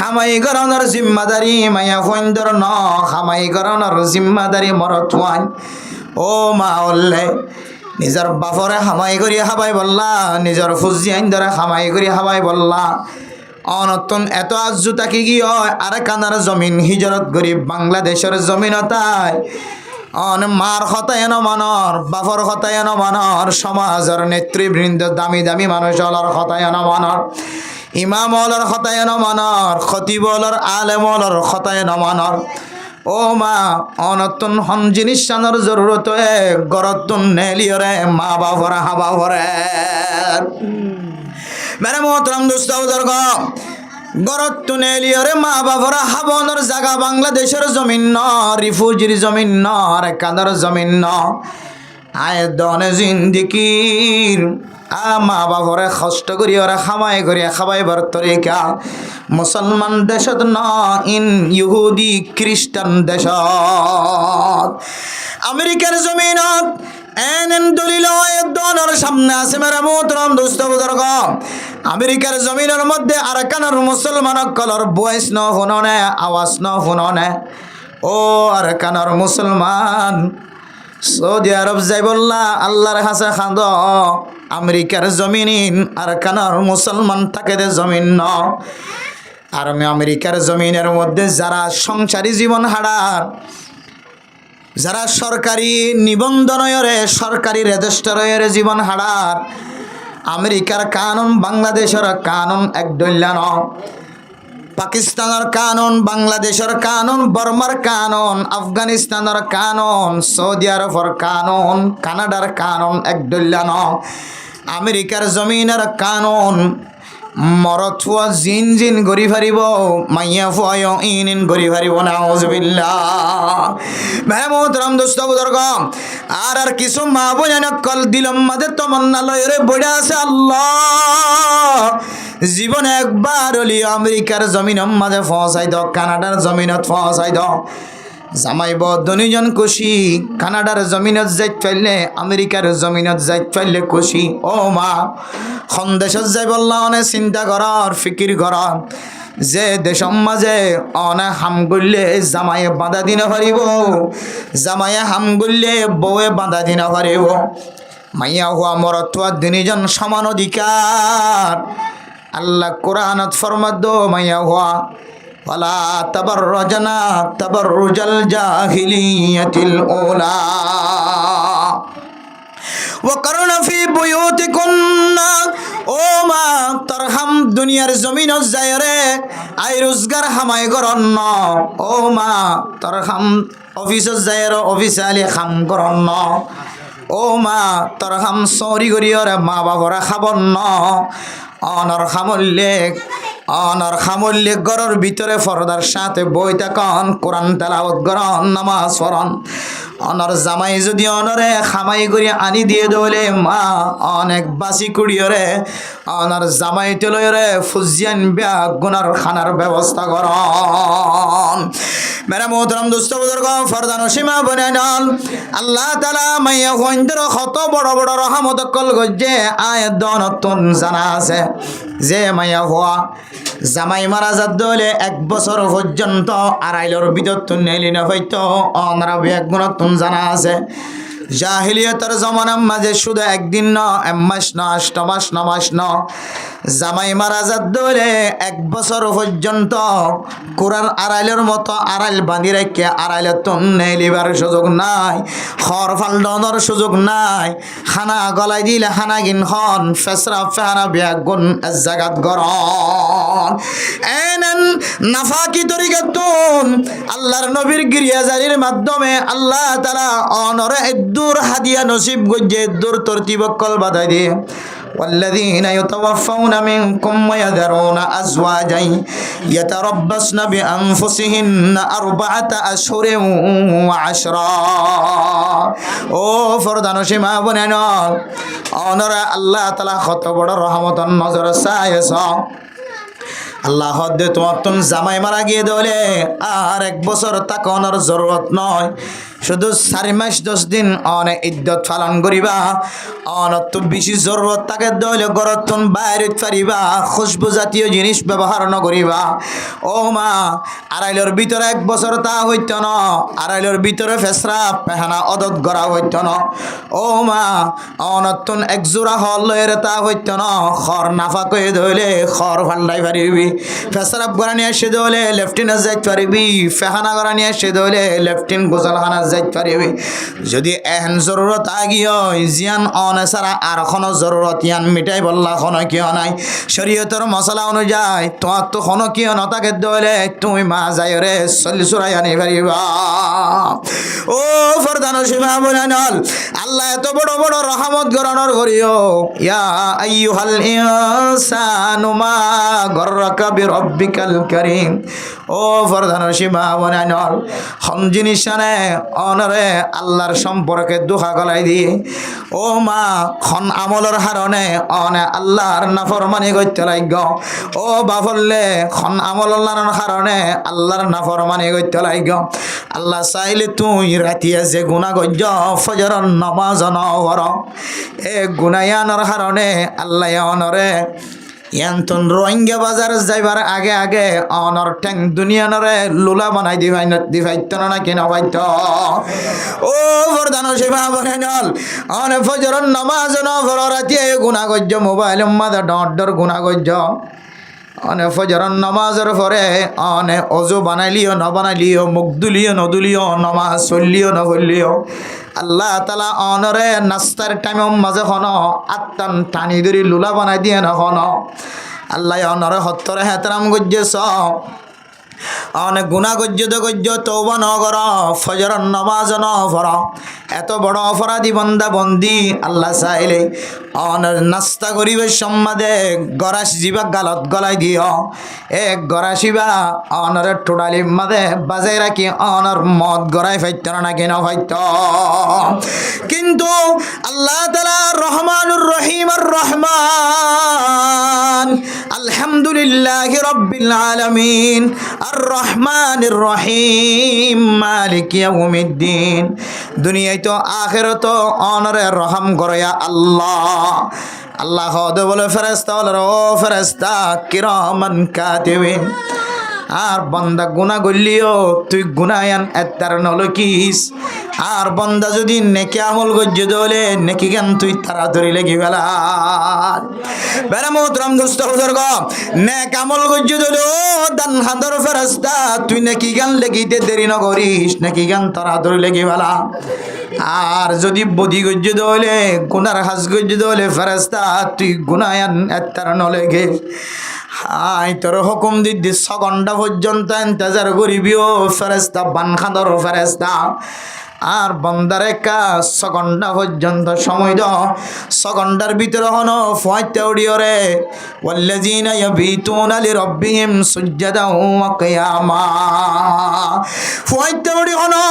হামাই গরনের জিম্মাদারি মায়া ফন্দর ন হামাই গরনের জিম্মাদারি মরতুয়ান ও মা ওল্লে নিজের বাপরে হামাই করি হাবাই বললা নিজের ফুজিয়াইন ধরে হামাই করি হাবাই বললা অনতন এত আজু তাকি গিয়ে আর কানার জমিন হিজরত গরিব বাংলাদেশের জমিনতায় অন মার হতায়ন মানর বাপর হতায়ন মানর সমাজের নেতৃবৃন্দ দামি দামি মানুষ হলর হতায়ন মানর ইমাম হলর হতায়ন মানর খতিব হলর আলেম হলর হতায়ন মানর ও মা অনতন হন জিনিস সানোর জরুরত গরতন নেলিয়রে মা বাপরা হাবা ভরে মেরে মোহতরম দোস্ত বুজুর্গ গরত নেলিয়রে মা বাপরা হাবনের জায়গা বাংলাদেশের জমিন ন রিফুজির জমিন ন আর কাদার জমিন ন আয় দনে জিন্দিকির মা বাপরে কষ্ট করি ওরা খামাই করি খাবাইবার তরিকা মুসলমান দেশত ন ইন ইহুদি খ্রিস্টান দেশত আমেরিকার জমিনত এন দলিল দনের সামনে আছে মেরা মোহতরম দোস্ত বুজুর্গ আমেরিকার জমিনের মধ্যে আরকানের মুসলমান কলর বয়স ন শুননে আওয়াজ ন শুননে ও আরকানের মুসলমান সৌদি আরব যাই বললা আল্লাহর কাছে খান্দ আমেরিকার জমিন আরকানের মুসলমান থাকে দে জমিন ন আর আমি আমেরিকার জমিনের মধ্যে যারা সংসারী জীবন হারার যারা সরকারি নিবন্ধনরে সরকারি রেজিস্টারের জীবন হারার আমেরিকার কানুন বাংলাদেশের কানুন এক দল্যান পাকিস্তানের কানুন বাংলাদেশের কানুন বর্মার কানুন আফগানিস্তানের কানুন সৌদি আরবের কানুন কানাডার কানুন এক দল্যান আমেরিকার জমিনের কানুন মরথুয়া জিন জিন গরি ফারিব মাইয়া ফুয়ায় ইন গরি ফারিব নাউজুবিল্লাহ মেহমুদরাম দোস্ত বুজুর্গ আর কিছু মা বোন কল দিলম মাঝে তমন্না লয়রে বইড়া আছে আল্লাহ জীবনে একবার হলি আমেরিকার জমিনের মাঝে ফসাই দাও কানাডার জমিনত ফসাই দাও জামাইব দুজন খুশি কানাডার জমিনত যাই পাইলে আমেরিকার জমিনত যাই পাইলে খুশি ও মা সন্দেশত যাই বললা অনে চিন্তা করার ফিকির করার যে দেশম মাঝে অনে হাম করলে জামাইয়ে বাধা দিন পারিব জামাইয়ে হাম করলে বউয়ে বাধা দিন পারিব মাইয়া হওয়া মরতুয়া দুজন সমান অধিকার আল্লাহ কোরআনত ফরমাদ মাইয়া হওয়া ولا تبرجنا تبرج الجاهلية الأولى وقرن في بيوتكن ও মা তরহাম দুনিয়ার জমিন যায়রে আই রোজগার হামাই করন ও মা তরহাম অফিস যায়র অফিস আলি খাম করন ও মা তরহাম সরি করিয়রে মা বাবরা খাবন অনর খামল্লে গরর ভিতরে ফরদার সাথে বই থাকন কোরআন তেলাওয়াত করন নামাজ পড়ন অনর জামাই যদি অনরে খামাই করে আনি দিয়ে দলে মা অনেক বাসি কুড়িয়রে অনর জামাই তেলরে ফুজিয়ান বিয়া গুনার খানার ব্যবস্থা করন মেরা মোহতরম দোস্ত বুজুর্গ ফরদান সীমা বনে নল আল্লাহ তাআলা মাইয়া হইন্দর কত বড় বড় রহমত কল গজে আয়াত দনতুন জানা আছে যে মাইয়া হওয়া জামাই মারা যাত দলে 1 বছর পর্যন্ত আড়াইলর ভিতর তুন নেলি না হইতো অনরা এক গুণতুন জানা আছে জাহিলিয়াতের জমানার মাঝে শুধু একদিন ন 1 মাস ন 8 মাস 9 মাস ন জামাই মারা যাত দলে 1 বছর পর্যন্ত কোরআন আড়াইলের মতো আড়াইল বাঁধি রেখে আড়াইলে তুন নেলিবার সুযোগ নাই খর ফালডনের সুযোগ নাই খানা গলাই দিলে খানা গিন খন ফেসরা ফেহারা বিয়াগুন জাগাত গরন এনন নাফাকি তরিকাতুন আল্লাহর নবীর গিরিয়াজারির মাধ্যমে আল্লাহ তাআলা অনরে দূর হাদিয়া নসিব গজে দূর তরতিবকল বাধাই দিয়ে والذين يتوفون منكم ويذرون أزواجا يتربصن بأنفسهن 4 أشهر وعشرا ও ফরদান সীমা বনেন অনরা আল্লাহ তাআলা কত বড় রহমতন নজর চাইছ আল্লাহ হদ্দে তোমার তুন জামাই মারা গিয়ে দলে আর 1 বছর তাকনের জরুরত নয় শুধু 4 মাস 10 দিন অনেক ইদ্যত পালন করিবা অনত বেশি জরুরত থাকে দলে গরতন বাইরে পারিবা খুশবু জাতীয় জিনিস ব্যবহার নকরিবা ও মা আড়াইলের ভিতরে 1 বছর তা হইত না আড়াইলের ভিতরে ফেসরা পেহানা অদত গড়া হইত না ও মা অনতন এক জোড়া হল লয়ের তা হইত না খর নাফা কয়ে ধইলে খর ফাল্লাই পারিবি ফেসরাপ গড়া নিয়ে এসে ধইলে লেফটেন্যান্ট যাইতে পারিবি ফেহানা গড়া নিয়ে এসে ধইলে লেফটেন্যান্ট গোসলখানা যাইতে পারিবি যদি এহেন জরুরত আগিও জিয়ান অনে সারা আর কোনো জরুরত ইয়ান মিটাই বললা কোনো কিয় নাই শরীয়তের মশলা অনুযায়ী তোমার তো কোনো কিয় নতাকে ধইলে তুমি মা যাই রে চল্লি চুরাই আনি পারিবা ও ফরদানো সীমা বলেন আল্লাহ এত বড় বড় রহমত গরণর করিও ইয়া আইয়ুহাল ইনসানু মা গররাকা বিরব্বিকাল কারীম ও ফরদানো সীমা বলেন হম জিনিসনে অনরে আল্লাহর সম্পর্কে দুহা গলাই দিয়ে ও মা খন আমলের হারণে অনে আল্লাহর নাফরমানি করতে লাগ ও বাফললে খন আমলের হারণে আল্লাহর নাফরমানি করতে লাগ আল্লাহ চাইলে তুই রাতিয়া যে গুণা গজ্য ফজরের নামাজ নর এ গুনায়ানোর হারণে আল্লাহ অনরে ইয়ান্তন রোহিঙ্গা বাজার যাইবার আগে আগে অনর ঠ্যাং দুনিয়ানরে লুলা বানাই দিভাইত না কিনা ভাইত ও বরদানো সেবা বনেনল অনে ফজরের নামাজ নর রাতিয়া গুণা গজ্য মোবাইল মাদা ডর গুণা গজ্য অনে ফজরের নামাজের পরে অনে অজু বানাইলিও নবানাইলিও মুখ দুলিও নদুলিও নমাজ চললিও নগলিও আল্লাহ তালা অনরে নাস্তার টাইম মাঝে হন আত্মান টানি ধরি লুলা বানাই দিয়ে নহন আল্লাহ অনরে হত্তরে হেতরাম গজ্জেছ অনেক গুণা গজ্য তৌবা নগর ফজরের নামাজ নফর এত বড় অপরাধী বন্দা বন্দি আল্লাহ চাইলে অনের নাস্তা করিবে সম্মাদে গরাস জিবা গালত গলাই দিও এক গরাসিবা অনরে টোটালি মাদে বাজাই রাখি অনর মদ গড়াই ফাইত না কেন ফাইত কিন্তু আল্লাহ তাআলা রহমানুর রহিম আর রহমান আলহামদুলিল্লাহি রাব্বিল আলামিন আর রহমানির রহিম মালিক ইয়াউমিদ্দিন দুনিয়ায় তো আখিরাত অনরে রহম করয়া আল্লাহ আল্লাহ হদ বলে ফেরেশতা বলে ও ফেরেশতা কিরামান কাতিবিন আর বন্দা গুনাহ গল্লিও তুই গুনায়ান এত্তার নলকিস আর বন্দা যদি নেকি আমল গজ্জ দলে নেকি গান তুই তাড়াতাড়ি লেগে বেলা বেলা মোহতরম দোস্ত বুজুর্গ নেক আমল গজ্জ দলে ও দান হাদর ফেরেশতা তুই নেকি গান লেগিতে দেরি না করিস নেকি গান তাড়াতাড়ি লেগে বেলা আর যদি বদি গজ্জ দলে গুনার হাজ গজ্জ দলে ফেরেশতা তুই গুনায়ান এত্তার নলেগে হাই তোর হুকুম দিদি 6 ঘন্টা পর্যন্ত ইন্তজার করিবিও ফেরেশতা বানখাদর ফেরেশতা আর বন্দারে কাজ 6 ঘন্টা পর্যন্ত সময় দাও 6 ঘন্টার ভিতরে হনো ফাইতে উড়িওরে ওয়াল্লাযিনা ইয়াবিতুনা লিরাব্বিহিম সুজদাও ওয়া কিয়ামা ফাইতে উড়ি হনো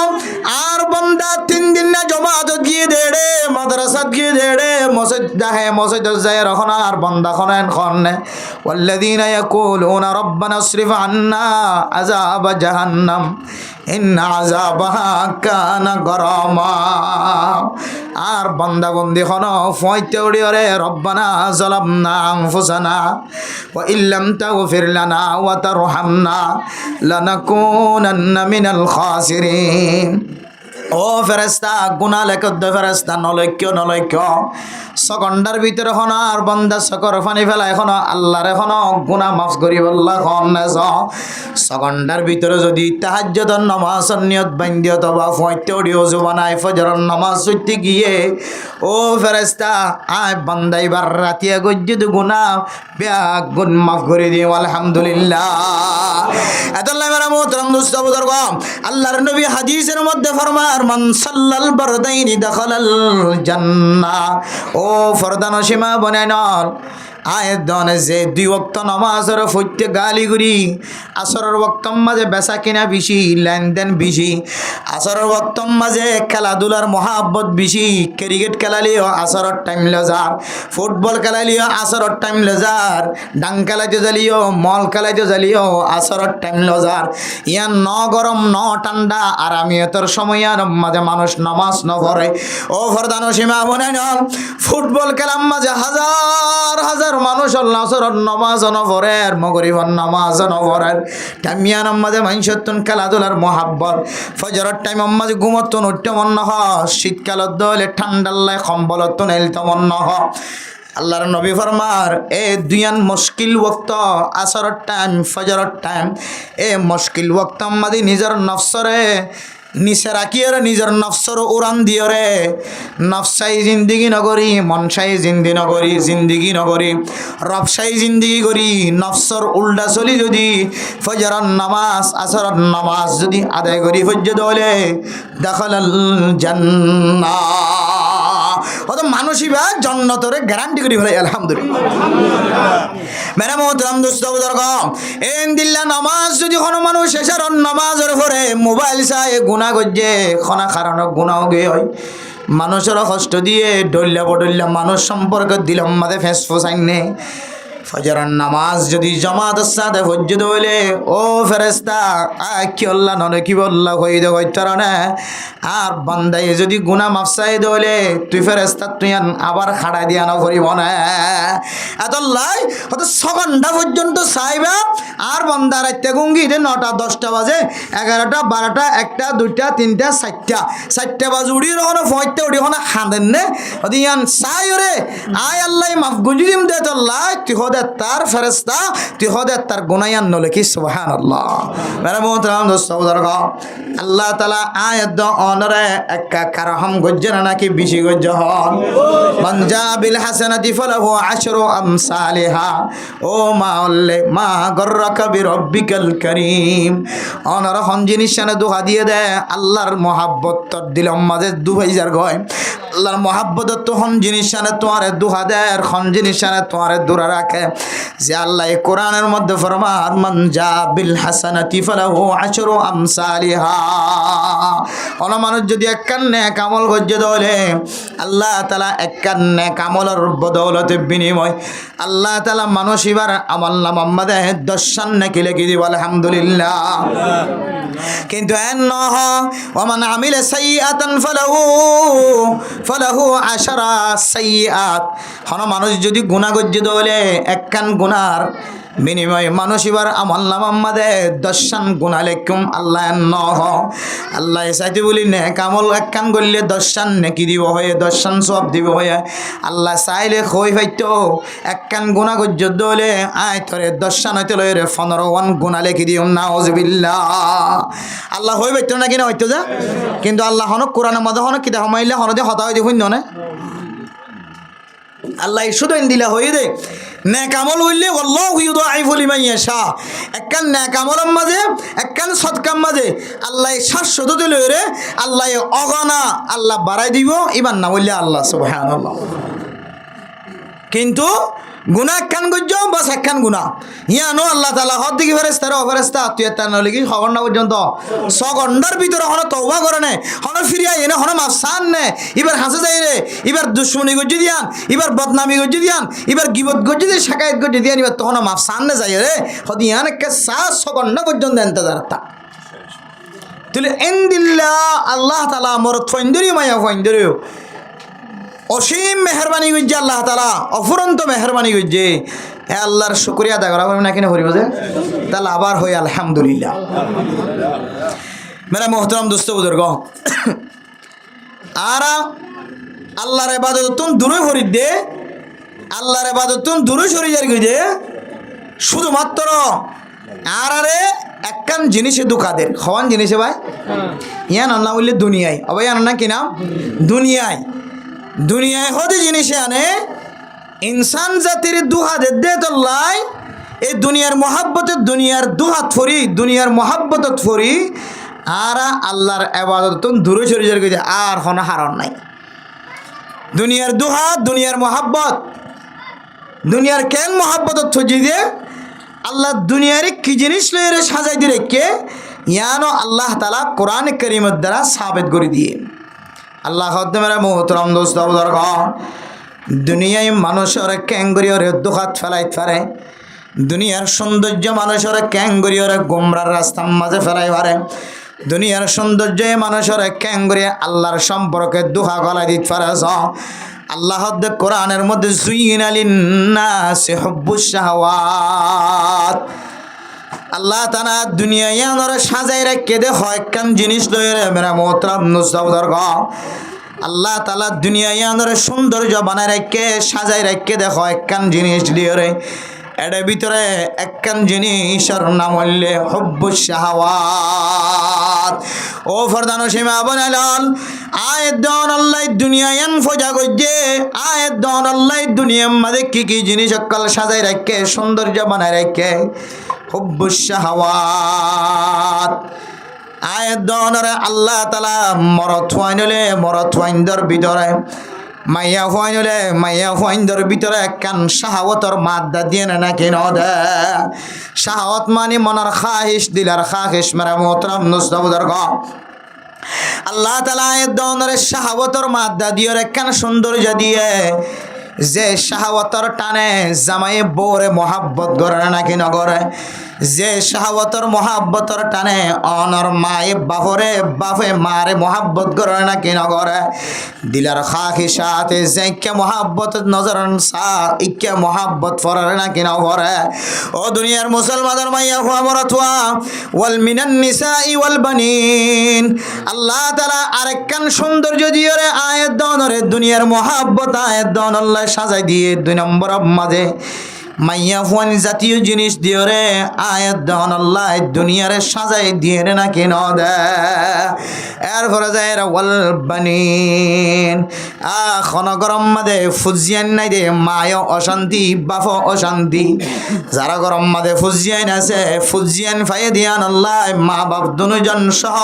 আর বন্দা 3 দিন না জমাত গিয়ে দেড়ে মাদ্রাসা গিয়ে দেড়ে মসজিদ দাহে মসজিদ যায় রখন আর বন্দা খনেন খনে ওয়াল্লাযিনা ইয়াকুলুনা রব্বানা আসরিফ আন্না আযাব জাহান্নাম ইন্না আযাবাহা কানা গরামা আর বান্দা বন্দি হন ফয়তে উড়িওরে রব্বানা যালামনা আনফুসানা ওয়া ইল্লাম তাগফির লানা ওয়া তারহামনা লানাকুনান্না মিনাল খাসিরিন ও ফেরেশতা গুনাহ লেখত ফেরেশতা নলক্য 6 ঘন্টার ভিতরে হন আর বান্দা সকর পানি ফেলা এখন আল্লাহর এখন গুনাহ মাফ করি আল্লাহ খন না 6 ঘন্টার ভিতরে যদি তাহাজ্জুদের নামাজ নিয়ত বান্ধিও তবা ফয়তে উড়িও জবানাই ফজরের নামাজ পড়তে গিয়ে ও ফেরেশতা আয় বান্দা এবার রাতিয়া গজ্জুদ গুনাহ ব্যাগ গুন মাফ করে দিও আলহামদুলিল্লাহ আল্লাহ মেরা মোহতরম দোস্ত বুজুর্গ আল্লাহর নবী হাদিসের মধ্যে ফরমান মান সাল্লাল বারদাইনি দাখালাল জান্নাহ ও ফরদানো সীমা বনেন আয়ের দনে যে 2 ওয়াক্ত নামাজের ফইতে গালি করি আসরের ওয়াক্ত মাঝে বেচা কিনা বেশি, লেনদেন বেশি। আসরের ওয়াক্ত মাঝে খেলাধুলার মহাব্বত বেশি। ক্রিকেট খেলালিও আসরের টাইম লজার, ফুটবল খেলালিও আসরের টাইম লজার, ডাং খেলাইতে জ্বালিও, মল খেলাইতে জ্বালিও আসরের টাইম লজার। ইয়ান ন গরম ন ঠান্ডা আরামিয়তর সময়ার মাঝে মানুষ নামাজ ন পড়ে। ও ফরদান সীমা বনে না, ফুটবল খেলার মাঝে হাজার হাজার মানুষ আল্লাহ আসরের নামাজ ন পড়ে, আর মগরিবর নামাজ ন পড়ে। টাইমিয়ান মাঝে মানুষত্বন খেলাধুলার মহাব্বত। ফজরের টাইম মাঝে ঘুমত্তন উঠতে মন ন হ, শীতকালত দলে ঠান্ডাল্লায় কম্বলত্বন এলতে মন ন হ। আল্লাহর নবী ফরমার এ দুইয়ান মুশকিল ওয়াক্ত আসরের টাইম ফজরের টাইম, এ মুশকিল ওয়াক্ত মাঝে নিজের নফসরে নিচে রাখিয়ে নিজের নফসর উড়ান দিয়ে রে। নফসাই জিন্দিগি নগরী, মনসাই জিন্দিগি নগরী, রবসাই জিন্দিগি করি। নফসর উল্টা চলি যদি ফজরের নামাজ আসরের নামাজ যদি আদায় করি ফজ্জ দলে দাখালাল জান্নাহ। অত মানুষই বা জন্নতরে গ্যারান্টি করি ফেলে আলহামদুলিল্লাহ। মেরা মোহতারাম দোস্ত বুজুর্গ, এন দিল্লা নামাজ যদি কোনো মানুষ শেষের নামাজের পরে মোবাইল চাই গুণা গজ্জে খনা কারণ গুণাও গে হয়। মানুষের কষ্ট দিয়ে ডল্লা বডল্লা মানুষ সম্পর্কে দিলম মাঝে ফেঁস ফোসাইন নে। ফজরের নামাজ যদি জামাতের সাথে ফজ্জ হইলে ও ফেরেস্তা কি আল্লাহ ননে কি বললা কই দে কইতার না। আর বান্দাই যদি গুনাহ মাফ চাই দইলে তুই ফেরেস্তা তুই আবার খাড়াই দিয়া না করিব না। এত লাই হয়তো 6 ঘন্টা পর্যন্ত চাইবা, আর বান্দা রাইতে গুঙ্গিতে 9টা 10টা বাজে 11টা 12টা 1টা 2টা 3টা 4টা বাজে উড়ি রকম ফয়তে উড়ি ওখানে খাঁদেন নে ইয়ান চাই রে আয় আল্লাহ মাফ গুজি দিম দে তোর লাই তুই হদে তার ফেরেস্তা তুই হদে তার গুনায়ান নলে কি সুবহানাল্লাহ। মেরা মোহতারাম দোস্ত বুজুর্গ, আল্লাহ তাআলা আয়াত অনরে একা কারহম গজ্জনা নাকি বেশি গজ্জ হন। মান জা বিল হাসানাতি ফালাহু আশরু আমসালিহা। ও মাওলে মা গররাকা বিরব্বিকাল কারীম। অনর হন জিনিস শানে দুহা দিয়ে দে আল্লাহর মহব্বত তোর দিলম মাঝে দুহাইজার গয়। আল্লাহর মহব্বত তো হন জিনিস শানে তোমারে দুহা দেয়, হন জিনিস শানে তোমারে দূরে রাখে। যে আল্লাহ কোরআনের মধ্যে ফরমান মান জা বিল হাসানাতি ফালাহু আশরু আমসালিহা। অন মানুষ যদি একখান নেক আমল গজ্জে দলে আল্লাহ তাআলা একখান নেক আমলের বদৌলতে বিনিময় আল্লাহ তাআলা মানুষ এবার আমল নামা মধ্যে 10 নেকি লিখে দিব আলহামদুলিল্লাহ। কিন্তু এন নহ ওমান আমিলা সাইয়্যাতান ফালাহু আশরা সাইয়্যাত। হন মানুষ যদি গুনাহ গজ্জে দলে একখান গুনার বিনিময় মানুষ এবার আমল নামা মধ্যে 10 গুনাহ লেখুম আল্লাহ নহ। আল্লাহ চাইতে বলি নেক আমল একখান করলে 10 নেকি দিব হয়ে 10 সব দিব হয়ে। আল্লাহ চাইলে কই হয়তো একখান গুনাহ গজ্জে দলে আয় তোরে 10 হইতে লয় রে 15 গুনাহ লেখি দিও নাউজুবিল্লাহ। আল্লাহ হই বাইতো না কিনা হইতো যা, কিন্তু আল্লাহ হন কোরআনের মধ্যে হন কিতা হমাইলে হন দে হতা হই দেখুন না আল্লাহ শুধু দিলা হই দে নেক আমল হইলে আল্লাহু ইউদাইফু লিমান ইয়াশা। একখান নেক আমলের মাঝে একখান সদকার মাঝে আল্লাহ 700 দিলে রে আল্লাহ অগনা আল্লাহ বাড়াই দিব ইমান না বললে আল্লাহ সুবহানাল্লাহ। কিন্তু গুনাহ একখান গজ্জ বাস একখান গুনাহ ইয়ানো আল্লাহ তাআলা হদ দিকে ফেরেশতারা ফেরেশতা তুই এত না লাগি খবর না পর্যন্ত 6 ঘন্টার ভিতরে হন তওবা করে নে, হন ফিরিয়া এনে হন মাফসান নে। এবার হাসে যাই রে, এবার দুশমনি গজ্জি দিয়ান, এবার বদনামি গজ্জি দিয়ান, এবার গিবত গজ্জি দিয়ে শাকায়ত গজ্জি দিয়ান, এবার তখন মাফসান নে যাই রে হদিয়ান কে 6 ঘন্টা পর্যন্ত ইন্তজার তা তুলে ইনদিল্লাহ আল্লাহ তাআলা মোর ফইন্দরি মায়া ফইন্দরি অসীম মেহরবানি গজ্জে আল্লাহ তাআলা অফুরন্ত মেহরবানি গজ্জে। হে আল্লাহর শুকরিয়া আদায় করা না কিনা করিব যে তাহলে আবার হই আলহামদুলিল্লাহ। মেরা মোহতারাম দোস্ত বুজুর্গ, আর আল্লাহর ইবাদত তুম দূরে হরি দে আল্লাহর ইবাদত তুম দূরে সরি যার গজে শুধুমাত্র আর আরে একখান জিনিসে দুঃখাদের হওয়ান জিনিসে ভাই ইয়ান আল্লাহ বললে দুনিয়ায় অবাই আন না কিনা দুনিয়ায় দুনিয়ায় হতে জিনিসে আনে ইনসান জাতির দুহাদের দে তোল্লাই এই দুনিয়ার মহাব্বতের দুনিয়ার দুহাত ফরি দুনিয়ার মহাব্বতত ফরি আর আল্লাহর ইবাদত দূরে সরে যার গজে আর হন হারণ নাই। দুনিয়ার দুহাত দুনিয়ার মহাব্বত দুনিয়ার কেন মহাব্বতত থজি দিয়ে আল্লাহ দুনিয়ারে কি জিনিস লয়ে সাজাই দিয়ে রেখে ইয়ানো আল্লাহ তালা কোরআন করিমের দ্বারা সাবেত করে দিয়ে আল্লাহ মেরা মোহতরম দোস্ত দুনিয়ায় মানুষের ক্যাঙ্গুরিয়রে দুহাত ফেলাই পারে দুনিয়ার সৌন্দর্য মানুষের ক্যাঙ্গুরিয়রে গোমরার রাস্তার মাঝে ফেলাই পারে দুনিয়ার সৌন্দর্য মানুষের ক্যাঙ্গুরিয়া আল্লাহর সম্পর্কে দুহা গলায় দিতে পারে আল্লাহ কোরআনের মধ্যে যুইনা লিন্নাসি হুব্বুশ শাহাওয়াত আল্লাহ তাআলা দুনিয়ায় আমরা সাজাই রেখে দে হয় কান জিনিস লয়ে মেরা মোহতরম নুসদাউদার আল্লাহ তাআলা দুনিয়ায় আমরা সৌন্দর্য বানায় রেখে সাজাই রেখে দে হয় কান জিনিস দিয়ে রে এর ভিতরে একখান জিনিসের নাম হইলে হুব্বুশ শাহাওয়াত ও ফরদান সীমা বনালাল আয়াত দন আল্লাহ দুনিয়ায় ফজা গজে আয়াত দন আল্লাহ দুনিয়ার মধ্যে কি জিনিস অকল সাজাই রাখে সৌন্দর্য বানায় রাখে হুব্বুশ শাহাওয়াত আয়াত দনরে আল্লাহ তাআলা মরত হইনলে মরত হইন্দর ভিতরে মাইয়া হইনলে মাইয়া হইন্দর ভিতরে একখান শাহাওয়াতর মাদ্দা দিয়ে না কেন দে শাহাওয়াত মানে মনের খাহিশ দিলার খাহিশ মেরা মোহতরম নুসদাউদার আল্লাহ তাআলা আয়াত দনরে শাহাওয়াতর মাদ্দা দিয়ে একখান সৌন্দর্য দিয়ে যে শাহাওয়াতর টানে জামাই বউরে মহাব্বত করে নাকি নগরে যে শাহাওয়াতর মহাব্বতর টানে অনর মায়ে বাপরে বাপে মারে মহাব্বত করে নাকি নগরে দিলার খাখি সাথে যে কে মহাব্বত নজর সা ইকে মহাব্বত ফরে নাকি নগরে ও দুনিয়ার মুসলমানের মাইয়া হুয়া মরতুয়া ওয়াল মিনান নিসাই ওয়াল বানিন আল্লাহ তাআলা আরেকখান সৌন্দর্য দিয়ে রে আয়াত দনরে দুনিয়ার মহাব্বত আয়াত দন আল্লাহ সাজাই দিয়ে 2 নম্বর মাঝে মাইয়া ফুয়ান জাতীয় জিনিস দিয়ে রে আয়াত দন আল্লাহ দুনিয়ারে সাজাই দিয়ে রে না কেন দে এরপরে যায় ওয়াল বানিন খন গরম মাদে ফুজিয়ান নাই দে মায় অশান্তি বাপ অশান্তি যারা গরম মাদে ফুজিয়ান আছে ফুজিয়ান ফাইয়ে দিয়ান আল্লাহ মা বাপ দুজন সহ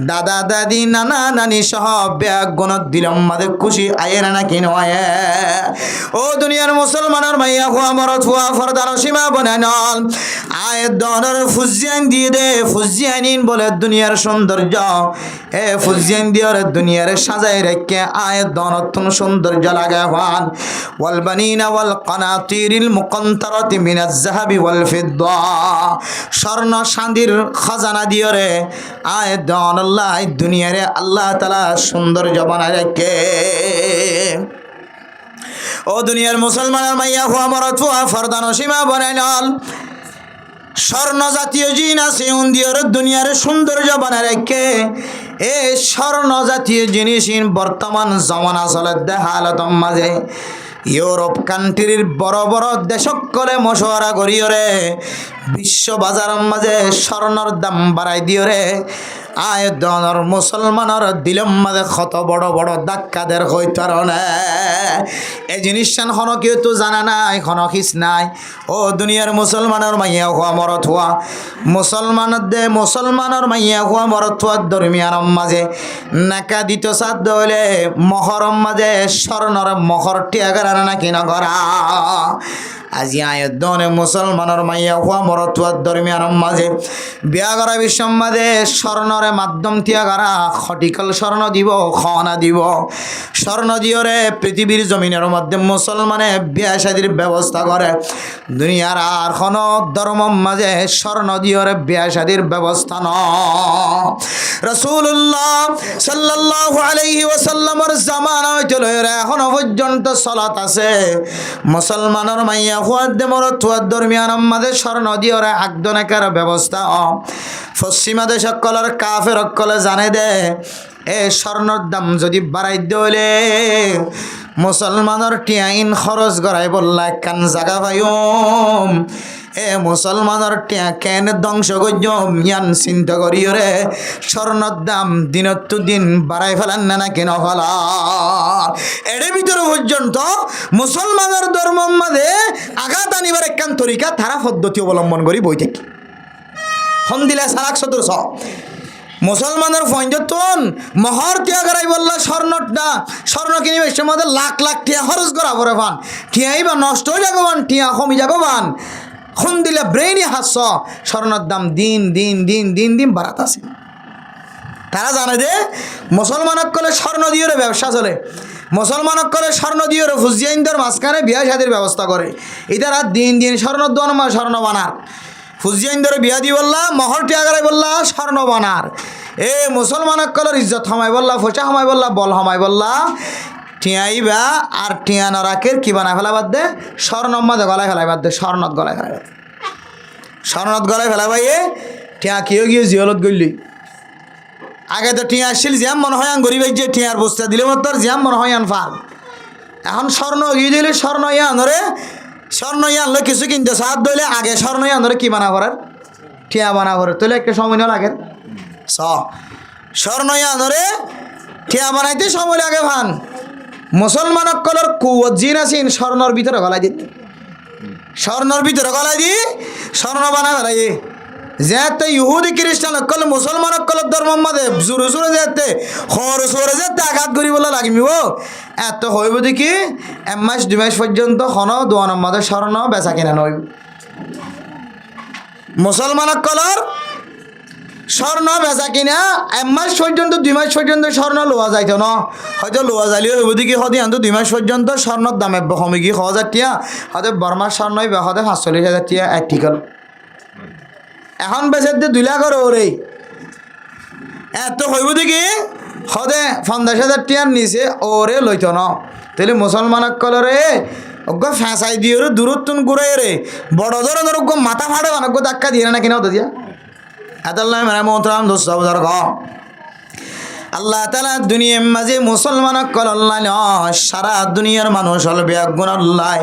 দাদা দাদি নানা নানি সহ ব্যাগ গণত দিলাম মাদে খুশি আয়ে না কেন আয়ে ও দুনিয়ার মুসলমানের মাইয়া হুয়া মরত হুয়া ফরদার সীমা বনানল আয়াত দনের ফুজিয়ান দিয়ে দে ফুজিয়ানিন বলে দুনিয়ার সৌন্দর্য এ ফুজিয়ান দিয়ে দুনিয়ার সাজাই রেখে আয়াত দনতন সৌন্দর্য লাগে হন ওয়াল বানিনা ওয়াল কানাতিরিল মুকান্তারাতি মিনাজ যাহাবি ওয়াল ফিদ্দা স্বর্ণ চাঁদির খাজানা দিয়ে রে আয়াত দন আল্লাহ দুনিয়ারে আল্লাহ তাআলা সৌন্দর্য বানায় রেখে ও দুনিয়ার মুসলমানের মাইয়া হুয়া মরত হুয়া ফরদান সীমা বনাইল স্বর্ণ জাতীয় জিনিস দিয়র দুনিয়ার সৌন্দর্য বানায় রেখে এ স্বর্ণ জাতীয় জিনিস বর্তমান জমানা চলে দেখালত মাঝে ইউরোপ কান্ট্রির বড় বড় দেশকলে মশওয়ারা করিয়রে বিশ্ব বাজারের মাঝে স্বর্ণর দাম বাড়াই দিয়রে আয়াত দনর মুসলমানের দিলম মাঝে কত বড় বড় ধাক্কাদের হইতার এই জিনিসটান হনো কেউ তো জানা নাই হনো খিস নাই ও দুনিয়ার মুসলমানের মাইয়া হুয়া মরত হুয়া মুসলমানের মাইয়া হুয়া মরত হুয়ার দরমিয়ার মাঝে নাকা দিত সাধ্য হইলে মহরম মাঝে স্বর্ণর মহর টিয়াগার নাকি নগরা আজি আয়াত দনে মুসলমানের মাইয়া হুয়া মরত হুয়ার দরমিয়ার মাঝে বিয়া করা বিশ্বের মাঝে স্বর্ণরে মাধ্যম তিয়াগারা খটিকল স্বর্ণ দিব খনা দিব স্বর্ণ দিয়রে পৃথিবীর জমিনের মধ্যে মুসলমানে বিয়া শাদীর ব্যবস্থা করে দুনিয়ার আর কোন ধর্ম মাঝে স্বর্ণ দিয়রে বিয়া শাদীর ব্যবস্থা ন রাসূলুল্লাহ সাল্লাল্লাহু আলাইহি ওয়াসাল্লামের জামানা হইতে লইরা এখনো পর্যন্ত সালাত আছে মুসলমানের মাইয়া হুয়াদ্দে মরত হুয়ার দরমিয়ান মাঝে স্বর্ণ দিয়রে আকদনেকার ব্যবস্থা পশ্চিমা দেশ সকলের কাফের সকলে জানে দে এ স্বর্ণর দাম যদি বাড়াই দিলে মুসলমানের টিয়াইন খরচ গড়াই বললা কান জাগা পাইম এ মুসলমানের টিয়া কেন ধ্বংস করম ইয়ান চিন্তা করিও রে স্বর্ণর দাম দিনত দিন বাড়াই ফেলান না কেন ফেলা এর ভিতরে পর্যন্ত মুসলমানের ধর্ম মাঝে আঘাত আনিবার একখান তরিকা তারা পদ্ধতি অবলম্বন করি বই থেকে হন্দিলা সারাক সদস্য মুসলমানের পঞ্চতন মহর টিয়া করাই বললা স্বর্ণ কিনিবে সে মধ্যে লাখ লাখ টিয়া খরচ করা পরে পান টিয়াই বা নষ্ট হয়ে যাগবান টিয়া কমি যাগবান খুন দিলে ব্রেইনই হাস্য স্বর্ণের দাম দিন দিন দিন দিন দিন বাড়াত আছে। তারা জানে যে মুসলমানক কলে স্বর্ণ দিয়ে ব্যবসা চলে, মুসলমানক কলে স্বর্ণ দিয়ে ফুজিয়াইনদের মাঝখানে বিয়া শাদির ব্যবস্থা করে। ইতারা দিন দিন স্বর্ণ দোয়ান স্বর্ণ বানার, ফুজিয়াইনদের বিয়া দি বললা মহর টিয়াগারে বললা স্বর্ণ বানার। এ মুসলমানক কলের ইজ্জত হমাই বললা, ফোচা হমাই বললা, বল হমাই বললা, টিয়াইবা আর টিয়া নরাকের কি বানায় ফেলা বাদ দে, স্বর্ণ মাঝে গলায় ফেলাই বাদ দে, স্বর্ণত গলায় ফেলাই বাদ, স্বর্ণত গলায় ফেলা ভাইয়ে টিয়া কেউ গিয়ে জিয়লত গলি। আগে তো টিয়া আসছিল জ্যাম মনে হয় আন গরিব যে টিয়ার বস্তা দিলে মতো জ্যাম মনে হয় আন ফাল। এখন স্বর্ণ গিয়ে দিলে স্বর্ণ আনরে, স্বর্ণ আনলে কিছু কিনতে সাহায্য দইলে আগে স্বর্ণ আনরে কি বানা করার, টিয়া বানা করে তোলে একটা সময় না লাগে। স্বর্ণ আনরে টিয়া বানাইতে সময় লাগে ভান। মুসলমানক কলর কুয়ত জিন আছেন স্বর্ণর ভিতরে গলাই দিত, স্বর্ণর ভিতরে গলাই দি স্বর্ণ বানা ফেলাই যেতে ইহুদি খ্রিস্টান কল মুসলমান কলর ধর্ম মাদে জোরে জোরে যেতে খর সরে যেতে আঘাত করি বলে লাগিমিব এত হইব দেখি 1 মাস 2 মাস পর্যন্ত খন দোয়ানোর মাদে স্বর্ণ বেচা কিনা নইব। মুসলমান কলর স্বর্ণ বেচা কিনা 1 মাস পর্যন্ত 2 মাস পর্যন্ত স্বর্ণ লোয়া যাইতো না, হয়তো লোয়া যাইলেও হইব দেখি হদি আনতো 2 মাস পর্যন্ত স্বর্ণর দামে কমে গিয়ে 1000 টিয়া, হয়তো বর্মার স্বর্ণই হয়তো 45,000 টিয়া এক ঠিকাল। এখন বেচে দিয়ে 2 লাখ ওরে এত হইব দেখি হদে 50,000 টিয়ার নিচে ওরে লইত না। তাহলে মুসলমান কলরে অজ্ঞ ফেঁসাই দিয়ে দূরত্বন ঘুরাই রে বড় ধরনের অজ্ঞ মাথা ফাটে অনেক ধাক্কা দিয়ে না কিনা হতো দিয়া এতাল্লাহ মেরা মোহতারাম দোস্ত বুজুর্গ। আল্লাহ তাআলা দুনিয়ার মাঝে মুসলমান কল্লাহ সারা দুনিয়ার মানুষ হল বেগুন আল্লাহ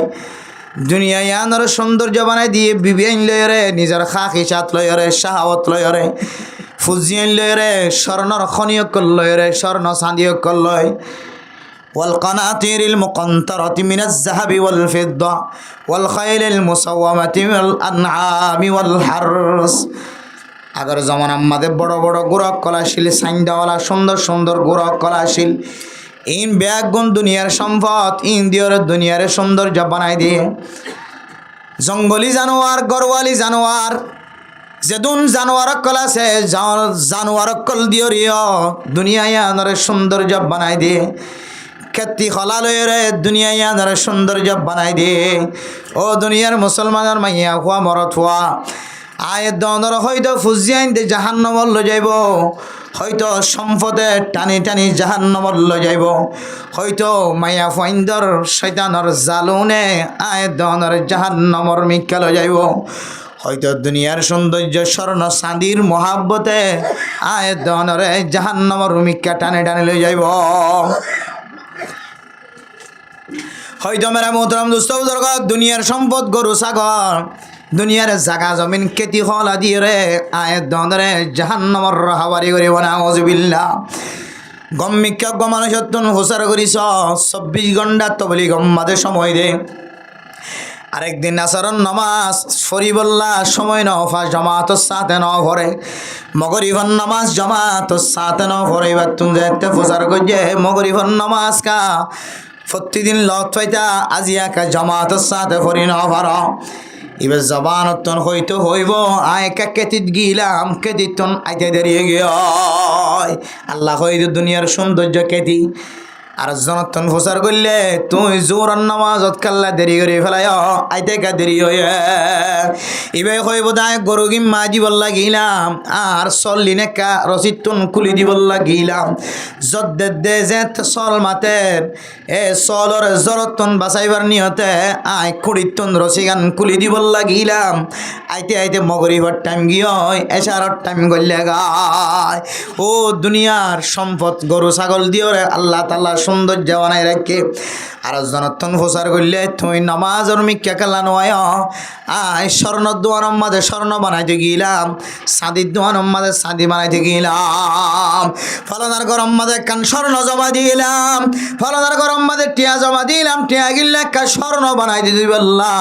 দুনিয়া ইয়ানোর সৌন্দর্য বানাই দিয়ে বিবিআইন লয়রে নিজের খাকি চাত লয়রে শাহাওয়াত লয়রে ফুজিয়াইন লয়রে স্বর্ণর খনিয়ক লয়রে স্বর্ণ চাঁদিয়ক লয় والقناطير المقنطرة من الذهب والفضة والخيل المسومة والأنعام والحرث। আগের জমানা আমাদের বড় বড় গোরক কলাশীল সাইন্দাওয়ালা সুন্দর সুন্দর গোরক কলাশীল ইন ব্যাগুন দুনিয়ার সম্পদ ইন দিয়র দুনিয়ার সৌন্দর্য বানাই দিয়ে জঙ্গলি জানোয়ার গরওয়ালি জানোয়ার যেদুন জানোয়ার কল আছে জানোয়ার কল দিয়রিও দুনিয়ায় আনার সৌন্দর্য বানাই দিয়ে খেতি খলা লয়ে দুনিয়ায় আনার সৌন্দর্য বানাই দিয়ে। ও দুনিয়ার মুসলমানের মাইয়া হুয়া মরত হুয়া আয়ের দনর হয়তো ফুজিয়াইন দে জাহান্নামল লই যাইব, হয়তো সম্পদে টানি টানি জাহান্নামল লই যাইব, হয়তো মায়া ফাইন্দর শয়তানর জালুনে আয়ের দনর জাহান্নামর মিক্কা লই যাইব, হয়তো দুনিয়ার সৌন্দর্য স্বর্ণ চাঁদির মহাব্বতে আয়ের দনরে জাহান্নামর মিক্কা টানি টানি লই যাইব। হয়তো মেরা মোহতারাম দোস্ত বুজুর্গ দুনিয়ার সম্পদ গরু ছাগল দুনিয়ার জাগা জমিন খেতি হলা দিয়ে রে আয়ের দরে জাহান্নামর হাওয়ারি করিব না আউযুবিল্লাহ। গম্মিকা মানুষত্বন হুসার করিস 24 ঘন্টা তবলি গম্মাদে সময় দে। আরেকদিন আসারণ নামাজ ফরি বললা সময় ন ফাঁস জামাতর সাথে ন ভরে মগরিফন নামাজ জামাতর সাথে ন ভরে এবার তুমি দেখতে ফুসার করছে মগরিফন নামাজ কা প্রতিদিন লত পাইতা আজিয়া কা জামাতর সাথে ফরি ন ভর এবার জবানতন হইতো হইব আয় কা কেতিত গিলাম কেতিতন আইতে দেরিয়ে গিয়ে আল্লাহ হইতো দুনিয়ার সৌন্দর্য কেতি আর জনতন ফুসার করলে তুই জোর নামাজত কাল্লা দেরি করে ফেলাই আইতে কা দেরি হয়ে ইবে হইব দায় গরু গিম মাজি বললা গিলাম আর চল্লি নেকা রসিদতন খুলি দি বললা গিলাম যদ দে যে চল মাতের এ চলর জরতন বাঁচাইবার নিহতে আয় কুড়িতন রসিগান খুলি দি বললা গিলাম আইতে আইতে মগরিবার টাইম গিয়ে এশারর টাইম গল্লে গায়। ও দুনিয়ার সম্পদ গরু ছাগল দিও রে আল্লাহ তাআলা সৌন্দর্য বানাই রাখে আর জনতন প্রচার করলে তুই নামাজর মিক্কা কালা নয় আয় স্বর্ণ দোয়ানোর মাঝে স্বর্ণ বানাইতে গিলাম চাঁদির দোয়ানোর মাঝে চাঁদি বানাইতে গিলাম ফলনার গরম মাঝে কান স্বর্ণ জমা দিলাম ফলনার গরম মাঝে টিয়া জমা দিলাম টিয়া গিলে একটা স্বর্ণ বানাইতে দিবল্লা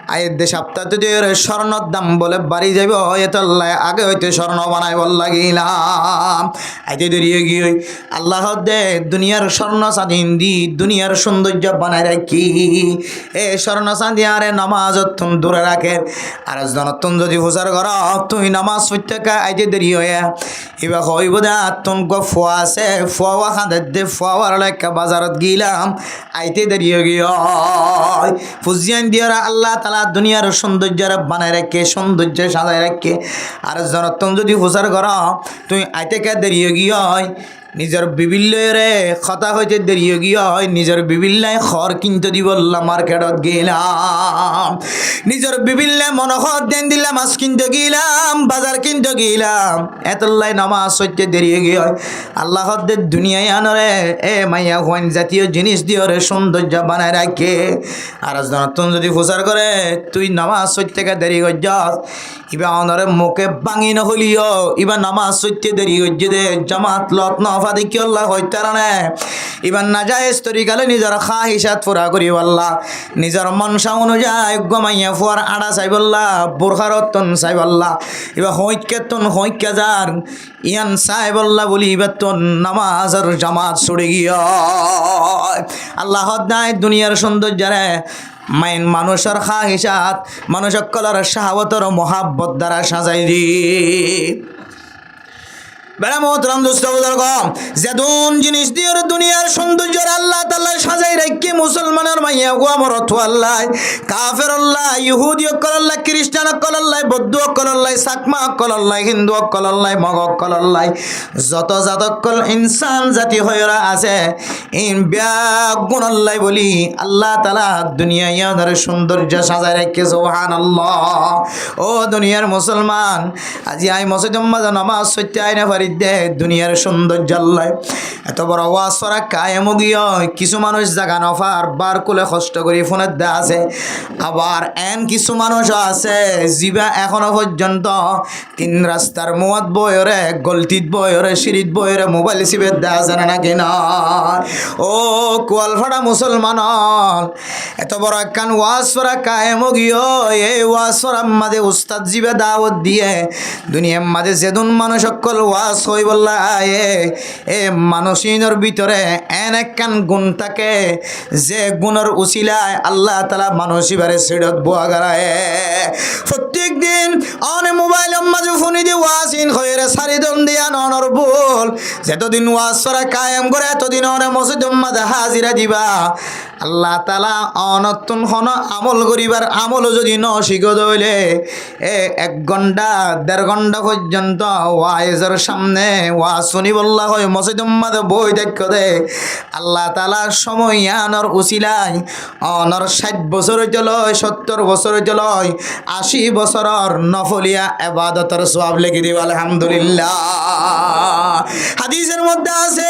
আয়ের দেশ সপ্তাহে স্বর্ণর দাম বলে বাড়ি যাইব এতল্লায় আগে হইতে স্বর্ণ বানাই বল লাগিলাম আইতে দেরিয়ে গিয়ে আল্লাহ দে দুনিয়ার স্বর্ণ স্বাধীন দি দুনিয়ার সৌন্দর্য বানাই রাখি এ স্বর্ণ চাঁদি আরে নামাজ তুম দূরে রাখে আর জনতুন যদি হুজার ঘর তুই নামাজ প্রত্যেকা আইতে দেরি হয়ে এবার হইব দে তুন গো ফুয়া আছে ফুয়া খাঁদের দে ফুয়ার লেখা বাজারত গিলাম আইতে দেরিয়ে গিয়ে ফুজিয়ান দিয়ে আল্লাহ তালা দুনিয়ার সৌন্দর্য বানায় রাখে সৌন্দর্য সাজায় রাখে আর জনতন যদি হুসার কর তুই আইতে কে দেরিয়ে গিয়ে নিজের বিভিল্লরে কথা হইতে দেরিয়ে গিয়ে নিজের বিভিল্লায় খড় কিনতে দিব মার্কেটত গেলাম নিজের বিভিল্লায় মনোহর দেন দিলাম মাছ কিনতে গেলাম বাজার কিনতে গেলাম এতলাই নামাজ হইতে দেরিয়ে গিয়ে আল্লাহ দুনিয়ায় আনরে এ মাইয়া হইন জাতীয় জিনিস দিয়ে সৌন্দর্য বানায় রাখে আর নতুন যদি প্রচার করে তুই নামাজ হইতে দেরি কর যাস ইবা অনরে মুখে ভাঙি নহলিও ইবা নামাজ হইতে দেরি করছে দে জামাত লত নফা দেখি আল্লাহ হইতারানে ইবা না যায় তরিকালে নিজের খা হিসাব পুরা করি আল্লাহ নিজের মনসা অনুযায়ী গমাইয়া ফুয়ার আড়া চাইবল্লা বোরখারতন চাইবল্লা ইবা হইকে যার ইয়ান চাইবল্লা বলি ইবা তোর নামাজের জামাত ছুড়ে গিয়া আল্লাহ দায় দুনিয়ার সৌন্দর্যরে মাইন মানুষের খা হিসাব মানুষ সকলের শাহাবতর মহাব্বত দ্বারা সাজাই দি বেড়া মোহতরাম দোস্ত বুজুর্গ যেদুন জিনিস দিয়ে দুনিয়ার সৌন্দর্য আল্লাহ তাআলা সাজাই রাখি মুসলমানের মাইয়া গো আমার আল্লাহ কাফের আল্লাহ ইহুদি আল্লাহ খ্রিস্টান আল্লাহ বৌদ্ধ আল্লাহ সাকমা আল্লাহ হিন্দু আল্লাহ মগ আল্লাহ যত জাতকল ইনসান জাতি হইরা আছে ইন ব্যাগুণ আল্লাহ বলি আল্লাহ তাআলা দুনিয়া ইয়াদের সৌন্দর্য সাজাই রাখি সুবহানাল্লাহ ও দুনিয়ার মুসলমান আজি আই মসজিদের মাঝে নামাজ পড়তে আইনা পারি দে দুনিয়ার সৌন্দর্য আল্লাহ এত বড় ওয়াজ করা কায়েম গিয়ে কিছু মানুষ জাগা নফার বার কুলে কষ্ট করি ফোনের দা আছে আবার এন কিছু মানুষ আছে জিবা এখনো পর্যন্ত তিন রাস্তার মুয়াদ বয়রে গলতিত বয়রে সিঁড়িত বয়রে মোবাইল চিপে দা জানে না কিনা ও কোয়ালফাড়া মুসলমান এত বড় একখান ওয়াজ করা কায়েম গিয়ে এই ওয়াজ করার মাঝে উস্তাদ জিবে দাওয়াত দিয়ে দুনিয়ার মাঝে যেদুন মানুষ সকল ওয়াজ হই বললা এ মানুষের ভিতরে এন একখান গুণ থাকে যে গুণের উসিলায় আল্লাহ তাআলা মানুষ এবারে সিডত বোয়া গড়ায় প্রত্যেক দিন অনে মোবাইল মাঝে ফোনে দিয়ে ওয়াসিন হয়ে সারি দম দিয়া ননর বল যতদিন ওয়াজ করা কায়েম করে এতদিন অনে মসজিদ মাঝে হাজিরা দিবা আল্লাহ তাআলা অনতুন হন আমল করিবার আমল যদি ন শিখো দইলে এক ঘন্টা 1.5 ঘন্টা পর্যন্ত ওয়াইজের সামনে ওয়াজ শুনি বললা হয় মসজিদ মাঝে বই দেখ দে আল্লাহ তাআলা সময় আনর উসিলাই অনর 60 বছর চলয় 70 বছর চলয় 80 বছরের নফলিয়া ইবাদতের সওয়াব লিখে দিব আলহামদুলিল্লাহ হাদিসের মধ্যে আছে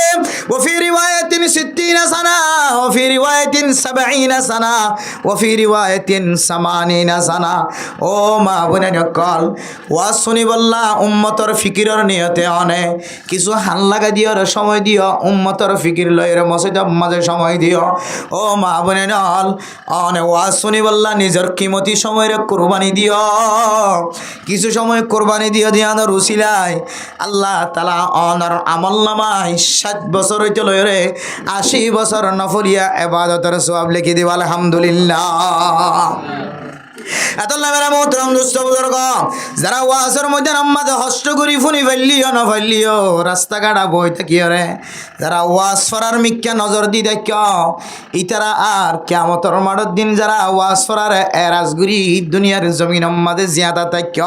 ওফি রিওয়ায়াতিন 60 সানা ওফি রিওয়ায়াতিন 70 সানা ওফি রিওয়ায়াতিন 80 সানা ও মা বোনের কল ওয়াজ শুনি বললা উম্মতর ফিকিরের নিয়তে অনে কিছু হান লাগা দিও সময় দিও উম্মতর ফিকির লয়ের মসজিদ মাঝে সময় দিও ও মা বোনের অনে ওয়াজ শুনি বললা নিজের কিমতি সময়ের কুরবানি দিও কিছু সময় কুরবানি দিও দিয়ানোর উসিলায় আল্লাহ তাআলা অনর আমল নামায় 60 বছর হইতে লয়রে 80 বছর নফলিয়া ইবাদতের সওয়াব লিখে দিব আলহামদুলিল্লাহ এতলা মেরা মোহতরম দোস্ত বুজুর্গ যারা ওয়াজের মধ্যে নামাজে হস্ত করি ফুনি ফেললিও না ফেললিও রাস্তাঘাটা বই থাকিও রে যারা ওয়াজ ফরার মিক্কা নজর দি দেখ ইতারা আর কিয়ামতের মাঠের দিন যারা ওয়াজ ফরার এরাজগুরি দুনিয়ার জমিন মাঝে জিয়াদা থাক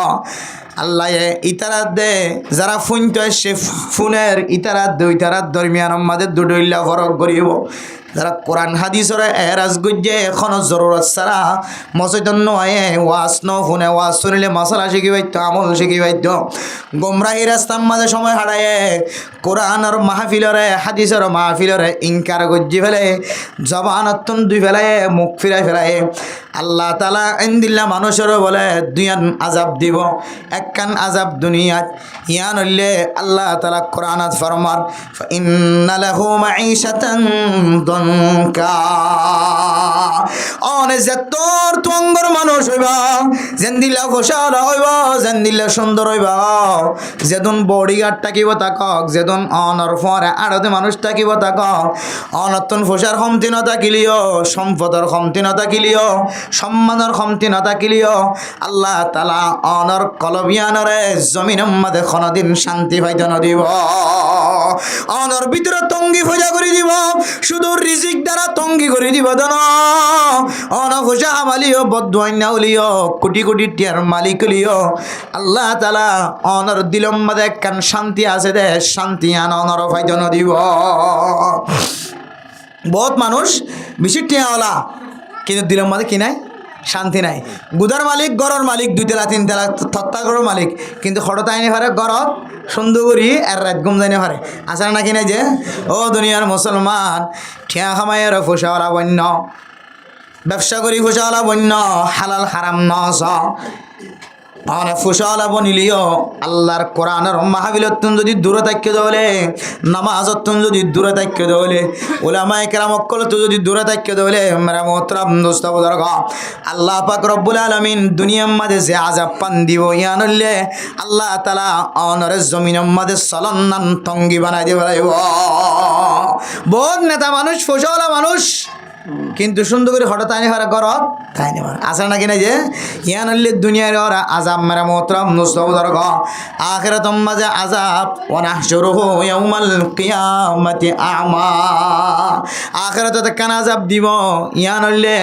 আল্লাহ ইতারা দে যারা ফুনতে সে ফুনের ইতারা দুইটার দরমিয়ান মাঝে দুডইলা ফরক করিব যারা কোরআন হাদিসের এরাজ গুজে এখনো জরুরত ছাড়া মসজিদ নয় ওয়াজ ন শুনে ওয়াজ শুনিলে মশলা শিখি পাইতো আমল শিখি পাইতো গোমরাহি রাস্তার মাঝে সময় হারায় কোরআনের মাহফিলরে হাদিসের মাহফিলরে ইনকার গজ্জি ফেলে জবানতন দুই ফেলায় মুখ ফিরাই ফেলায় আল্লাহ তাআলা ইন্দিল্লা মানুষেরও বলে দুইয়ান আযাব দিব একখান আযাব দুনিয়াত ইয়ান হইলে আল্লাহ তাআলা কোরআনত ফরমান ইন্না লাহু মাঈশাতান দনকা অনে যতর তুঙ্গর মানুষ হইবা জেন্দিলা খোশাল হইবা জেন্দিলা সুন্দর হইবা যেদন বডিগার্ড থাকিব তাকক যেদন অনর ফরে আড়তে মানুষ থাকিব তাকক অনতন ফোসার কমতি ন থাকিলিও সম্পদর কমতি ন থাকিলিও সম্মানের কমতি ন থাকিলিও আল্লাহ তাআলা অনর কলবিয়ানরে জমিনের মধ্যে কোনদিন শান্তি পাইতে ন দিব অনর ভিতরে তঙ্গি ফজা করে দিব শুধু রিজিক দ্বারা তঙ্গি করে দিব দন অন ফোসা আমালিও বদওয়াইনা উলিও কোটি কোটি টিয়ার মালিক লিও আল্লাহ তাআলা অনর দিলম মধ্যে একখান শান্তি আছে দে শান্তি আন অনর পাইতে ন দিব বহুত মানুষ বেশি টিয়াওয়ালা কিন্তু দিলের মধ্যে কি নাই শান্তি নাই গুদার মালিক গড়র মালিক 2 তলা 3 তলা থত্তা গড়র মালিক কিন্তু খড়তা আইনে পারে গড়ত সুন্দর করি আর রাত ঘুম যাইনে পারে আসলে নাকি নাই যে ও দুনিয়ার মুসলমান ঠিয়া খামাইয়ের ফুসাওয়ালা বন্য ব্যবসা করি ফুসাওয়ালা বন্য হালাল হারাম নস অনেক ফুসাওয়ালা বনিলিও আল্লাহর কোরআনের মাহফিলতুন যদি দূরে থাকতে দলে নামাজতুন যদি দূরে থাকতে দলে উলামায়ে কেরাম অকলতু যদি দূরে থাকতে দলে মেরা মোহতারাম দোস্ত বুজুর্গ আল্লাহ পাক রব্বুল আলামিন দুনিয়ার মধ্যে যে আযাব পান দিব ইয়ানলে আল্লাহ তাআলা অনরে জমিনের মধ্যে সলন্নান তঙ্গি বানাই দিব বহুত নেতা মানুষ ফুসাওয়ালা মানুষ কিন্তু সুন্দর করে হঠাৎ আইনে হারা গরত তাই না আসলে নাকি না যে ইয়ান হইলে দুনিয়ার ওরা আযাব মেরা মোহতারাম মুস্তাবদরগ আখিরাতুম মাঝে আযাব ওয়া নাহশুরুহু ইয়াউমাল কিয়ামাতি আমা আখিরাতে কান আযাব দিব ইয়ান হইলে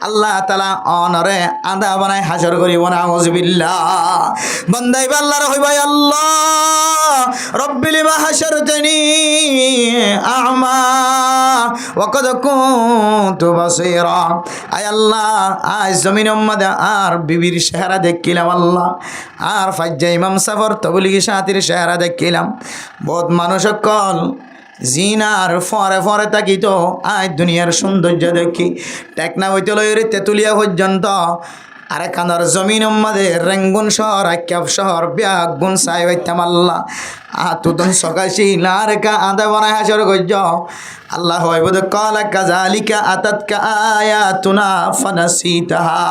আল্লাহ তাআলা অনরে আদা বানাই হাসর করিব না আউযুবিল্লাহ বান্দাই আল্লাহর হইবাই আল্লাহ রব্বিল মা হাশরতনি আমা ওয়া কদ কুনতু বাসীরা আয় আল্লাহ আজ জমিনের মধ্যে আর বিবির চেহারা দেখিলাম আল্লাহ আর ফাজ্জা ইমাম সাফর তবলিগি সাথীর চেহারা দেখিলাম বহুত মানুষ কল জিনার ফরে ফরে থাকি তো আজ দুনিয়ার সৌন্দর্য দেখি টেকনা হইতে লইরে তেতুলিয়া পর্যন্ত আরে কানার জমিনের মধ্যে রেঙ্গুন শহর আক্যাব শহর ব্যাগুন সাই হইতাম আল্লাহ তুদন সকাশি নারকা আদা বানায় হাসর গজ্জ আল্লাহ হইবদ কালা কাযালিকা আতাতকা আয়াতুনা ফানাসিতাহা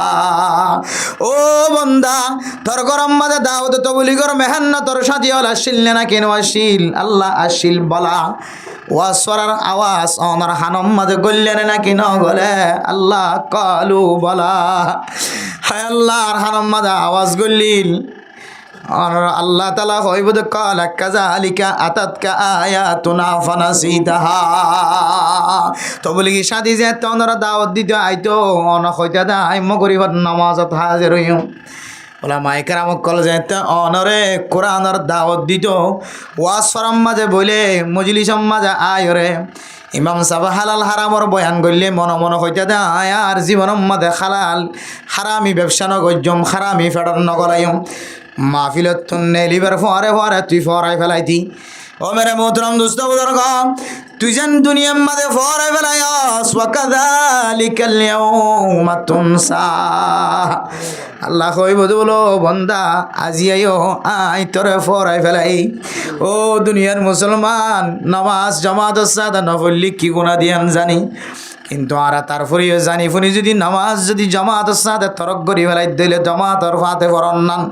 ও বান্দা তোর গরম মধ্যে দাউদ তবলিগর মেহনত তোর সাথী হলা শিল না কেন আসিল আল্লাহ আসিল বলা ওয়াসরার আওয়াজ আমার হানম মাঝে গল্লেন নাকি ন গলে আল্লাহ কালু বলা হায় আল্লাহর হানম মাঝে আওয়াজ গল্লিল আর আল্লাহ তাআলা হইবদ কালা কাযালিকা আতাতকা আয়াতুনা ফানাসিতাহা তবলিগি সাথী যে তোমরা দাওয়াত দিতে আইতো অন কইতা দা আইম করিবার নামাজত হাজির হইও ওলামায়ে কেরাম কল যেতে অনরে কোরআনের দাওয়াত দিত ওয়াজ ফরম মাঝে বলে মজলিসম মাঝে আয়রে ইমাম সাহেব হালাল হারামর বয়ান করলে মন মন হইতে দেয় আর জীবনের মধ্যে হালাল হারামি ব্যবসা নগজম হারামি ফেডার নগলাইম মাহফিলত নেলিবার ফরে ফরে তুই ফরাই ফেলাইতি ও মেরে মোহতরম দোস্ত বুজুর্গ তুই যেন দুনিয়ার মধ্যে ফরাই ফেলাইস ওয়াকাযালিকাল ইয়াউমা তুনসা আল্লাহ কইব বলো বন্দা আজি আইও আই তোরে ফরাই ফেলাই ও দুনিয়ার মুসলমান নামাজ জামাতের সাথে নফলি কি গুনাহ দিয়ান জানি কিন্তু আর তারপরেও জানি ফুনি যদি নামাজ যদি জামাতের সাথে তরক করি ফেলাই দিলে জামাতের ফাতে বরণান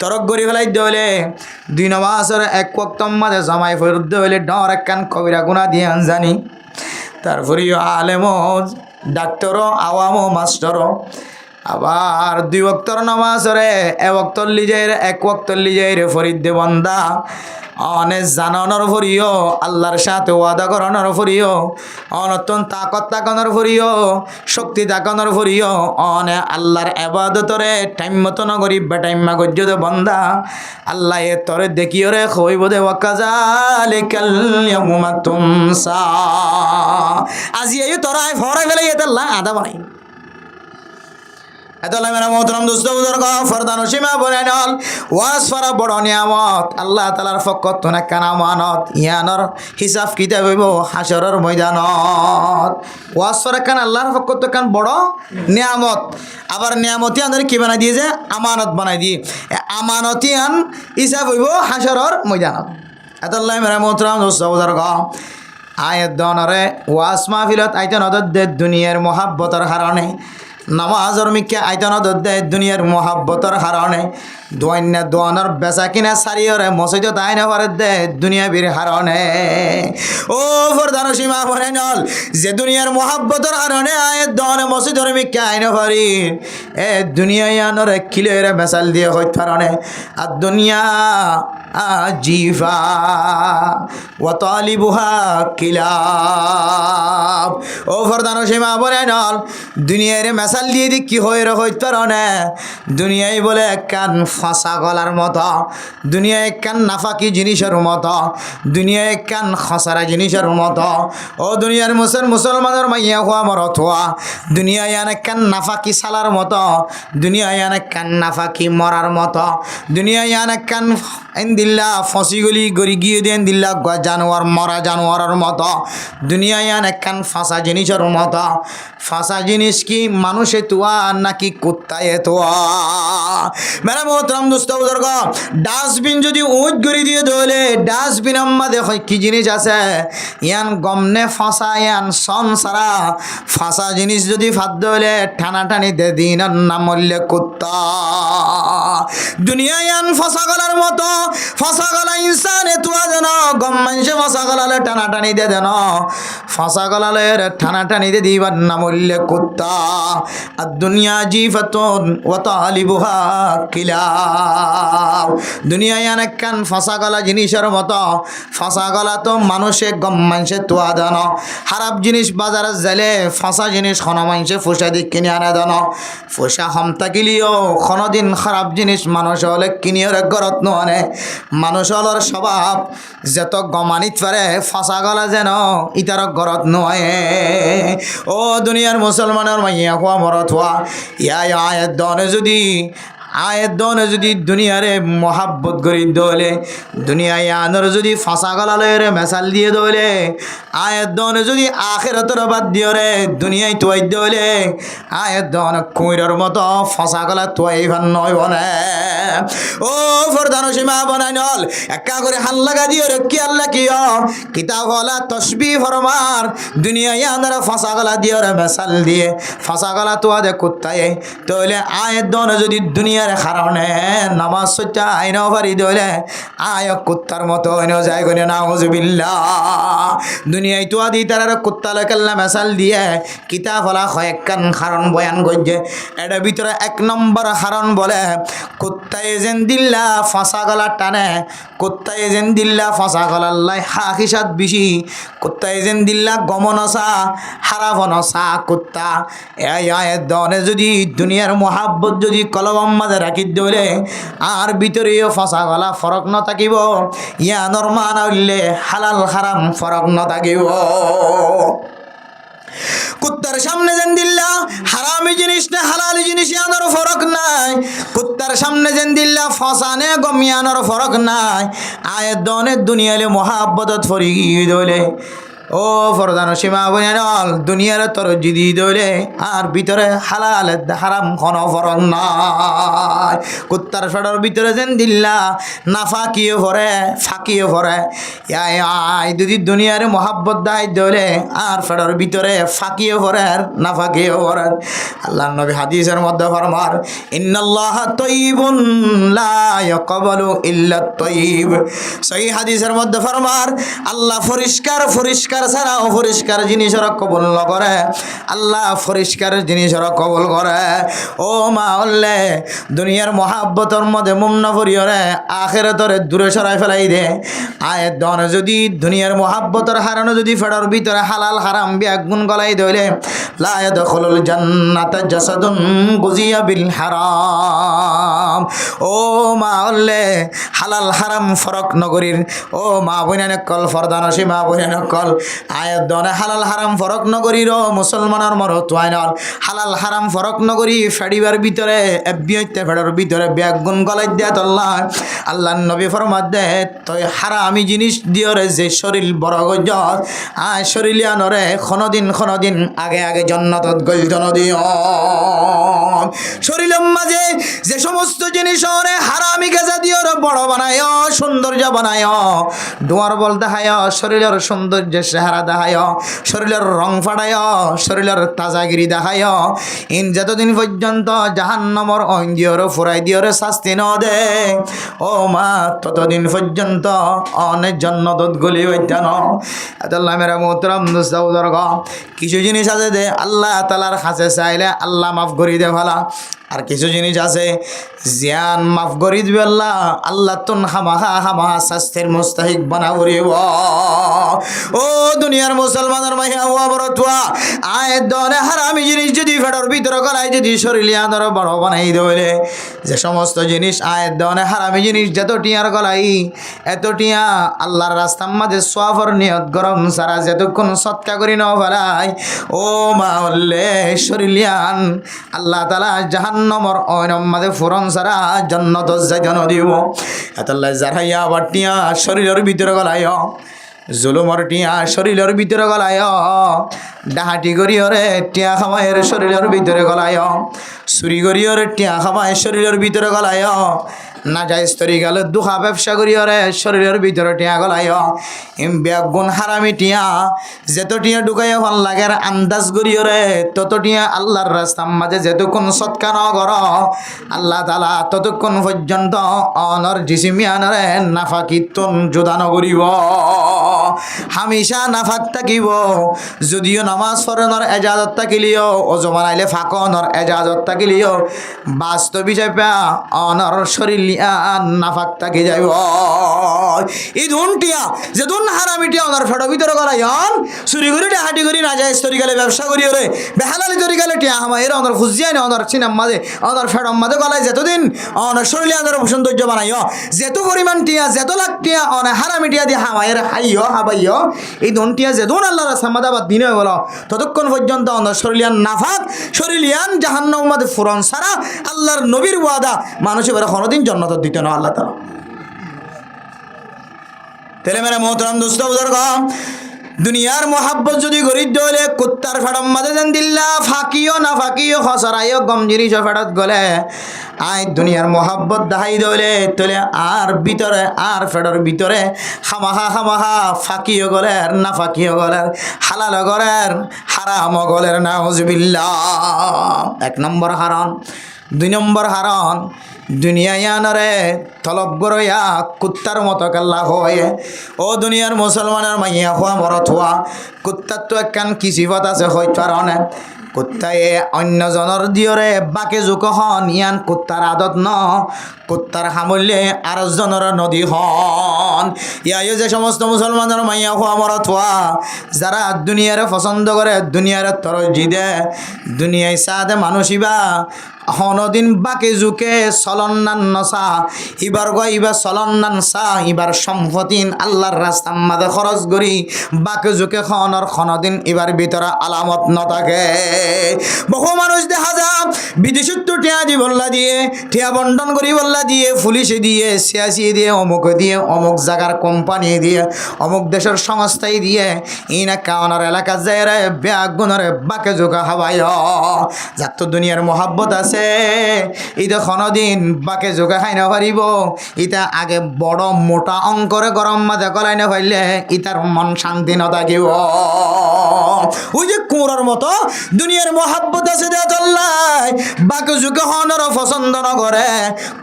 তরক করি ফেলাই দিলে 2 নামাজের এক ওয়াক্তর মাঝে জামাই ফেরত দিলে ডর একখান কবিরা গুনাহ দিয়ান জানি তারপরেও আলেমও ডাক্তারও আওয়ামও মাস্টারও আবার 2 ওয়াক্তর নামাজরে এক ওয়াক্তর লিজাইর এক ওয়াক্তর লিজাইর ফরিদ দে বান্দা অনে জানানোর ফরিও আল্লাহর সাথে ওয়াদা করানোর ফরিও অনতন তাকত তাকানোর ফরিও শক্তি তাকানোর ফরিও অনে আল্লাহর ইবাদতরে টাইম মতো নগরি বেটাইম গজ্জদ বান্দা আল্লাহ এ তরে দেখিও রে কইব দে ওয়াকাযালিকাল ইয়াউমা তুনসা আজি এই তোরা ফরাই ফেলাই এত আল্লাহ আদা বানাই এতলাই মেরা মোহতরম দোস্ত বুজুর্গ ফরদান সীমা বনাইনল ওয়াজ ফরা বড় নিয়ামত আল্লাহ তাআলার পক্ষ থেকে কানা আমানত ইয়ানর হিসাব কিতাব হইব হাশরের ময়দানত ওয়াজ ফরা কান আল্লাহর পক্ষ থেকে কান বড় নিয়ামত আবার নিয়ামতি আনরে কি বানাই দিয়ে যে আমানত বানাই দিয়ে আমানতিয়ান হিসাব হইব হাশরের ময়দানত এতলাই মেরা মোহতরম দোস্ত বুজুর্গ আয়াত দনরে ওয়াজ মাহফিলত আইতেন অদদ্দে দুনিয়ার মহাব্বতের কারণে নামাজর মিকে আইতন দে দুনিয়ার মহাব্বতর হারণে দোয়ান্না দোয়ানোর বেচা কিনা সারিয়রে মসজিদ তাই না পারে দে দুনিয়া বীর হারণে ও ফরদান সীমা পরে নল যে দুনিয়ার মহাব্বতর হারণে আয় দোয়ানে মসজিদর মিকে আইন পারি এ দুনিয়া আনরে কিলেরে বেচাল দিয়ে হইত পারণে আর দুনিয়া আজিফা ওয়া তালিবুহা কিলাব ও ফরদান সীমা পরে নল দুনিয়ারে মেসাল দিয়ে দি কি হয়ে হইতে রনে দুনিয়ায় বলে কান ফাঁসা গলার মতো দুনিয়ায় কান নাফাকি জিনিসের মতো দুনিয়ায় কান খসারা জিনিসের মতো ও দুনিয়ার মুসলমানের মাইয়া হওয়া মরত হওয়া দুনিয়ায় অনেক কান নাফাকি সালার মতো দুনিয়ায় অনেক কান নাফাকি মরার মতো দুনিয়ায় অনেক কান দিল্লা ফসিগুলি গড়ি গিয়ে দেন দিল্লা জানোয়ার মরা জানোয়ারের মতো দুনিয়ায় অনেক কান ফাঁসা জিনিসের মতো ফাঁসা জিনিস কি মানুষে তোয়া নাকি কুত্তায় তোয়া মেরা মোহতরম দোস্ত বুজুর্গ ডাস্টবিন যদি উঁচ গড়ি দিয়ে ধরলে ডাস্টবিন আম্মা দেখ কি জিনিস আছে ইয়ান গমনে ফাঁসা ইয়ান সন সারা ফাঁসা জিনিস যদি ফাঁদ ধরলে টানাটানি দে দিন না মরলে কুত্তা দুনিয়া ইয়ান ফাঁসা গলার মতো ফাঁসা গলা ইনসানে তোয়া যেন গম মানুষে ফাঁসা গলালে টানাটানি দে দেন ফাঁসা গলালে টানাটানি দে দিবার না মরলে কুত্তা আর দুনিয়া জিফাতুন ওয়া তালিবুহা কিলাব দুনিয়ায় অনেক কান ফাঁসা গলা জিনিসের মতো ফাঁসা গলা তো মানুষে গম মানুষে তোয়া দেন খারাপ জিনিস বাজারে যাইলে ফাঁসা জিনিস খন মানুষে ফুসা দিক কিনে আনে দেন ফুসা হম থাকিলেও কোনোদিন খারাপ জিনিস মানুষ হলে কিনিয়ে ঘরত নে মানুষ হলর স্বভাব যত গমানিত পারে ফাঁসা গলা যেন ইতার ঘরত নয় ও দুনিয়ার মুসলমানের মাইয়া হওয়া মরত হওয়া ইয়া আয়ের দনে যদি দুনিয়ারে মহাব্বত করি দলে দুনিয়ায় আনর যদি ফাঁসা গলালে রে মেসাল দিয়ে দলে আয়ের দনে যদি আখেরাতের বাদ দিয়ে রে দুনিয়ায় তোয়াই দলে আয়ের দন কুইরের মতো ফাঁসা গলা তোয়াই ভান নয় বনে ও ফরদান সীমা বনাই নল একা করে হাল লাগা দিয়ে রে কি আল্লাহ কি কিতাব হলা তসবি ফরমার দুনিয়ায় আনর ফাঁসা গলা দিয়ে রে মেসাল দিয়ে ফাঁসা গলা তোয়া দে কুত্তায় তাহলে আয়ের দনে যদি দুনিয়া কারণে নামাজ সচ্চা আইন পারি দলে আয় কুত্তার মতো আইন যায় গনে নাউজুবিল্লাহ দুনিয়ায় তো আদি তার কুত্তা লেখাল্লা মেসাল দিয়ে কিতাব হলা কয়েকখান কারণ বয়ান করছে এটার ভিতরে 1 নম্বর কারণ বলে কুত্তায় যেন দিল্লা ফাঁসা গলা টানে কুত্তায় যেন দিল্লা ফাঁসা গলাল্লাই হাকিসাত বেশি কুত্তায় যেন দিল্লা গমনসা হারাবনসা কুত্তা এই আয়ের দনে যদি দুনিয়ার মহাব্বত যদি কলম মাঝে রাখি দলে আর ভিতরেও ফাঁসা গলা ফরক ন থাকিব ইয়া নরমান হইলে হালাল হারাম ফরক ন থাকিব কুত্তার সামনে যেন দিল্লা হারামি জিনিস না হালালি জিনিস আনার ফরক নাই কুত্তার সামনে যেন দিল্লা ফসানে গমিয়ানোর ফরক নাই আয়ের দনে দুনিয়ালে মহাব্বতত ফরি দলে ও ফরদান সীমা বনাল দুনিয়ার তোর জিদি দলে আর ভিতরে হালাল হারাম খন ফরক নাই কুত্তার ফেডর ভিতরে যেন দিল্লা নাফাকিও ভরে ফাঁকিও ভরে আই যদি দুনিয়ার মহাব্বত দায় দলে আর ফেডর ভিতরে ফাঁকিও ভরে আর নাফাকিও ভরে আল্লাহ নবী হাদিসের মধ্যে ফরমার ইন্নাল্লাহ তাইয়িবুন লা ইয়াকবালু ইল্লা তাইয়িব সহিহ হাদিসের মধ্যে ফরমার আল্লাহ পরিষ্কার ছাড়া অপরিষ্কার জিনিসের কবুল ন করে আল্লাহ পরিষ্কার জিনিসের কবুল করে ও মা হল্লে দুনিয়ার মহাব্বতর মধ্যে মুমনা ভরিয়রে আখেরাতরে দূরে সরাই ফেলাই দে আয়ের দনে যদি দুনিয়ার মহাব্বতর হারানো যদি ফেডার ভিতরে হালাল হারাম বিয়াগুন গলাই দইলে লা ইয়াদখুলুল জান্নাতা জাসাদুন গুজিয়া বিল হারাম। ও মা হলে হালাল হারাম ফরক নগরীর ও মা বইনানে কল ফরদানসী মা বইনানে কল আয়াত দনে হালাল হারাম ফরক নগরীর ও মুসলমানের মরত ওয়াইনল হালাল হারাম ফরক নগরী ফেডিবার ভিতরে এবিয়তে ফেডার ভিতরে ব্যাগুন গলাই দিয়া আল্লাহ আল্লাহ নবী ফরমাত দে তই হারামি জিনিস দিয়রে যে শরীর বড় গজত শরীলিয়ানরে খনদিন আগে আগে জন্নতত গল জন দিও শরীরের মাঝে যে সমস্ত জিনিস ওরে হারামি গেজা দিয়রে বড় বানায় সৌন্দর্য বানায় দুয়ার বল দেখায় শরীরের সৌন্দর্য চেহারা দেখায় শরীরের রং ফাটায় শরীরের তাজাগিরি দেখায় ইন যতদিন পর্যন্ত জাহান্নামর অঞ্জিয়র ফুরাই দিয়রে শাস্তি ন দে ও মা ততদিন পর্যন্ত অনেক জন্নতত গলি হইতান আল্লাহ মেরা মোহতরম দোস্তাউদর গ কিছু জিনিস আছে দে আল্লাহ তালার কাছে চাইলে আল্লাহ মাফ করি দে ভালা আর কিছু জিনিস আছে জিয়ান মাফ করি দিবে আল্লাহ আল্লাহ তুন হামাহা শাস্তির মুস্তাহিক বানা করিব ও দুনিয়ার মুসলমানের মাইয়া হুয়া বড় তুয়া আয় দনে হারামি জিনিস যদি ফেডর ভিতরে গলায় যদি শরীলিয়া ধর বড় বানাই দেবে যে সমস্ত জিনিস আয় দনে হারামি জিনিস যত টিয়ার গলাই এত টিয়া আল্লাহর রাস্তার মাঝে সোয়াফর নিয়ত গরম সারা যেতক্ষণ সৎকা করি ন ফেলাই ও মা হল্লে শরীলিয়ান আল্লাহ তালা জাহান্নমর অয়নম মাঝে ফুরন সারা জন্নত যাইতন দিব এতল্লাই যারাইয়া আবার টিয়া শরীরের ভিতরে গলায় জুলুমর টিয়া শরীরের ভিতরে গলায় ডাহাটি গরিয়রে টিয়া খামায়ের শরীরের ভিতরে গলায় চুরি গরিয়রে টিয়া খামায় শরীরের ভিতরে গলায় না যাই স্তরি গেল দুখা ব্যবসা করিয়রে শরীরের ভিতরে টিয়া গলায় ব্যাগুন হারামি টিয়া যেত টিয়া ঢুকাইয়া ভাল লাগে আন্দাজ করিয়রে তত টিয়া আল্লাহর রাস্তার মাঝে যেতক্ষণ সৎকা ন কর আল্লাহ তালা ততক্ষণ পর্যন্ত অনর জিসিমিয়ানরে নাফাকিতুন জোদা নগরিব হামেশা নাফাক থাকিব যদিও নামাজ পড়ানোর এজাজত থাকিলিও অজু বানাইলে ফাঁকনর এজাজত থাকিলিও বাস্তব হিসাবে অনর শরীর নাফাক থাকি যাইব এই ধুনটিয়া যে ধুন হারামিটিয়া অনর ফেডো ভিতরে গলাই চুরি করি হাঁটি করি না যায় তরি গেলে ব্যবসা করি ওরে বেহালালি তরি গেলে টিয়া হামা এর অনর ফুজিয়াই না অনর চিনাম মাঝে অনর ফেডম মাঝে গলাই যেতদিন অনর শরীরে অনর সৌন্দর্য বানাই যেত পরিমাণ টিয়া যেত লাখ টিয়া অনে হারামিটিয়া দিয়ে হামায়ের হাইয় হাবাইয় এই ধনটিয়া যে ধন আল্লাহ রাস্তামাদাবাদ দিনে বল ততক্ষণ পর্যন্ত অনর শরীলিয়ান নাফাক শরীলিয়ান জাহান্নামের মাঝে ফুরন সারা আল্লাহর নবীর ওয়াদা মানুষ এবারে কোনোদিন জন্নত দিতে না আল্লাহ তাআলা তেলে মেরে মোহতরম দোস্ত বুজুর্গ দুনিয়ার মোহাব্বত যদি গরিব হলে কুত্তার ফেডম মাঝে যেন দিল্লা ফাঁকিও না ফাঁকিও খসরাইও গম জিনিস ফেডত গলে আয় দুনিয়ার মোহাব্বত দাহাই দলে তোলে আর ভিতরে আর ফেডর ভিতরে খামাহা ফাঁকিও গলের না ফাঁকিও গলের হালাল গলের হারাম গলের নাউজুবিল্লাহ এক নম্বর হারাম দুই নম্বর হারাম দুনিয়ায়ানরে তলব গরয়া কুত্তার মতো কাল্লা হয়ে ও দুনিয়ার মুসলমানের মাইয়া হওয়া মরত হওয়া কুত্তার তো একখান কিসিফত আছে হইতে পারে কুত্তায়ে অন্যজনের দিয়রে বাকে জোক হন ইয়ান কুত্তার আদত ন কুত্তার হামলে আর জনের নদী হন ইয়াইও যে সমস্ত মুসলমানের মাইয়া হওয়া মরত হওয়া যারা দুনিয়ারে পছন্দ করে দুনিয়ারে তরজি দে দুনিয়ায় সাদে মানুষিবা হনদিন বাকে জুকে চলন্নান নসা ইবার ইবার চলন্নান সা ইবার সম্পতিন আল্লাহর রাস্তার মাঝে খরচ করি বাকে জুকে খনর খনদিন ইবার ভিতরে আলামত নথাকে বহু মানুষ দেখা যা বিদেশত টিয়া দি বল্লা দিয়ে টিয়া বন্টন করি বল্লা দিয়ে পুলিশে দিয়ে সিয়াসি দিয়ে অমুক জায়গার কোম্পানি দিয়ে অমুক দেশের সংস্থায় দিয়ে ইনা কাওনার এলাকা যায় রে ব্যাগুনরে বাকে জোকা হাওয়ায় যার তো দুনিয়ার মোহাব্বত আছে ইটা কোনদিন বাকে জোগা খাই না পারিব ইটা আগে বড় মোটা অঙ্করে গরম মাঝে গলাই না পাইলে ইটার মন শান্তি না থাকিব ওই যে কুঁড়ার মতো দুনিয়ার মোহাব্বত আছে দে চল্লাই বাকে জোগা হনর পছন্দ ন করে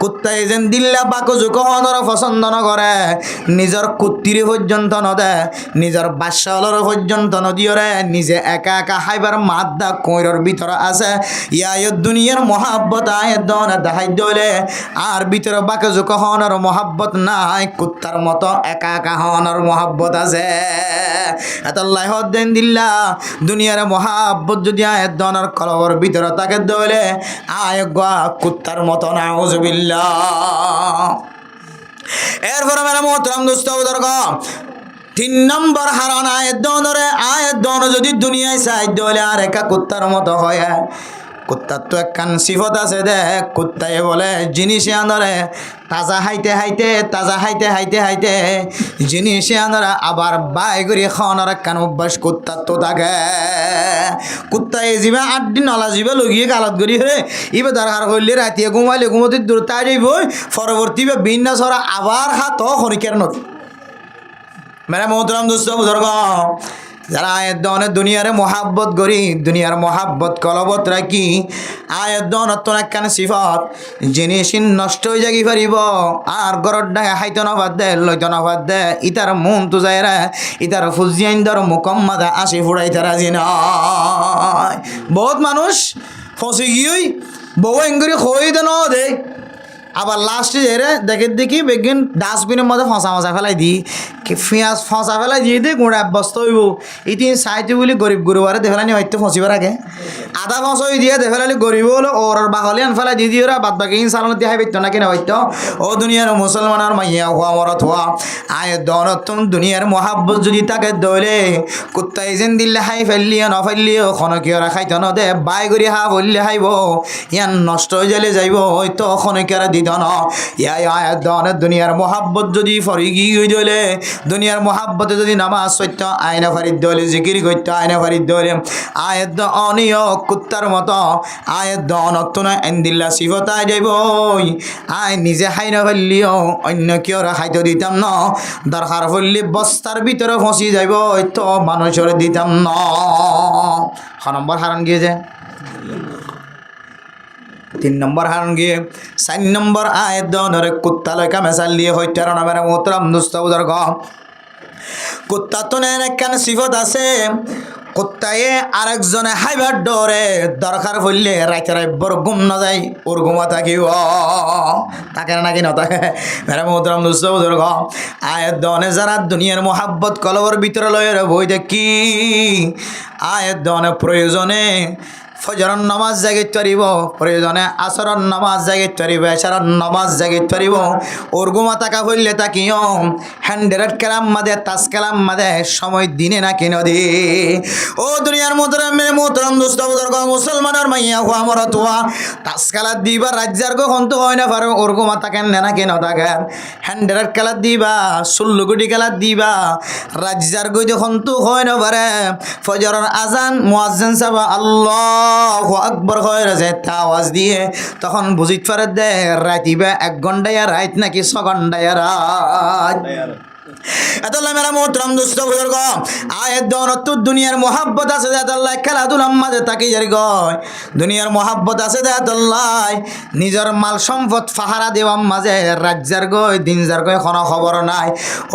কুত্তাই যেন দিল্লা বাকে জোগা হনর পছন্দ ন করে নিজের কুত্তিরে পর্যন্ত ন দে নিজের বাচ্চালর পর্যন্ত নদিওরে নিজে একা একা হাইবার মাদ্দা কুঁড়ার ভিতরে আছে ইয়া দুনিয়ার মোহাব্বত আয় দনা দেখাই দলে আর ভিতরে বাকে জোক হওয়ার মোহাব্বত নাই কুত্তার মতো একা একা হওয়ার মোহাব্বত আছে এতল্লাই হদ্দেন দিল্লা দুনিয়ার মহাব্বত যদি আয়ের দনের কলবর ভিতরে তাকে দলে আয় গা কুত্তার মতো নাউজুবিল্লাহ। এরপরে মেরা মোহতরম দোস্ত বুজুর্গ 3 নম্বর হারান আয়ের দন যদি দুনিয়ায় চাই দলে আর একা কুত্তার মতো হয়। কুত্তার তো একখান সিফত আছে দেখ, কুত্তায় বলে জিনিসে আনরে তাজা হাইতে জিনিসে আনরা আবার বাই করে খাওয়ানোর একখান অভ্যাস কুত্তার তো থাকে। কুত্তায় যাবে 8 দিন নলা যাবে লগিয়ে গালত করি হে ইবে দরকার করলে রাতিয়ে ঘুমাইলে ঘুমোতে দূর তাই যাইব পরবর্তী বিন্যাস ওরা আবার হাত খনিকের নদী। মেরা মোহতরম দোস্ত বুজুর্গ, যারা আয়ের দনে দুনিয়ারে মহাব্বত করি, দুনিয়ার মহাব্বত কলবত রাখি, আয়ের দনত একখান সিফত জিনিস নষ্ট হয়ে যাগি পারিব আর গরর ডাঙে হাইত নবাদ দে লইত নবাদ দে ইতার মন তো যায় রে ইতার ফুজিয়াইন দর মুকম্মাদা আসি ফুড়াইতে রাজি নয়। বহুত মানুষ ফসে গিয়েই বউ এঙ্গুরি খই দে ন দে আবার লাস্টে যেরে দেখি বেগিন ডাস্টবিনের মধ্যে ফসা ফেলাই দিই পেঁয়াজ ফসা ফেলাই দিয়ে দিই গুঁড়া অভ্যস্ত হইব ইতিন সাইতে বলি গরিব গুরুবারে দেখলানি হয়তো ফসিবার আগে আধা ফসই দিয়ে দেখলালি গরিব হলো ওর বাহলি আন ফেলাই দিয়ে দিয়ে ওরা বাদ বাকি ইনসালানো দিয়ে হাইতো না কিনা হয়তো ও দুনিয়ার মুসলমানের মাইয়া হওয়া মরত হওয়া আয় দনত দুনিয়ার মহাব্বত যদি তাকে দলে কুত্তাই যেন দিলে হাই ফেললিও ন ফেললিও খনকিয়রা খাইতো ন দে বাই করি হা বললে হাইব ইয়ান নষ্ট হয়ে যালে যাইব হয়তো খনকিয়রা দুনিয়ার মহাব্বত যদি ফরি গিয়ে দলে দুনিয়ার মহাব্বতে যদি নামাজ সত্য আয়না ফারিদ দলে জিকির করতে আয়না ফারিদ দলে আয়ের অনিয় কুত্তার মতো আয়ের দনত্তনা এন্দিল্লা শিবতায় যাইব আয় নিজে খাই না ফেললিও অন্য কেউ খাইতে দিতাম ন দরকার ফেললি বস্তার ভিতরে ফসি যাইব তো মানুষের দিতাম ন। নম্বর হারান গিয়েছে 3 নম্বর হারণ গিয়ে 4 নম্বর আয়ের দনরে কুত্তা লইকা মেসাল দিয়ে হইতার নামের মোহতরম দোস্ত বুজুর্গ, কুত্তা তো নেন একখান সিফত আছে কুত্তায়ে আরেকজনে হাইবার ডরে দরকার পড়লে রাইতে বড় ঘুম না যায় ওর ঘুমা থাকিও তাকে নাকি না থাকে মেরা মোহতরম দোস্ত বুজুর্গ। আয়ের দনে যারা দুনিয়ার মহাব্বত কলবর ভিতরে লয়ের বই দেখি আয়ের দনে প্রয়োজনে ফজরন নামাজ জাগিত পারিব প্রয়োজনে আসরন নামাজ জাগিত পারিব এশারন নামাজ জাগিত পারিব ওর ঘুমা টাকা হইলে তাকিও হ্যান্ডেরেড কালাম মাদে তাস কালাম মাদে সময় দিনে না কিনো দি ও দুনিয়ার মোহতরম দোস্ত বুজুর্গ মুসলমানের মাইয়া হওয়া মরত হওয়া তাস কালার দিবা রাজ্যার কখন তো হয় না পারো ওর ঘুমা থাকেন না কিনো থাকেন হ্যান্ডেরেড কালার দিবা 16 কোটি কালার দিবা রাজ্যার গই যখন তো হয় না পারে ফজরের আজান মুয়াজ্জিন সাহেব আল্লাহ আকবর হয়ে রয়েছে আওয়াজ দিয়ে তখন বুঝিত পারে দে রাতিবা 1 ঘন্টায় রাত নাকি 6 ঘন্টায় রাত। এতলা মেরা মোহতরম দোস্ত বুজুর্গ আয়ের দনত দুনিয়ার মহাব্বত আছে দেয়াল্লাহ খেলাধুলা মাঝে তাকি যারি গয় দুনিয়ার মহাব্বত আছে দেয়াল্লাহ নিজের মাল সম্পদ ফাহারা দেওয়ার মাঝে রাজ্যার গয় দিন যার গয় কোনো খবর নাই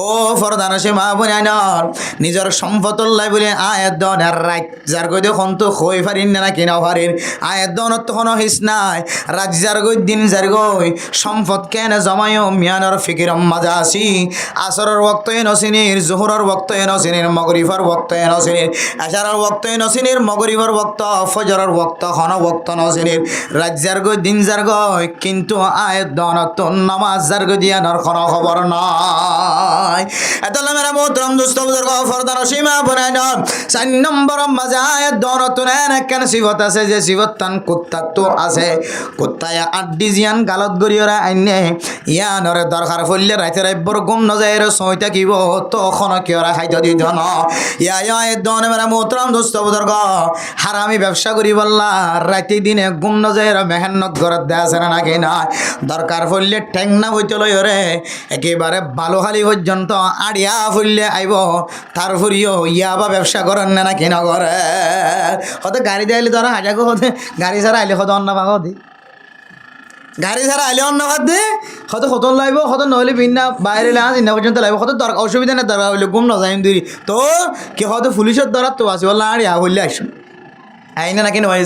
ও ফরদান সীমা বুনাইনর নিজের সম্পদ লাই বলে আয়ের দন আর রাজ্যার গয় দেখুন তো হই পারিন না কিনা পারিন আয়ের দনত তো কোনো হিস নাই রাজ্যার গয় দিন যার গয় সম্পদ কেন জমায়ও মিয়ানোর ফিকির মাঝে আসি আসরের वक्त नसीनिर जोहर वक्त नसीनिर मगरिबर वक्त नसीनिर एशार वक्त नसीनिर मगरिबर वक्त फजर वक्त खन वक्त नसीनिर राज्यर गो दिन जार गय किन्तु आयत दनत नामाज जार गो दिया नर खन खबर नाय एतला मेरा मोहतरम दोस्त बुजुर्ग फरदार सीमा बनाइन 4 नम्बर मजा आयत दनत ने केन सिफत আছে যে सिफत तान कुत्ता तो আছে कुत्ताया आड्डी जियान गालत गरियरा आइने इया नरे दरकार फल्ले राइते राइबर घुम न যায় রে সইতা কিব তখন কি ওরা খাইতে দিত না ইয়া ইয়া এ দনে মেরা মোহতরম দোস্ত বুজুর্গ হারামি ব্যবসা করি বললা রাতে দিনে ঘুম ন যায় রে মেহনত করে দেছে না নাকি না দরকার ফললে ঠ্যাং না হইতে লই রে একেবারে ভালো খালি পর্যন্ত আড়িয়া ফললে আইব তারপরিও ইয়াবা ব্যবসা করেন না নাকি না করে হতে গাড়ি দিলে তোরা হাজাগো হতে গাড়ি ছাড়া আইলে হতে অন্য ভাগ দি গাড়ি ছাড়া আইলে অন্য ভাত দে হয়তো খতন লাগবে হয়তো নহলে বিনা বাইরে লাজ ইনা পর্যন্ত লাগবে হয়তো দরকার অসুবিধা না দরকার হইলে ঘুম না যাই দূরি তো কি হয়তো পুলিশের দ্বারা তো আসি বললাম আর ইয়া হইলে আসুন আইনা নাকি নয়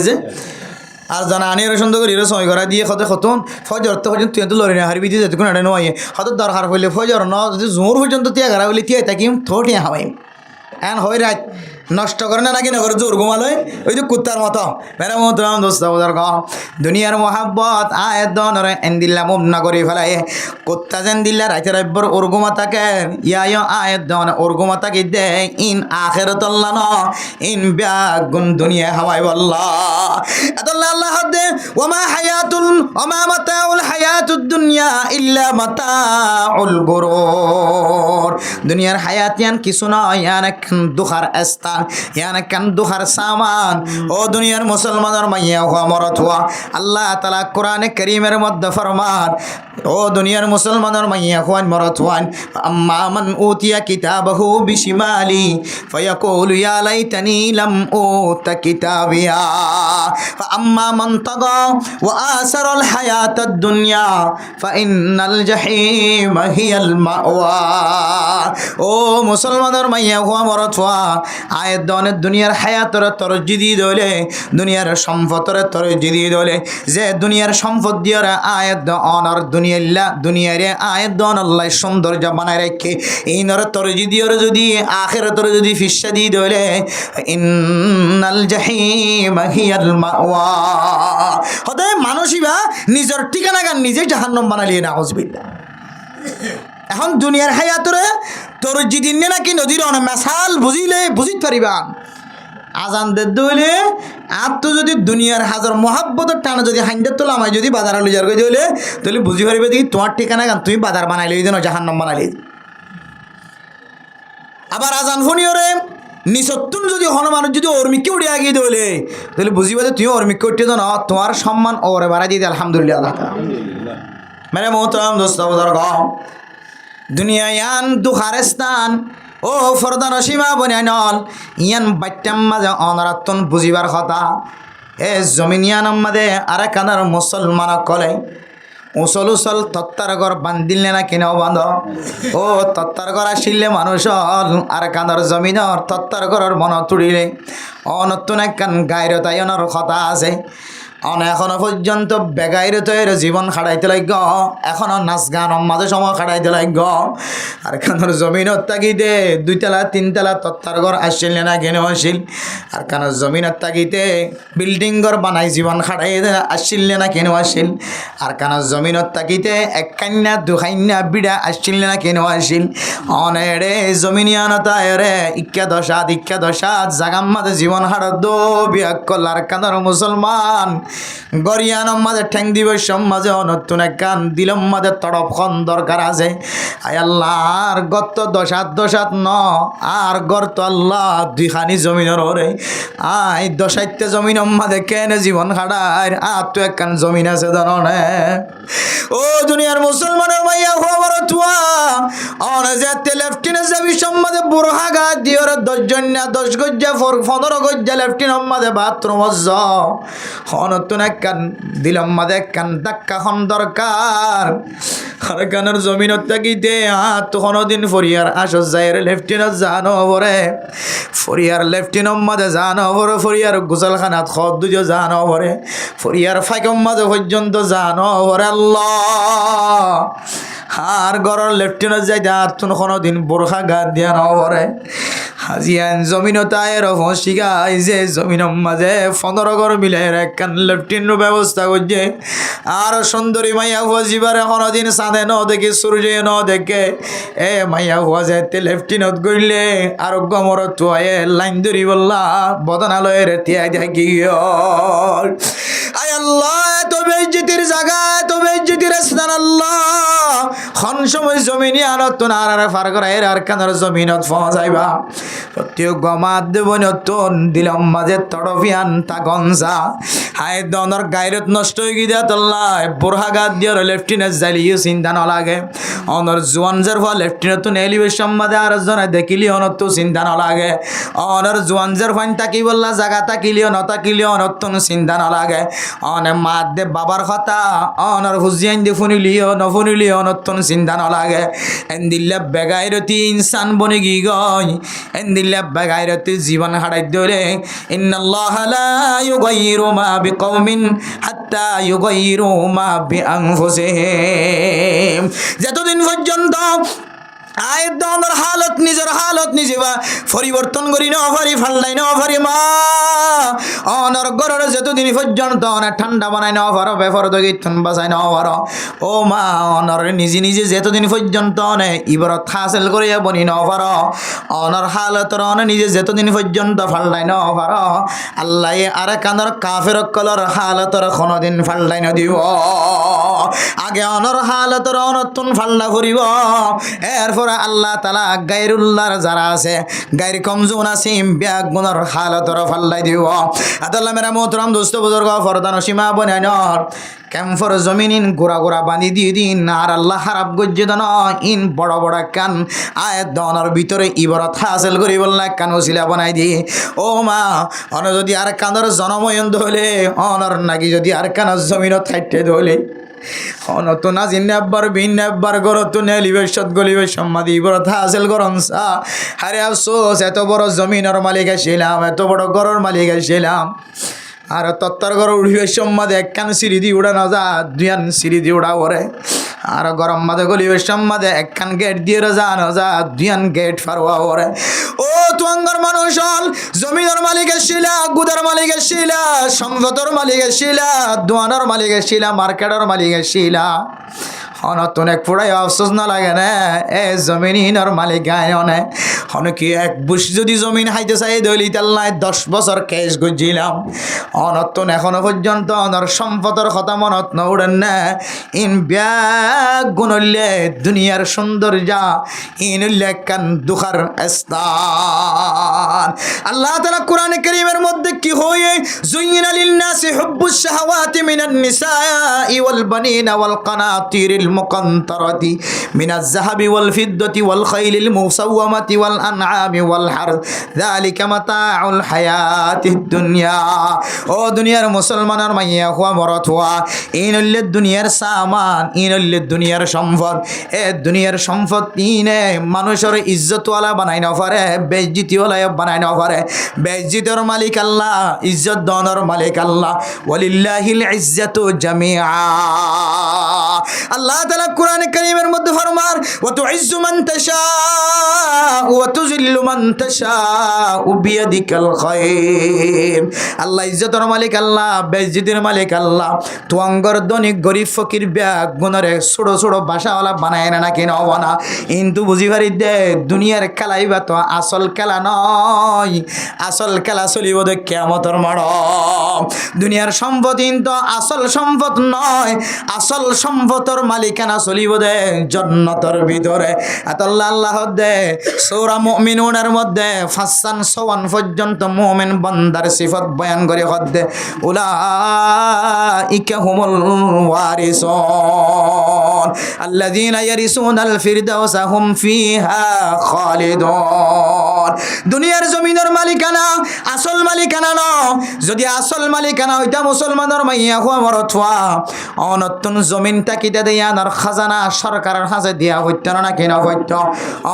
আর জানা আনি সুন্দর করে সই করা দিয়ে হতে খতন ফজর তো পর্যন্ত তুই তো লড়ি না হারবি দিয়ে যেটুকু এটা নয় হয়তো দরকার হইলে ফজর ন যদি জোর পর্যন্ত তিয়া ঘরা হইলে তিয়া থাকিম থোটিয়া হাওয়াইম এন হয় রাত নষ্ট করে না নাকি নগর জোর ঘুমালয় ওই যে কুত্তার মতো মেরা মোহতরাম দোস্ত বুজুর্গ দুনিয়ার মোহাব্বত আয়াত দনরে এন্দিল্লা মুম না করে ফেলায় কুত্তা যেন দিল্লা রাইতে রাব্বর ওরগুমা থাকে ইয়া আয়াত দন ওরগুমা তাকে দে ইন আখিরাতাল্লাহ ন ইন বিয়াগুন দুনিয়া হাওয়াই আল্লাহ আল্লাহ আল্লাহ দে ওমা হায়াতুল ওমা মাতাউল হায়াতুদ দুনিয়া ইল্লা মাতাউল গুরুর দুনিয়ার হায়াতিয়ান কিছু নয় ইয়ান দুখার স্থান ইয়ান কান দুখার সামান ও দুনিয়ার মুসলমানের মাইয়া হওয়া মরত হওয়া আল্লাহ তাআলা কোরআনে কারীমের মধ্যে ফরমান ও দুনিয়ার মুসলমানের মাইয়া হওয়ান মরত হওয়ান আম্মা মান উতিয়া কিতাবাহু বিশিমালি ফায়াকুলু ইয়া লাইতানি লাম উতা কিতাবিয়া আম্মা মান তাগা ওয়া আসারাল হায়াতাদ দুনিয়া ফাইন্নাল জাহিমা হিয়াল মাওয়া ও মুসলমানের মাইয়া হওয়া মরত হওয়া আয়াত দনের দুনিয়ার হায়াতর তরজ্জি দিয়ে দলে দুনিয়ার সম্পদর তরজ্জি দিয়ে দলে যে দুনিয়ার সম্পদ দিয়ে আয়াত অনর দুনিয়ারে আয়াত দন আল্লাহ সৌন্দর্য বানায় রেখে এই নর তরজ্জি দিয়ে যদি আখিরাতর যদি ফিসা দিয়ে দলে ইন্নাল জাহিমা হিয়াল মাওয়া হতে মানুষইবা নিজের ঠিকানা গান নিজে জাহান্নাম বানালিয়ে না হজবিল্লাহ এখন দুনিয়ার হায়াতরে তোর যেদিন নাকি নদীর অনেক মেশাল বুঝিতে পারিবান আজান দে দইলে আর তো যদি দুনিয়ার হাজার মহাব্বতের টানা যদি হাইন্ডার তোলা আমায় যদি বাজার লইজার করে দিলে তাহলে বুঝি পারিবে দেখি তোমার ঠিকানা গান তুমি বাজার বানাইলে যেন জাহান্নাম বানাইলে আবার আজান ফোনিওরে নিঃসত্তর যদি হনুমান যদি অর্মিককে উড়িয়ে গিয়ে দিলে তাহলে বুঝিবা যে তুমি অর্মিককে উঠিয়ে দাও না তোমার সম্মান ওরে বাড়াই দিয়ে আলহামদুলিল্লাহ মানে মোহতারাম দোস্ত বুজুর্গ দুনিয়া ইয়ান দুখার স্থান ও ফরদান সীমা বনিয়া নল ইয়ান বাট্যাম মাঝে অনরাত্তন বুঝিবার কথা এ জমিন ইয়ান মাঝে আরে কানার মুসলমান কলে উসল উসল তত্তার ঘর বান্ধিলে না কিনাও বাঁধ ও তত্তার ঘর আসিলে মানুষ আর কানার জমিনর তত্তার ঘরের মন তুড়িলে অনতুন একখান গায়ের তাইনের কথা আছে এখনো পর্যন্ত বেগাইরে তৈর জীবন খাড়াইতে লাগ এখনো নাচ গান মাঝে সময় খাড়াইতে লাগ আর কানোর জমিনত তাগিতে 2 তলা 3 তলা তত্তার ঘর আসছিল না কেন আসিল আর কানোর জমিনত তাগিতে বিল্ডিং ঘর বানাই জীবন খাড়াই আসছিল না কেন আসিল আর কানোর জমিনত তাগিতে 1 কান্না 2 কান্না বিড়া আসছিল না কেন আসিল অনেরে জমিনিয়ানতা এরে ইক্কা দশাত জাগাম মাঝে জীবন হাড় দো বিয়া কলার কানোর মুসলমান গরিয়ানম মাঝে ঠ্যাং দিব সমাজে নতুন এক গান দিলম মাঝে তড়প খন দরকার আছে আয় আল্লাহর গত দশাত ন আর গর্ত আল্লাহ 2 খানি জমিনের ওরে আয় দশাইতে জমিন মাঝে কেন জীবন খাড়ায় আর তো একখান জমিন আছে জানে ও দুনিয়ার মুসলমানের মাইয়া খবর তুয়া অনে যেতে লেফটিনে যাবি সমাজে বুড়হা গা দিওর 10 জন না 10 গজ্জা 15 গজ্জা লেফটিন মাঝে বাথরুম নতুন একখান দিলম মাঝে একখান ধাক্কা খন দরকার খানকানের জমিনত থাকিতে তো কোনোদিন ফরিয়ার আসস যায় লেফটিনত জানো বরে ফরিয়ার লেফটিনত মাঝে জানো বরে ফরিয়ার গোসলখানাত খদ দুজো জানো বরে ফরিয়ার ফাইকম মাঝে পর্যন্ত জানো বরে আল্লাহ আর গরর লেফটিনত যাই আর তুমি কোনোদিন বোরখা গা দিয়া নবরে হাজিয়ান জমিনতায়ের ফসিগাই যে জমিনের মাঝে 15 ঘর মিলে একখান লেফটিনের ব্যবস্থা করছে আর সুন্দরী মাইয়া হুয়া জীবার কোনোদিন চাঁদে ন দেখে সূর্য ন দেখে এ মাইয়া হুয়া যেতে লেফটিনত গইলে আর গমর তুয়ে লাইন ধরি বললা বদনালয়ের তিয়াই দেখি আয় আল্লাহ এত বেজ্জতির জায়গা এত বেজ্জতির স্থান আল্লাহ খন সময় জমিনি আনত আর ফার করা এর আর কানার জমিনত যাইবা প্রত্যেক গমাত দেব নতুন দিলম মাঝে তড়ফিয়ান তা গঞ্জা হায় দনর গায়রত নষ্ট হয়ে গিয়ে তল্লাহ বোরহা গাদ দিয়ে লেফটিনেন্ট যাইলিও চিন্তা ন লাগে অনর জোয়ান যার ফল লেফটিনেন্ট এলিভেশন মাঝে আর জনে দেখিলি অনত চিন্তা ন লাগে অনর জোয়ান যার ফাইন তাকি বললা জায়গা তাকিলিও নতাকিলিও নতুন চিন্তা ন লাগে অনে মাত দে বাবার কথা অনর হুজিয়ান দে ফুনিলিও নফুনিলিও নতুন চিন্তা ন লাগে এন্দিল্লা বেগাইরতি ইনসান বনে গি গই এন্দিল্লা বেগাইরতি জীবন হারাই দরে ইন্নাল্লাহ লা ইউগাইরু মা বিকওমিন হাত্তা ইউগাইরু মা বিআনফুসিহিম যতদিন পর্যন্ত আয় দনের হালত নিজের হালত নিজে বা পরিবর্তন করি ন পারি ফাল্লাই ন পারি মা অনর গরর যতদিন পর্যন্ত অনেক ঠান্ডা বানাই ন পারো বেফর দগিতন বাঁচাই ন পারো ও মা অনর নিজে নিজে যতদিন পর্যন্ত অনে ইবরত হাসিল করিয়া বনি ন পারো অনর হালতর অনে নিজে যতদিন পর্যন্ত ফাল্লাই ন পারো আল্লাহ আর কানর কাফের কলর হালতর কোনদিন ফাল্লাই ন দিব আগে অনর হালতর অনতুন ফাল্লা করিব এরপরে আল্লাহ তালা গায়রুল্লাহর যারা আছে গায়ের কমজোর আছে ব্যাগ গুণর হালতর ফাল্লাই দিব আদাল্লাহ মেরা মোহতরম দোস্ত বুজুর্গ ফরদান সীমা বনাইনর ক্যাম্পর জমিন ইন গোড়া গোড়া বাঁধি দিয়ে দিন আর আল্লাহ হারাপ গজ্জে দন ইন বড় বড় কান আয়াত দনের ভিতরে ইবরত হাসিল করি বললা কান ওসিলা বানাই দি ও মা অন যদি আর কানর জনময়ন ধলে অনর নাকি যদি আর কানর জমিনত থাইতে ধলে অনত না জিন্নে আব্বার ভিন্ন আব্বার গরত নেলিবেশত গলিবে সম্মাদি ইবরত হাসিল করন সা আরে আফসোস এত বড় জমিনের মালিক ছিলাম এত বড় ঘরের মালিক ছিলাম আর তত্তর ঘর উড়িবে সম্মাদে একখান সিঁড়ি দিয়ে উড়া না যা দুয়ান সিঁড়ি দিয়ে উড়া ওরে আর গরম মাদে গলিবে সম্মাদে একখান গেট দিয়ে যা না যা দুয়ান গেট ফারোয়া ওরে ও তুয়াঙ্গর মানুষ হল জমিনের মালিকের শিলা গুদার মালিকের শিলা সম্পদর মালিকের শিলা দোয়ানোর মালিকের শিলা মার্কেটের মালিকের শিলা অনতন এক ফুড়াই আফসোস না লাগে না এ জমিনের মালিক গায় অনে কি এক বুশ যদি জমিন হাইতে চাই দলি তাল্লায় 10 বছর কেস গুজিলাম অনতন এখনো পর্যন্ত অনর সম্পদের কথা মনত নউড়েন না ইন ব্যাগ গুণলে দুনিয়ার সৌন্দর্য ইন উল্লেখান দুখার স্থান আল্লাহ তাআলা কোরআনে কারীমের মধ্যে কি হয়ে যুইনা লিন-নাসি হুব্বুশ শাহাওয়াতি মিনান নিসাই ওয়াল বানিনা ওয়াল কানাতিরিল মুকান্তারাতি মিনাজ যাহাবি ওয়াল ফিদ্দাতি ওয়াল খাইলিল মুসাওয়ামাতি ওয়াল আনআমি ওয়াল হারথ যালিকা মাতাউল হায়াতিদ দুনিয়া ও দুনিয়ার মুসলমানের মাইয়া হুয়া মরত হুয়া ইনল্লে দুনিয়ার সামান ইনল্লে দুনিয়ার সম্পদ এ দুনিয়ার সম্পদ ইনে মানুষের ইজ্জতওয়ালা বানাই না পারে বেইজ্জতিওয়ালা বানাই না পারে বেইজ্জতের মালিক আল্লাহ ইজ্জত দনের মালিক আল্লাহ ওয়ালিল্লাহিল ইজ্জাতু জামিআ আল্লাহ তাআলা কোরআনে কারীমের মধ্যে ফরমান ওয়া তুইজ্জু মান তাশা ওয়া তুযিল্লু মান তাশা বিয়াদিকাল খায়র আল্লাহ ইজ্জতের মালিক আল্লাহ বেইজ্জতের মালিক আল্লাহ তুয়াঙ্গর দনিক গরিব ফকির ব্যাগ গুণরে ছোট ছোট বাসাওয়ালা বানায় না কেন হব না কিন্তু বুঝি পারি দে দুনিয়ার খেলাইবা তো আসল খেলা নয় আসল খেলা চলিব দে কিয়ামতের মাড় দুনিয়ার সম্পদ তো আসল সম্পদ নয় আসল সম্পদের মালিকানা চলিব দে জান্নাতের ভিতরে আল্লাহ আল্লাহ দে সূরা মুমিনুনের মধ্যে 5 পর্যন্ত মুমিন বান্দার সিফাত বয়ান করে হদ্দে উলাইকা হুমুল ওয়ারিসুন আল্লাযীনা ইয়ারিসুনাল ফিরদাউসা হুম ফিহা খালিদুন দুনিয়ার জমিনের মালিকানা আসল মালিকানা ন যদি আসল মালিকানা হইতা মুসলমানের মাইয়া হুয়া মরতওয়া অনতুন জমিনটা কিতে দেয়ানোর খাজানা সরকারের হাতে দিয়া হইত না কেন হইত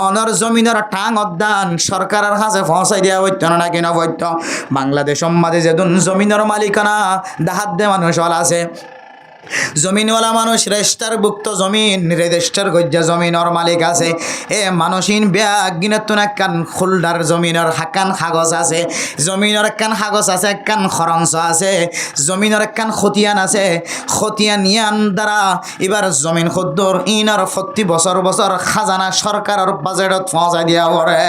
অনর জমিনের টাং অদান সরকারের হাতে পৌঁছাই দিয়া হইত না কেন হইত বাংলাদেশ মাঝে যেদিন জমিনের মালিকানা দাহাত দে মানুষ আছে জমিনওয়ালা মানুষ রেজিস্টার ভুক্ত জমিন রেজিস্টার গজ্জা জমিনের মালিক আছে এ মানুষিন ব্যাগ গিনতুন একখান খুলদার জমিনের হাকান কাগজ আছে জমিনের একখান কাগজ আছে একখান খরঞ্চ আছে জমিনের একখান খতিয়ান আছে খতিয়ান ইয়ান দ্বারা এবার জমিন খুদ্দর ইনার 40 বছর খাজানা সরকারের বাজেটত পৌঁছাই দিয়া পড়ে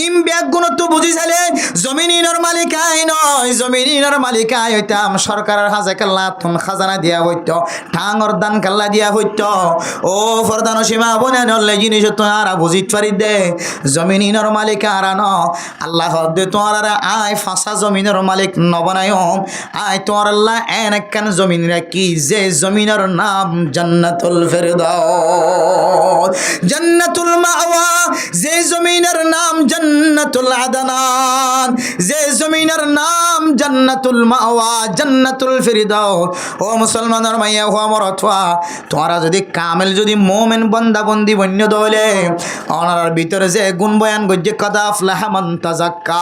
ইম ব্যাগগুলো তো বুঝি চাইলে জমিন ইনার মালিকাই নয় জমিন ইনার মালিকাই হইতাম সরকারের হাজে কাল্লা তুন খাজানা দিয়া ঠাঙর দান কাল্লা দিয়া হইত ও ফরদান সীমা বনে নলে জিনিস তোরা বুঝিত পারি দে জমিনের মালিক আর ন আল্লাহ দে তোর আয় ফাঁসা জমিনের মালিক নবনায় আয় তোর আল্লাহ এন একখান জমিন রাখি যে জমিনের নাম জান্নাতুল ফেরদাউস জান্নাতুল মাওয়া যে জমিনের নাম জান্নাতুল আদনান যে জমিনের নাম জান্নাতুল মাওয়া জান্নাতুল ফেরদাউস ও মুসলমান জওয়ানোর মাইয়া হুয়া মরথুয়া তোরা যদি কামেল যদি মোমেন বন্দা বন্দি বন্য দলে অনার ভিতরে যে গুণ বয়ান গজ্জে কাদা আফলাহা মান তাযাক্কা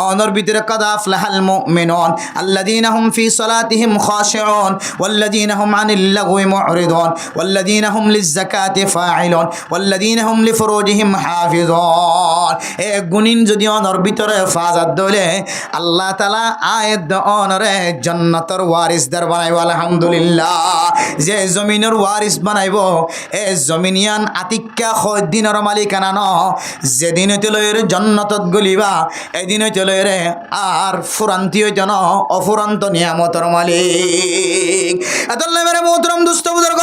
অনার ভিতরে কাদা আফলাহাল মুমিনুন আল্লাযীনা হুম ফি সালাতিহিম খাশিউন ওয়াল্লাযীনা হুম আনিল লাগওয়ি মুরিদুন ওয়াল্লাযীনা হুম লিয-যাকাতি ফাইলুন ওয়াল্লাযীনা হুম লিফুরুজিহিম হাফিজুন এ গুণিন যদি অনার ভিতরে ফাজাত দলে আল্লাহ তাআলা আয়াত অনরে জান্নাতের ওয়ারিসদার বানাইব আলহামদুলিল্লাহ যে জমিনের ওয়ারিস বানাইব এ জমিনিয়ান আতিক্কা দিনের মালিকানা ন যেদিন লয়ের জান্নাতত গলিবা এদিন লয়ের আর ফুরান্তি হইত ন অফুরন্ত নিয়ামতের মালিক আল্লাহ মেরে মোহতরম দুস্থ বুজুর্গ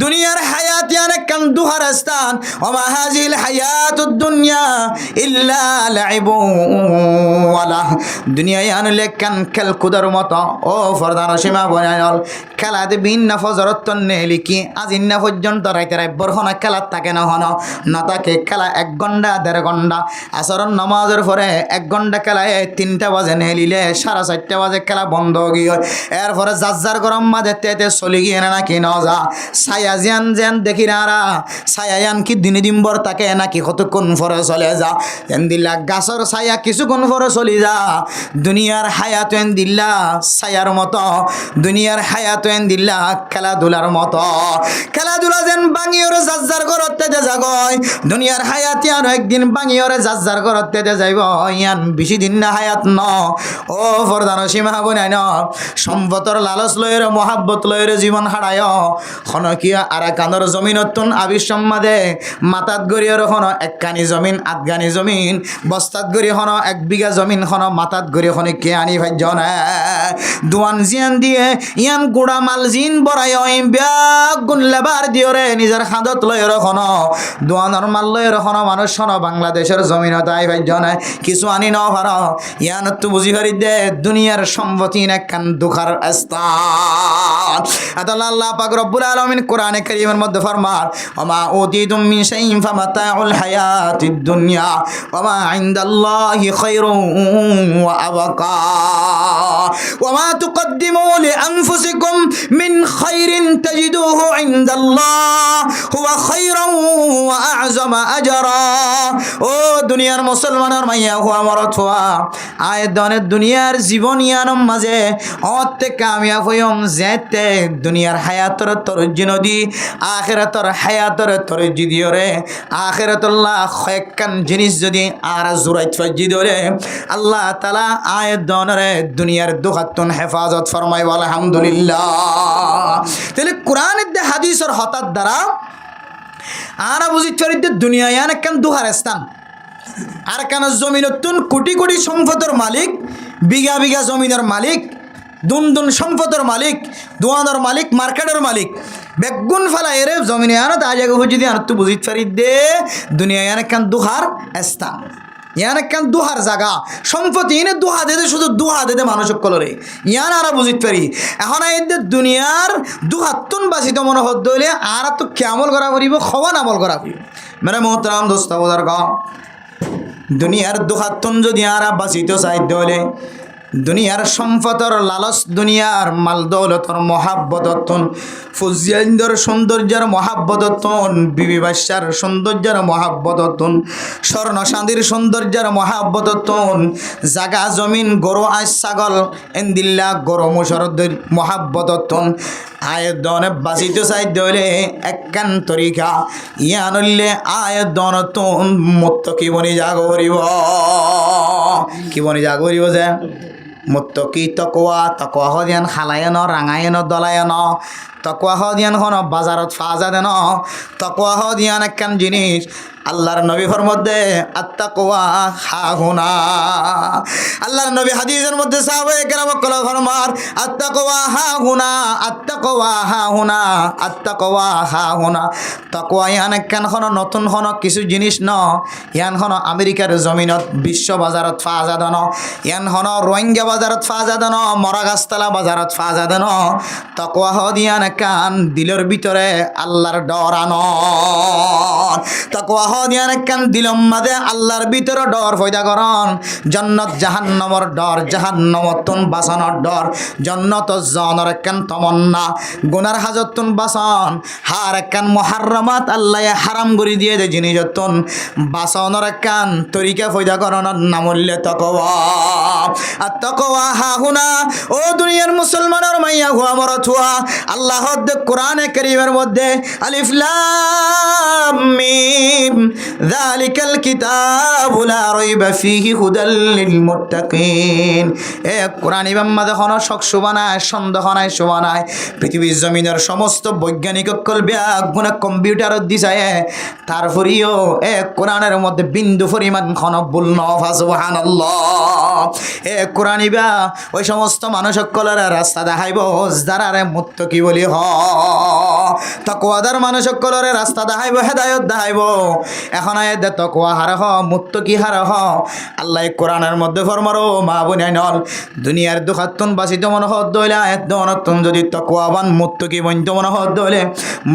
দুনিয়ার হায়াত ইয়ান কান দুহার স্থান ওমা হাজিল হায়াতুদ দুনিয়া ইল্লা লাইবু ওয়ালা দুনিয়া ইয়ান লেকান খেল কুদার মতো ও ফরদান সীমা বনায়ল খেলা দিন না ফজরত নে লিখি আজ ইন্না পর্যন্ত রাইতে রাই বরহনা খেলা থাকে না হন না তাকে খেলা 1 ঘন্টা 1.5 ঘন্টা আসরন নামাজের পরে 1 ঘন্টা খেলায় 3টা বাজে নেলিলে 4:30 বাজে খেলা বন্ধ গিয়ে এরপরে যার গরম মাঝে তেতে চলি গিয়ে নাকি ন যা ছায়া যেন যেন দেখি না ছায়ায়ান কি দিনে দিনভর তাকে নাকি কতক্ষণ পরে চলে যা এন দিল্লা গাছর ছায়া কিছুক্ষণ পরে চলি যা দুনিয়ার হায়াত এন দিল্লা ছায়ার মতো দুনিয়ার হায়াত এন দিল্লা খেলাধুলার মতো খেলাধুলা যেন বাঙিওরে যার ঘরত তেতে যাগয় দুনিয়ার হায়াত ইয়ান একদিন বাঙিওরে যার ঘরত তেতে যাইব ইয়ান বেশি দিন না হায়াত ন ও ফরদান সীমা বনাই ন সম্পদর লালচ লয়ের মহাব্বত লয়ের জীবন হারায় খনকিয়া আর কান্দর জমিনতুন আবিসম্মাদে মাতাত গড়িয়র খন 1 কানি জমিন 8 গানি জমিন বস্তাত গড়ি খন 1 বিঘা জমিন খন মাতাত গড়ি খন কে আনি ভাজ্য না দুয়ান জিয়ান দিয়ে ইয়ান গুড়া মাল জিন বড়াই ব্যাগ গুণ লেবার দিয়রে নিজের খাদত লয়ের খন দুয়ানোর মাল লয়ের খন মানুষ খন বাংলাদেশের জমিনত আই ভাজ্য না কিছু আনি ন ভার ইয়ান তো বুঝি হারি দে দুনিয়ার সম্পত্তি না কান দুখার স্থান আল্লাহ পাক রব্বুল আলামিন কোরআনে কারীমের মধ্যে ফরমান ওমা উতিতুম মিন শাইইন ফামাতাউল হায়াতিদ দুনিয়া ওমা ইনদাল্লাহি খায়রুন ওয়া আবকা ওমা তুকদ্দিমু লিআনফুসিকুম মিন খায়রিন তাজিদুহু ইনদাল্লাহ হুয়া খায়রুন ওয়া আ'যামা আজরা ও দুনিয়ার মুসলমানের মাইয়া হুয়া মরথুয়া আয়দনের দুনিয়ার জীবন ইয়ানম মাঝে অতে কামিয়াব হইম যেতে দুনিয়ার হায়াতর তরজ্জি নদী আখিরাতর হায়াতর তরজ্জি দিওরে আখিরাতুল্লাহ কয়েকখান জিনিস যদি আর জুরাইত ফাজি ধরে আল্লাহ তাআলা আয়দনরে দুনিয়ার দুখাতুন হেফাজত ফরমাই আলহামদুলিল্লাহ তাহলে কোরআনের দে হাদিসের হঠাৎ দ্বারা আর বুঝি চরিত্র দুনিয়া ইয়ান একখান দুহার স্থান আর কেন জমিনতুন কোটি কোটি সম্পদের মালিক বিঘা বিঘা জমিনের মালিক দুন দুন সম্পদের মালিক দোয়ানোর মালিক মার্কেটের মালিক বেগুন ফেলা এরে জমিনে আনো তা জায়গা হচ্ছে যদি আর তুই বুঝিতে পারি দে দুনিয়া ইয়ান একখান দুহার স্থান ইয়ান একখান দুহার জায়গা সম্পত্তি এনে দুহা দে শুধু দুহা দে মানুষ কলরে ইয়ান আর বুঝিতে পারি এখন এই দুনিয়ার দুহাতুন বাসিত মনে হত দইলে আর তো কেমল করা করিব খবর আমল করা করিব মেরে মোহতারাম দোস্ত বোঝার গ দুনিয়ার দুহাতুন যদি আর বাসিত চাইতে হলে দুনিয়ার সম্পদর লালস দুনিয়ার মাল দৌলতর মহাব্বতন ফুজিয়াইন্দর সৌন্দর্যের মহাব্বতন বিবি বাদশার সৌন্দর্যের মহাব্বতন স্বর্ণ শান্তির সৌন্দর্যের মহাব্বতন জাগা জমিন গরু আজ ছাগল এন্দিল্লা গরু মুসরদের মহাব্বতন আয়দনে বাঁচিত চাইতে হলে একখান তরিকা ইয়ানলে আয়দনতন মত কি বনি জাগ করিব কি বনি জাগ করিব যে মুত্তকি তকোয়া হদিয়ান খালায়ন রাঙায়ন দলায়ন তকোয়া হদিয়ান হন বাজারত ফাজা দেন তকোয়া হদিয়ান একখান জিনিস আল্লাহর নবীর মধ্যে আত্তাকওয়া হাহুনা আল্লাহর নবী হাদিসের মধ্যে সাহাবায়ে কেরাম কল ফরমার আত্তাকওয়া হাহুনা আত্তাকওয়া হাহুনা আত্তাকওয়া হাহুনা তাকওয়া ইয়ান একখান হন নতুন হন কিছু জিনিস ন ইয়ান হন আমেরিকার জমিনত বিশ্ব বাজারত ফাজা দেন ইয়ান হন রোহিঙ্গা বাজারত ফাজা দেন মরাগাছতলা বাজারত ফাজা দেন তাকওয়া হদিয়ান একখান দিলের ভিতরে আল্লাহর ডর আন তাকওয়া আল্লাহ দিয়ান একখান দিলম মাঝে আল্লাহর ভিতরে ডর পয়দা করন জান্নাত জাহান্নামর ডর জাহান্নামতন বাঁচানোর ডর জান্নাত জানোর একখান তমন্না গুনার হাজতন বাঁচান হার একখান মুহাররামাত আল্লাহ হারাম করে দিয়ে যে জিনিসতন বাঁচানোর একখান তরিকা পয়দা করানোর নাম হইলে তাকওয়া আর তাকওয়া হা হুনা ও দুনিয়ার মুসলমানের মাইয়া হুয়া মরত হুয়া আল্লাহ কোরআনে কারীমের মধ্যে আলিফ লাম মিম যালিকাল কিতাবু লা রাইবা ফীহি হুদাল লিল মুত্তাকিন এ কোরআন ইমাম্মা যখন শখসু বানায় সন্দেহ নাই শোভা নাই পৃথিবীর জমিনের সমস্ত বৈজ্ঞানিক কলবিয়া কম্পিউটার দিছায় তারপরেও এ কোরআনের মধ্যে বিন্দু পরিমাণ খন ভুল নফা সুবহানাল্লাহ এ কোরআন ইবা ওই সমস্ত মানুষ সকলের রাস্তা দেখাইব যারারে মুত্তাকি বলি হ তাকওয়াদার মানুষ সকলের রাস্তা দেখাইব হেদায়েত দেখাইব এখন আয়াত তাকওয়া হার হ মুত্তাকি হার হ আল্লাহ কোরআনের মধ্যে ফরমারো মা বোনাই নল দুনিয়ার দুখাতুন বাসিত মনে হদ দইলে আয়াত দনতুন যদি তাকওয়াবান মুত্তাকি বন্ত মনে হদ দইলে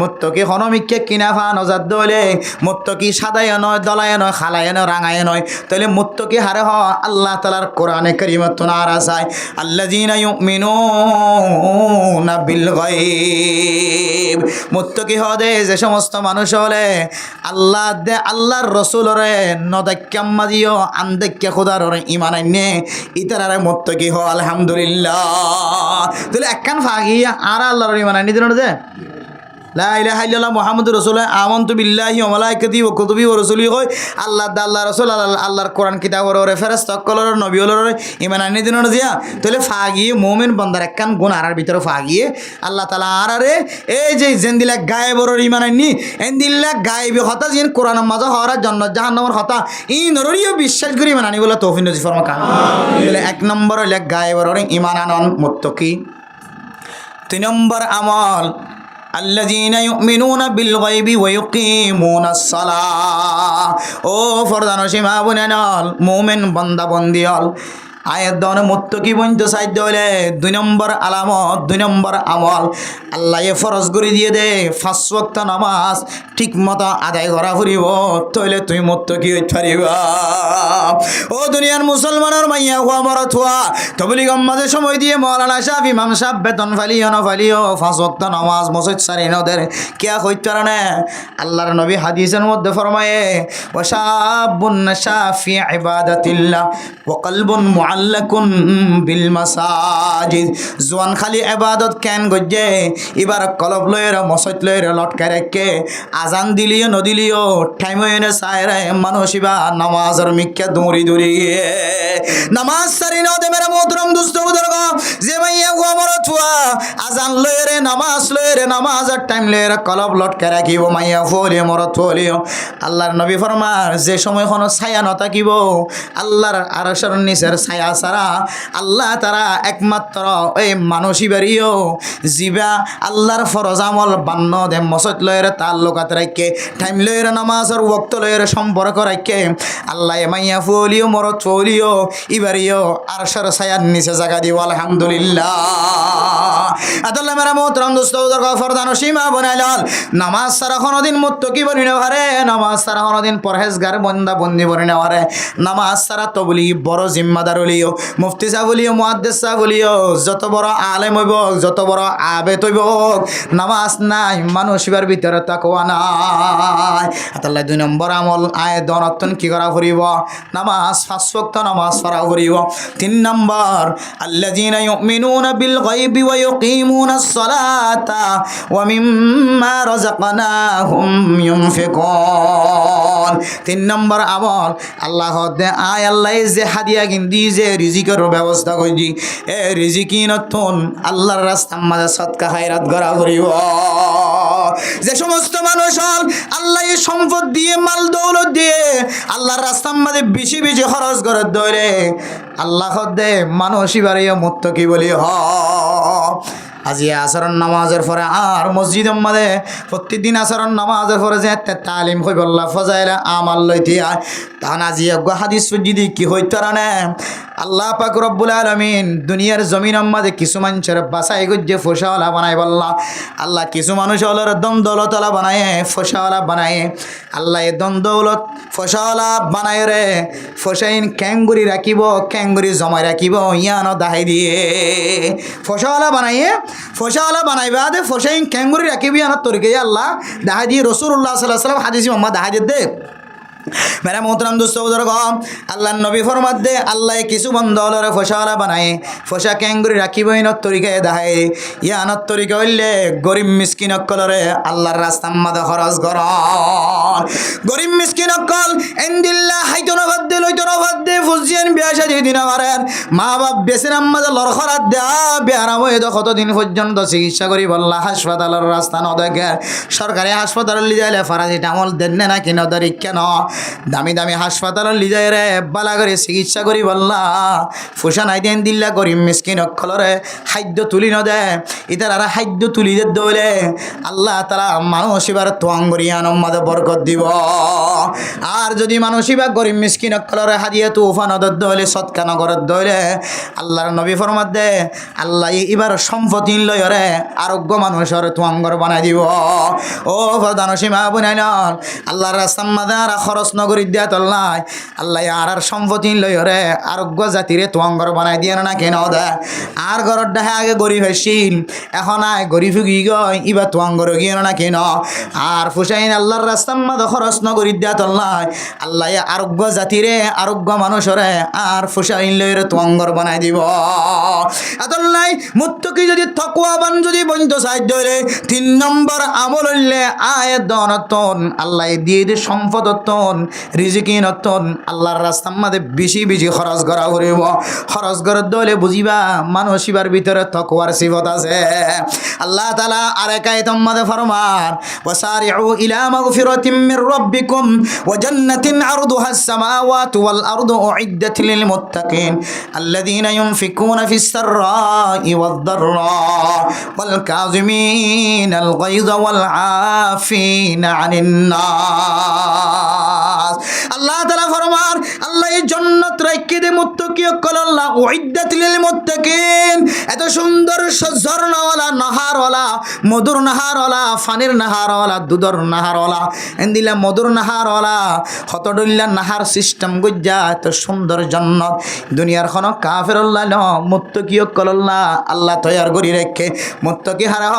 মুত্তাকি হনমিকে কিনা ফা নজাত দইলে মুত্তাকি সাদায় নয় দলায় নয় খালায় নয় রাঙায় নয় তাহলে মুত্তাকি হারে হ আল্লাহ তাআলার কোরআনে কারীমাতুন আর আসায় আল্লাযীনা ইউমিনুনা বিল গায়ব মুত্তাকি হদে যে সমস্ত মানুষ হলে আল্লাহ দে আল্লাহর রাসূলরে নদাক্কাম দিও আন্দেক্কা খোদার ঈমান আইনে ইতারারে মুত্তাকি হ আলহামদুলিল্লাহ তাহলে একখান ফাগিয়া আর আল্লাহর ঈমান আইনে দিন দে লা ইলাহা ইল্লাল্লাহ মুহাম্মাদুর রাসূলুল্লাহ আমানতু বিল্লাহি ওয়া মালাইকাতিহি ওয়া কুতুবিহি ওয়া রাসূলিহি কই আল্লাহ আল্লাহ রাসূল আল্লাহর কোরআন কিতাবর ফেরেশতা কলর নবী হলর ঈমান আনি দিন দিয়া তাহলে ফাগিয়ে মুমিন বান্দার একখান গুনাহর ভিতরে ফাগিয়ে আল্লাহ তাআলা আরারে এই যে জেন্দিলা গায়েবর ঈমান আনি এন্দিল্লা গায়েবি হতা জিন কোরআনের মাঝে হওয়ার জান্নাত জাহান্নামের হতা ই নররিও বিশ্বাস করি ঈমান আনি বলে তৌফিক নজির ফরমা কান তাহলে এক নম্বর হইল গায়েবর ঈমান আনন মুত্তাকি তিন নম্বর আমল الذين يؤمنون بالغيب ويقيمون الصلاة ও ফরদানশী মা বোনেরা মুমিন বান্দা বন্দিয়াল আয়াত দনে মুত্তাকি বন্ধ সাইদ হইলে দুই নম্বর আলামত দুই নম্বর আমল আল্লাহ ফরজ করে দিয়ে দে 5 ওয়াক্ত নামাজ ঠিক মতো আদায় করা ফুরিব তইলে তুই মুত্তাকি হইতে পারিবা ও দুনিয়ার মুসলমানের মাইয়া হুয়া মরত হুয়া তবলিগ মাঝে সময় দিয়ে মাওলানা সাহেব ইমাম সাহেব বেতন ফালিও না ফালিও 5 ওয়াক্ত নামাজ মসজিদ সারি নদের কিয়া কইতে না আল্লাহর নবী হাদিসের মধ্যে ফরমায়ে ওয়াশাবুন নাশা ফি ইবাদাতিল্লাহ ওয়া কলবুন মুআল্লাকুন বিল মাসাজিদ জওয়ান খালি ইবাদত কেন গজে এবার কলব লয়ের মসজিদ লয়ের লটকায় রাখে আজান দিলিও নদিলিও টাইম হইনে সায়রে মানুষিবা নামাজের মিক্কা দৌড়ি দৌড়ি নামাজ সারি ন দে মেরা মোহতরম দোস্ত বুজুর্গ যে মাইয়া গো মরত হুয়া আজান লয়েরে নামাজের টাইম লয়েরে কলব লটকায় রাখিব মাইয়া ফলে মরত হলিও আল্লাহর নবী ফরমার যে সময় কোনো ছায়া ন থাকিব আল্লাহর আরশের নিচের ছায়া ছাড়া আল্লাহ তারা একমাত্র এই মানুষই বাড়িও জিবা আল্লাহর ফরজ আমল বান্ন দে মসজিদ লয়ের তাল্লুকাত রাখে টাইম লয়ের নামাজের ওয়াক্ত লয়ের সম্পর্ক রাখে আল্লাহ মাইয়া ফলিও মরত ফলিও ইবারিও আরশের ছায়ার নিচে জায়গা দিব আলহামদুলিল্লাহ আদাল্লাহ মেরা মোহতরম দোস্ত ফরদান সীমা বনাইলাল নামাজ সারা কোনোদিন মুত্তাকি বনি না পারে নামাজ সারা কোনোদিন পরহেজগার বন্দা বন্দি বনি না পারে নামাজ সারা তবলি বড় জিম্মাদার হলিও মুফতি সাহেব হলিও মুহাদ্দিস সাহেব হলিও যত বড় আলেম হইব যত বড় আবেদ হইব নামাজ নাই মানুষের ভিতরে তাকওয়া নাই আল্লাহ দুই নম্বর আমল আয় দনতন কি করা করিব নামাজ 5 ওয়াক্ত নামাজ পড়া করিব তিন নম্বর আল্লাযীনা ইউমিনুনা বিল গায়বি ওয়া ইউকিমুনাস সালাতা ওয়া মিম্মা রাযাকনাহুম ইউনফিকুন তিন নম্বর আমল আল্লাহ দে আয় আল্লাহ যে হাদিয়া গিন্দি যে রিজিকের ব্যবস্থা কইজি এ রিজিকিনতন আল্লাহর রাস্তার মাঝে সদকা খায়রাত করা করিব যে সমস্ত মানুষ আল্লাহ সম্পদ দিয়ে মাল দৌলত দিয়ে আল্লাহর রাস্তার মাঝে বেশি বেশি খরচ করে ধরে আল্লাহ দে মানুষই বাড়িও মুত্তাকি বলি হ আজি আসরের নামাজের পরে আর মসজিদের মধ্যে প্রতিদিন আসরের নামাজের পরে যে তালিম হই বললা ফজাইলে আমাল লইতে আয় তাহান আজি এক হাদিস যদি কি হইতো না আল্লাহ পাক রব্বুল আলামিন দুনিয়ার জমিনের মধ্যে কিছু মানুষের বাসাই গুজে ফসাওয়ালা বানাই বললা আল্লাহ কিছু মানুষ হলোর দ্বন্দ্বলতলা বানায় ফসাওয়ালা বানায় আল্লাহ এ দ্বন্দ্বলত ফসাওয়ালা বানায় রে ফসাইন ক্যাঙ্গুরি রাখিব ক্যাঙ্গুরি জমাই রাখিব ইয়ানো দাহাই দিয়ে ফসাওয়ালা বানাইবা দে ফসাইন ক্যাঙ্গুরি রাখিব ইয়ানো তরিকে আল্লাহ দাহাই দিয়ে রসুল্লাহ সাল্লাহ সাল্লাম হাদিসি মোহাম্মদ দাহাই দে मेरा मोहतरम दोस्तों बुजुर्ग अल्लाह नबी फरमात दे अल्लाह किसु बंदलरे फसाला बनाए फसा कैंगुरी राखिब इन तरीके दाहाय या अन तरीके हইলে गरीब मिसकिन अक्कलरे अल्लाहर रास्ता मद खरच कर गरीब मिसकिन अक्कल एंदिल्ला हाइतो न बद्दे लइतो न बद्दे फुजियन बियाशा जे दिन मारेन মা বাপ বেসের আম্মাদে লরখরাত দেয়া বেয়ারাম হয়ে তো কতদিন পর্যন্ত চিকিৎসা করি বললা হাসপাতালের রাস্তা ন দেখে সরকারি হাসপাতালে লিজাইলে প্যারাসিটামল দেন না কিনা দরি কেন দামি দামি হাসপাতাল লিজাই রে বালা করে চিকিৎসা করি বললা ফুসা নাই দেন দিল্লা গরিব মিসকিন অক্ষলরে খাদ্য তুলি নদে ইতার আর খাদ্য তুলি দে দৌলে আল্লাহ তারা মানসিবার তোয়াঙ্গরি আনম্মাদে বরকত দিব আর যদি মানসিবা গরিব মিসকিন অক্ষলরে হাদিয়ে তুফা নদর দৌলে সৎকা নগরের দৌলে আল্লাহর নবী ফরমাত দে আল্লাহ এবার সম্পত্তি লয়রে আরোগ্য মানুষের তোয়াঙ্গর বানাই দিব ও প্রধানসীমা বুনাইন আল্লাহর রাস্তার মাঝে আর খরচ নগরী দিয়া তল্লাই আল্লাহ আর সম্পত্তি লইরে আরোগ্য জাতিরে তোয়াঙ্গর বানাই দিয়ে না কেন দে আর ঘরের ডাহে আগে গরিব হয়েছিল এখন আয় গরিব গিয়ে গয় ইবা তোয়াঙ্গর গিয়ে না কেন আর ফুসাইন আল্লাহর রাস্তার মাঝে খরচ নগরী দিয়া তল্লাই আল্লাহ আরোগ্য জাতিরে আরোগ্য মানুষরে আর ফুসাইন লইরে তোয়াঙ্গর বানাই দিব এতলাই মুত্তকি যদি তকওয়াবান যদি বন্ধ সাহায্য হইলে 3 নম্বর আমল হইলে আয় দনতন আল্লাহ দিয়ে দে সম্পদতন রিজিকিনতন আল্লাহর রাস্তার মধ্যে বেশি বেশি খরচ করা করিব খরচ করে দলে বুঝিবা মানসিবার ভিতরে তকওয়ার সিফত আছে আল্লাহ তাআলা আরেক আয়াতের মধ্যে ফরমান ওয়াসারিউ ইলা মাগফিরাতিম মির রাব্বিকুম ওয়া জান্নাতিন আরদুহা আস-সামাওয়াতু ওয়াল আরদু উইদ্দাত লিল মুত্তাকিন আল্লাযীনা ইউনফিকুনা ফিস সাররাই ওয়াদ দাররা ওয়াল কাযিমিনাল গায়যা ওয়াল আফিনা আনিন নাস আল্লাহ তাআলা ফরমান আল্লাহ এই জান্নাত রাখি দে মুত্তাকি কল্লাহ উইদ্দাত লিল মুত্তাকিন এত সুন্দর ঝর্ণাওয়ালা নাহারওয়ালা মধুর নাহারওয়ালা ফানির নাহারওয়ালা দুধর নাহারওয়ালা এন্দিলা মধুর নাহারওয়ালা হতডল্লা নাহার সিস্টেম গজ্জা এত সুন্দর জান্নাত দুনিয়ার কোন কাফের আল্লাহ ন মুত্তাকি কল্লাহ আল্লাহ তৈয়ার করি রেখে মুত্তাকি হারা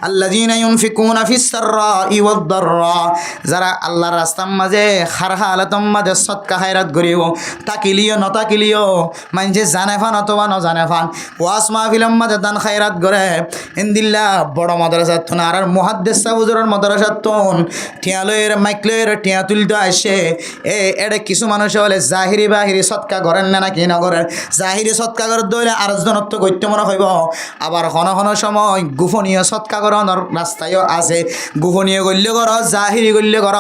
আল্লাযীনা ইউনফিকুনা ফিস সাররাই ওয়াদ দাররা যারা আল্লাহর রাস্তার মাঝে খারহা আলাতম মাঝে সদকা খায়রাত করিব তাকিলিও নতাকিলিও মানছে জানে ফান অথবা ন জানে ফান ওয়াস মাহফিলের মাঝে দান খায়রাত করে ইনদিল্লা বড় মাদ্রাসা তুন আর মুহাদ্দিস হুজুরের মাদ্রাসা তুন টিয়ালয়ের মাইকলের টিয়া তুলতে আসে এড়ে কিছু মানুষ হলে জাহিরি বাহিরি সদকা করেন না কি না করেন জাহিরি সদকা করে দইলে আর জনত্ব গত্য মনে হইব আবার ঘন ঘন সময় গোপনীয় সদকা করানোর রাস্তায়ও আছে গোপনীয় গল্য কর জাহিরি গল্য কর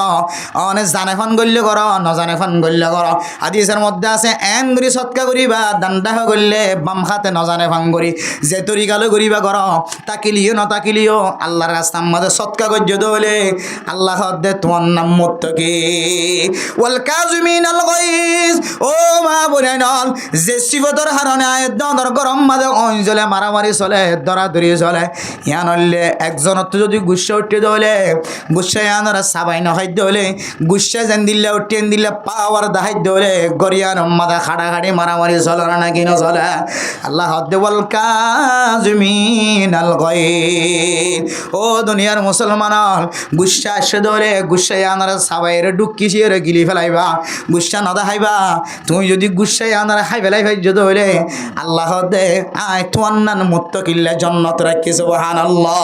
অনেক জানে ফান গল্য কর নজানে ফান গল্য কর হাদিসের মধ্যে আছে এন গুরি সৎকা করিবা দান্দাহ করলে বাম হাতে নজানে ফান করি যে তরিকালো করিবা কর তাকিলিও নতাকিলিও আল্লাহর রাস্তার মধ্যে সৎকা গজ্য দলে আল্লাহ দে তোমার নাম মুত্তাকি ওয়াল কাযিমিনাল গায়জ ও মা বোনেনল যে সিফতর হারণে দর গরম মাঝে অঞ্জলে মারামারি চলে দরাদরি চলে ইয়ানলে একজনত যদি গুচ্ছা উঠে দলে গুচ্ছা ইয়ানরা সাবাই নহাই দলে গুচ্ছা যেন দিল্লা উঠেন দিল্লা পাওয়ার দাহাই দলে গরিয়ান মাথা খাড়াখাড়ি মারামারি চলে না কি না চলে আল্লাহ ওয়াল কাযিমিনাল গায়জ ও দুনিয়ার মুসলমান গুচ্ছা আসে দলে গুচ্ছা ইয়ানরা সাবাইরে ডুকিছিরে গিলি ফেলাইবা গুচ্ছা না দেখাইবা তুমি যদি গুচ্ছা ইয়ানরা খাই ফেলাই ভাইজ দলে আল্লাহ দে আয় তোমার নাম মুত্তাকিল্লা জান্নাত রাখি সুবহানাল্লাহ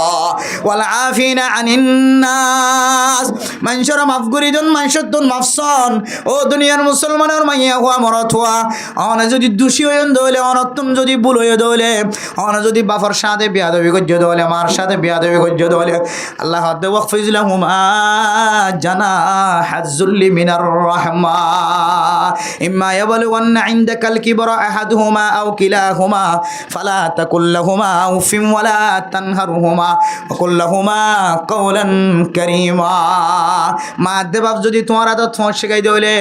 ওয়াল আফিনা আনিন নাস মানুষের মাফ করি জন মানুষের তোর মাফসন ও দুনিয়ার মুসলমানের মাইয়া হওয়া মরত হওয়া অনে যদি দোষী হয়ে দলে অনত্তম যদি ভুল হয়ে দলে অনে যদি বাফর সাথে বিয়াদবি করছে দলে মার সাথে বিয়াদবি করছে দলে আল্লাহ দে ওয়াকফিজ লাহুমা জানাহাজ যুল্লি মিনার রাহমা ইম্মা ইয়াবলুগান্না ইনদাকাল কিবরা আহাদুহুমা আও কিলাহুমা ফালা তাকুল লাহুমা উফিন ওয়ালা তানহারহুমা ওয়া কুল লাহুমা কাওলান কারীমা। মা দেবাপ যদি তোমার তো তোমার শিখাই দিলে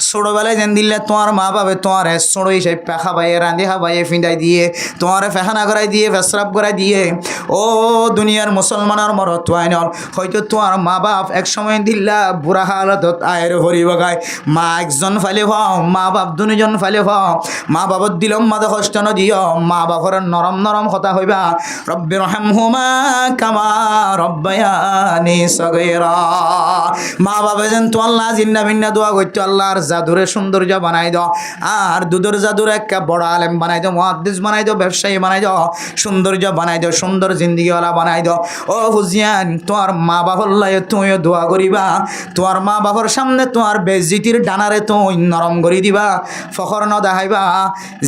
ছোটবেলায় যেন দিলে তোমার মা বাবা তোমার ছোট হিসেবে পেখা বাইয়ে রাঁধি হাবাইয়ে ফিঁদাই দিয়ে তোমার ফেখানা করাই দিয়ে ফেসরাপ করাই দিয়ে ও দুনিয়ার মুসলমানের মরত তোয়াইনল হয়তো তোমার মা বাপ এক সময় দিল্লা বুড়া হালতত আয়ের হরি বগায় মা একজন ফালে ভাও মা বাপ দুজন ফালে ভাও মা বাবত দিলম মাদে কষ্ট নদিও মা বাপর নরম নরম কথা হইবা রব্বির রহমহুমা কামা রব্বায়ানি সগীরা। মা বাবা যেন তো আল্লাহ জিন্না ভিন্না দোয়া করতো আল্লাহর জাদুরে সৌন্দর্য বানাই দাও আর দুধের জাদুর একটা বড় আলেম বানাই দাও মুহাদ্দিস বানাই দাও ব্যবসায়ী বানাই দাও সৌন্দর্য বানাই দাও সুন্দর জিন্দিগিওয়ালা বানাই দাও। ও হুজিয়ান তোমার মা বাবার লাগে তুমিও দোয়া করিবা তোমার মা বাবার সামনে তোমার বেজিতির ডানারে তুই নরম করে দিবা ফখর ন দেখাইবা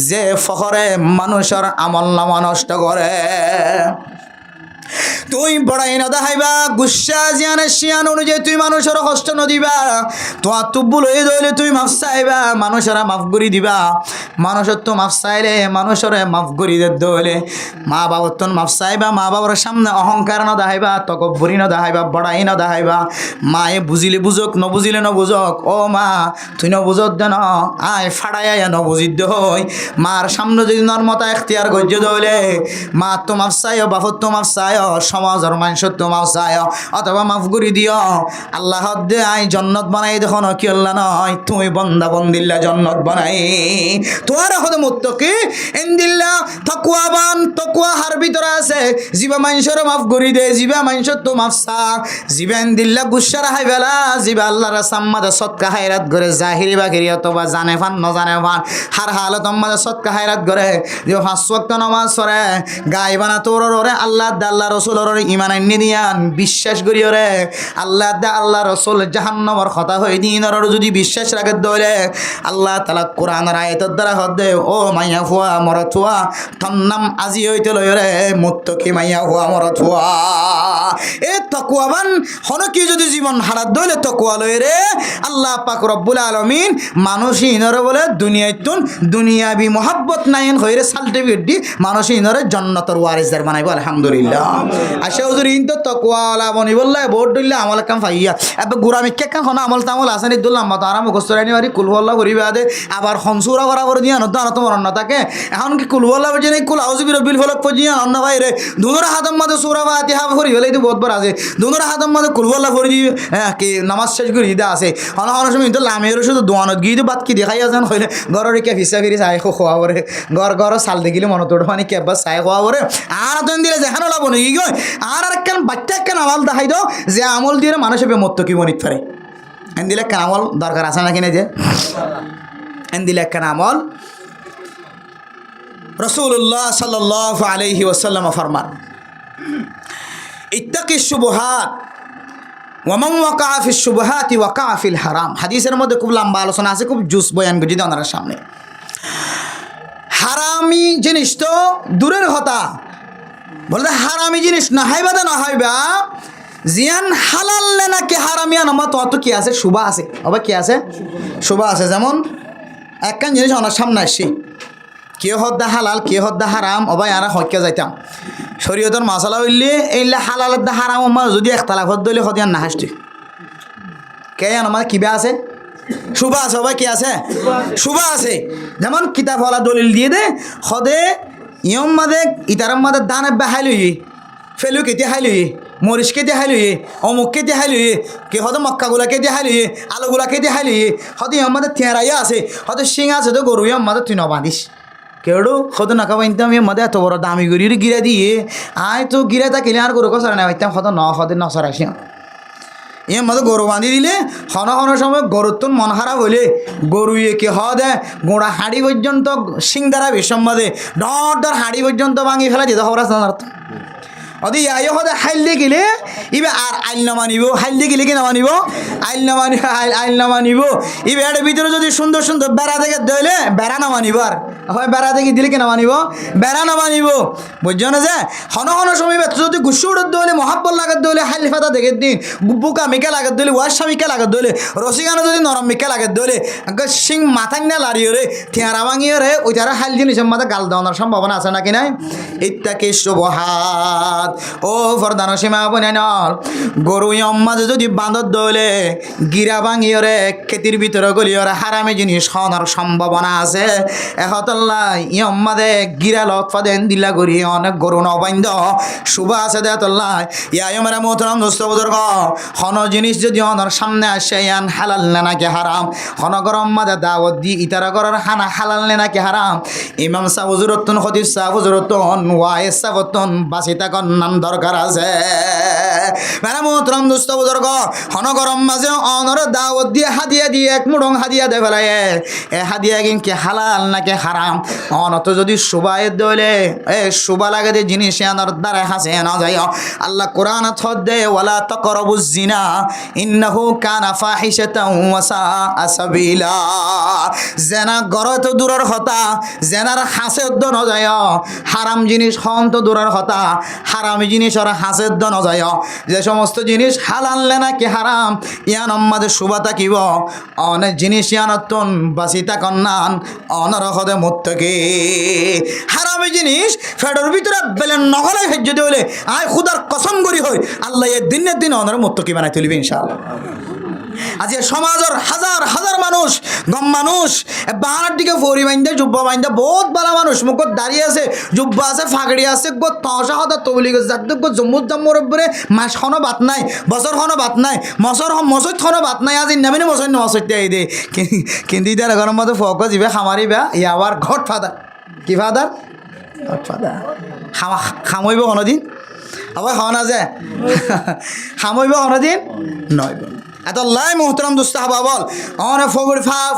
যে ফখরে মানুষের আমল নামা নষ্ট করে। তুই বড়াই না দেখাইবা গুসা জিয়ানে শিয়ান অনুযায়ী তুই মানুষের কষ্ট নদিবা তোমার তুব্বুল হয়ে ধরলে তুই মাফ চাইবা মানুষেরা মাফ করি দিবা মানুষের তো মাফ চাইলে মানুষেরা মাফ করি দলে মা বাবার তো মাফ চাইবা মা বাবার সামনে অহংকার না দেখাইবা তকব্বরি না দেখাইবা বড়াই না দেখাইবা মায়ে বুঝিলে বুঝক ন বুঝিলে ন বুঝক ও মা তুই ন বুঝত দে ন আয় ফাড়াই ন বুঝিত দে হই মার সামনে যদি নর্মতা এখতিয়ার গজ্য দলে মা তো মাফ চাইও বাপর তো মাফ চাই সমাজের মানুষের তো মাফ চাই অথবা মাফ করে দিও আল্লাহ দে আই জন্নত বানাই দেখো কি আল্লাহ নয় তুমি বন্দা বন্দিল্লা জন্নত বানাই তোমার হতে মুত্তকি ইনদিল্লা তাকওয়াবান তাকওয়া হার ভিতরে আছে জিবা মানুষের মাফ করে দে জিবা মানুষের তো মাফ চা জিবা ইনদিল্লা গুসার হাই বেলা জিবা আল্লাহর সাম্মাদে সদকা হায়রাত করে জাহিরি বাকিরি অথবা জানে ফান ন জানে ফান হার হালত মাদে সদকা হায়রাত করে যে 5 ওয়াক্ত নামাজ পড়ে গায় বানা তোর রে আল্লাহ আল্লাহ রসুলের ইমান আনি দিয়ান বিশ্বাস করি রে আল্লাহ দা আল্লাহ রসুল জাহান্নামের কথা হয়ে দিনের যদি বিশ্বাস রাখে দলে আল্লাহ তাআলা কোরআনের আয়াতের দ্বারা হদে ও মাইয়া ফুয়া মরথুয়া তোর নাম আজি হইতে লয় রে মুত্তকি মাইয়া ফুয়া মরথুয়া এ তাকওয়াবান হন কি যদি জীবন হারাত দলে তাকওয়া লয় রে আল্লাহ পাক রব্বুল আলামিন মানুষই ইনরে বলে দুনিয়াতুন দুনিয়াবি মোহাব্বত নাইন হইরে সার্টিফিকেট দি মানুষই ইনরে জান্নাতের ওয়ারিসদার বানাইব আলহামদুলিল্লাহ। আসে হুজুর ইন তো তাকওয়ালা বনি বললে ভোট দিলে আমল কাম ফাইয়া এবে গুরামি কে কাম হনা আমল তামল আসানি দুল্লাহ মত আরাম মুখস্থ রানি বাড়ি কুলহুল্লাহ করিবা দে আবার খনসুরা করা করে দিয়া নতো আনা তোমার অন্য থাকে এখন কি কুলহুল্লাহ বজে নাই কুল আউযু বিরবিল ফলক পজিয়া অন্য বাইরে দুনোর হাতম মধ্যে সূরা ফাতিহা পড়ি হলে তো বহুত বড় আছে দুনোর হাতম মধ্যে কুলহুল্লাহ পড়ি কি নামাজ শেষ করে দিদা আছে হন হন সময় তো লামের শুধু দোয়ানত গিয়ে বাদ কি দেখাই আছেন হইলে ঘরের কে ফিসা ফিরি চাই খোয়া করে ঘর সাল দেখিলে মনে তোর মানে কেবা চাই খোয়া করে আর তুমি দিলে যেখানে লাভ নেই কি কয় আর একখান বাচ্চা একখান আমল দেখাই দাও যে আমল দিয়ে মানুষের মত্ত কি মনিত পারে এন দিলে একখান আমল দরকার আছে না কিনে যে এন দিলে একখান আমল রাসূলুল্লাহ সাল্লাল্লাহু আলাইহি ওয়াসাল্লাম ফরমান ইত্তাকি শুবহাত ওয়ামান ওয়াকা ফিশ শুবহাতি ওয়াকা ফিল হারাম হাদিসের মধ্যে খুব লম্বা আলোচনা আছে খুব জুস বয়ান করে দিই আপনার সামনে। হারামি জিনিস তো দূরের কথা বলতে হারামি জিনিস না হাইবা না হাইবা জিয়ান হালাল নাকি হারামিয়া নামা তো কি আছে শুভা আছে আবার কি আছে শুভা আছে যেমন একখান জিনিস আমার সামনে আসছি কে হদ্দা হালাল কে হদ্দা হারাম অবাই আর হক্কে যাইতাম শরীয়তের মশলা হইলে এইলে হালালের দা হারাম আমার যদি একতলা হদ দইলে হদিয়ান না হাসটি কে আমার কিবা আছে শুভা আছে অবাই কি আছে শুভা আছে যেমন কিতাব হলা দলিল দিয়ে দে হদে ইয়ম মাদে ইতারাম মাদে দানে বেহাই লই ফেলু কেটে হাই লই মরিচ কেটে হাই লই অমুক কেটে হাই লই কে হয়তো মক্কাগুলা কেটে হাই লই আলুগুলা কেটে হাই লই হয়তো ইয়ম মাদে থেঁড়াইয়া আছে হয়তো শিং আছে তো গরু ইয়ম মাদে তুই নবাঁধিস কেউ হয়তো নাকা বাইতাম ইয়ে মাদে এত বড় দামি গরির গিরা দিয়ে আয় তো গিরা তা কিলে আর গরু কসরা না বাইতাম হয়তো হদে নসরাসি ইয়ে মতো গরু বাঁধি দিলে হন সময় গরুর তো মন খারাপ হইলে গরু ইয়ে কি হদে গোড়া হাঁড়ি পর্যন্ত শিং দ্বারা বিষম বাদে ডর হাঁড়ি পর্যন্ত ভাঙি ফেলা যেতে খবর আছে না অদি আয় হদে হাইলে গেলে ইবে আর আইল না মানিব হাইলে গেলে কি না মানিব আইল না মানিব ইবে এর ভিতরে যদি সুন্দর সুন্দর বেড়া দেখে দইলে বেড়া না মানিব আর হয় বেড়া দেখি দিলে কেন মানিব বেড়া না মানিব বুঝছো না যে হন সময় যদি গুসু উড়ত দলে মহাব্বল লাগাত দলে হাইলিফাতা দেখে দিন বুকা মিকা লাগাত দলে ওয়াশা মিকা লাগাত দলে রসিগানো যদি নরম মিকা লাগাত দলে সিং মাথায় না লাড়িয়ে রে থিয়ারা ভাঙিয়ে রে ওই যারা হাইল জিনিসের মাথা গাল দেওয়ার সম্ভাবনা আছে নাকি নাই ইত্যাকি শুভহাত ও ফরদান সীমা বনাল গরু মাঝে যদি বাঁধত দলে গিরা ভাঙিয়ে রে খেতির ভিতরে গলিয়ে হারামে জিনিস হওয়ার সম্ভাবনা আছে এহতল্লা ইয়ম্মাদে গিরা লৎফাদেন দিলা করি অনেক গরু নবাইন্দ শুভ আছে দেতল্লা ইয়ামেরা মোহতরম দোস্ত বুজুর্গ হন জিনিস যদি অনর সামনে আসে ইয়ান হালাল না নাকি হারাম হন গরম মাদে দাওয়াত দি ইতারা করার হানা হালাল না নাকি হারাম ইমাম সাহ হুজুরতুন খতিব সাহ হুজুরতুন ওয়াইস সাহতুন বাসিতা কন্নান দরকার আছে মেরা মোহতরম দোস্ত বুজুর্গ হন গরম মাঝে অনর দাওয়াত দিয়ে হাদিয়া দিয়ে এক মুড়ং হাদিয়া দে ফেলায় এ হাদিয়া কিন্তু হালাল নাকি হারাম অনত যদি সুবাই দলে এ সুবা লাগে যে জিনিস আনার দ্বারা হাসে না যায় আল্লাহ কোরআন থদ দে ওয়ালা তাকরাবুজ জিনা ইন্নাহু কানা ফাহিশাতাও ওয়া সাআ সাবিলা জেনা গরত দূরের কথা জেনার হাসে দ না যায় হারাম জিনিস হন তো দূরের কথা হারাম জিনিস আর হাসে দ না যায় যে সমস্ত জিনিস হালাল নাকি হারাম ইয়ান আমাদের সুবা থাকিব অনেক জিনিস ইয়ানতন বাসিতা কন্নান অনর হদে মুত্তকি হারামি জিনিস ফেডর ভিতরে বেলেন নহলে হেজ্জে দিলে আয় খুদার কসম করি হই আল্লাহ এ দিনের দিন অনর মুত্তকি বানাই তুলিবে ইনশাআল্লাহ আজ সমাজের হাজার হাজার মানুষ গম মানুষ বাহার দিকে ফরি বাইন্দে জুব্বা বাইন্দে বহুত ভালো মানুষ মুখত দাঁড়িয়ে আছে জুব্বা আছে ফাগড়ি আছে গো তসা হদা তবলি গো জাদ্দ গো জম্মুর জাম্মুর উপরে মাস খনো বাত নাই বছর খনো বাত নাই মসজিদ খনো বাত নাই আজি নামিনে মসজিদ নমসজিদ আই দে কিন্তু ইদার গরম মতো ফক যাবে খামারিবা ইয়াবার ঘট ফাদার কি ফাদার ঘট ফাদার খামইব কোনোদিন আবার খাওয়া না যায় খামইব কোনোদিন নয় এত লাই মোহতরম দুস্তাহাবা বল অনে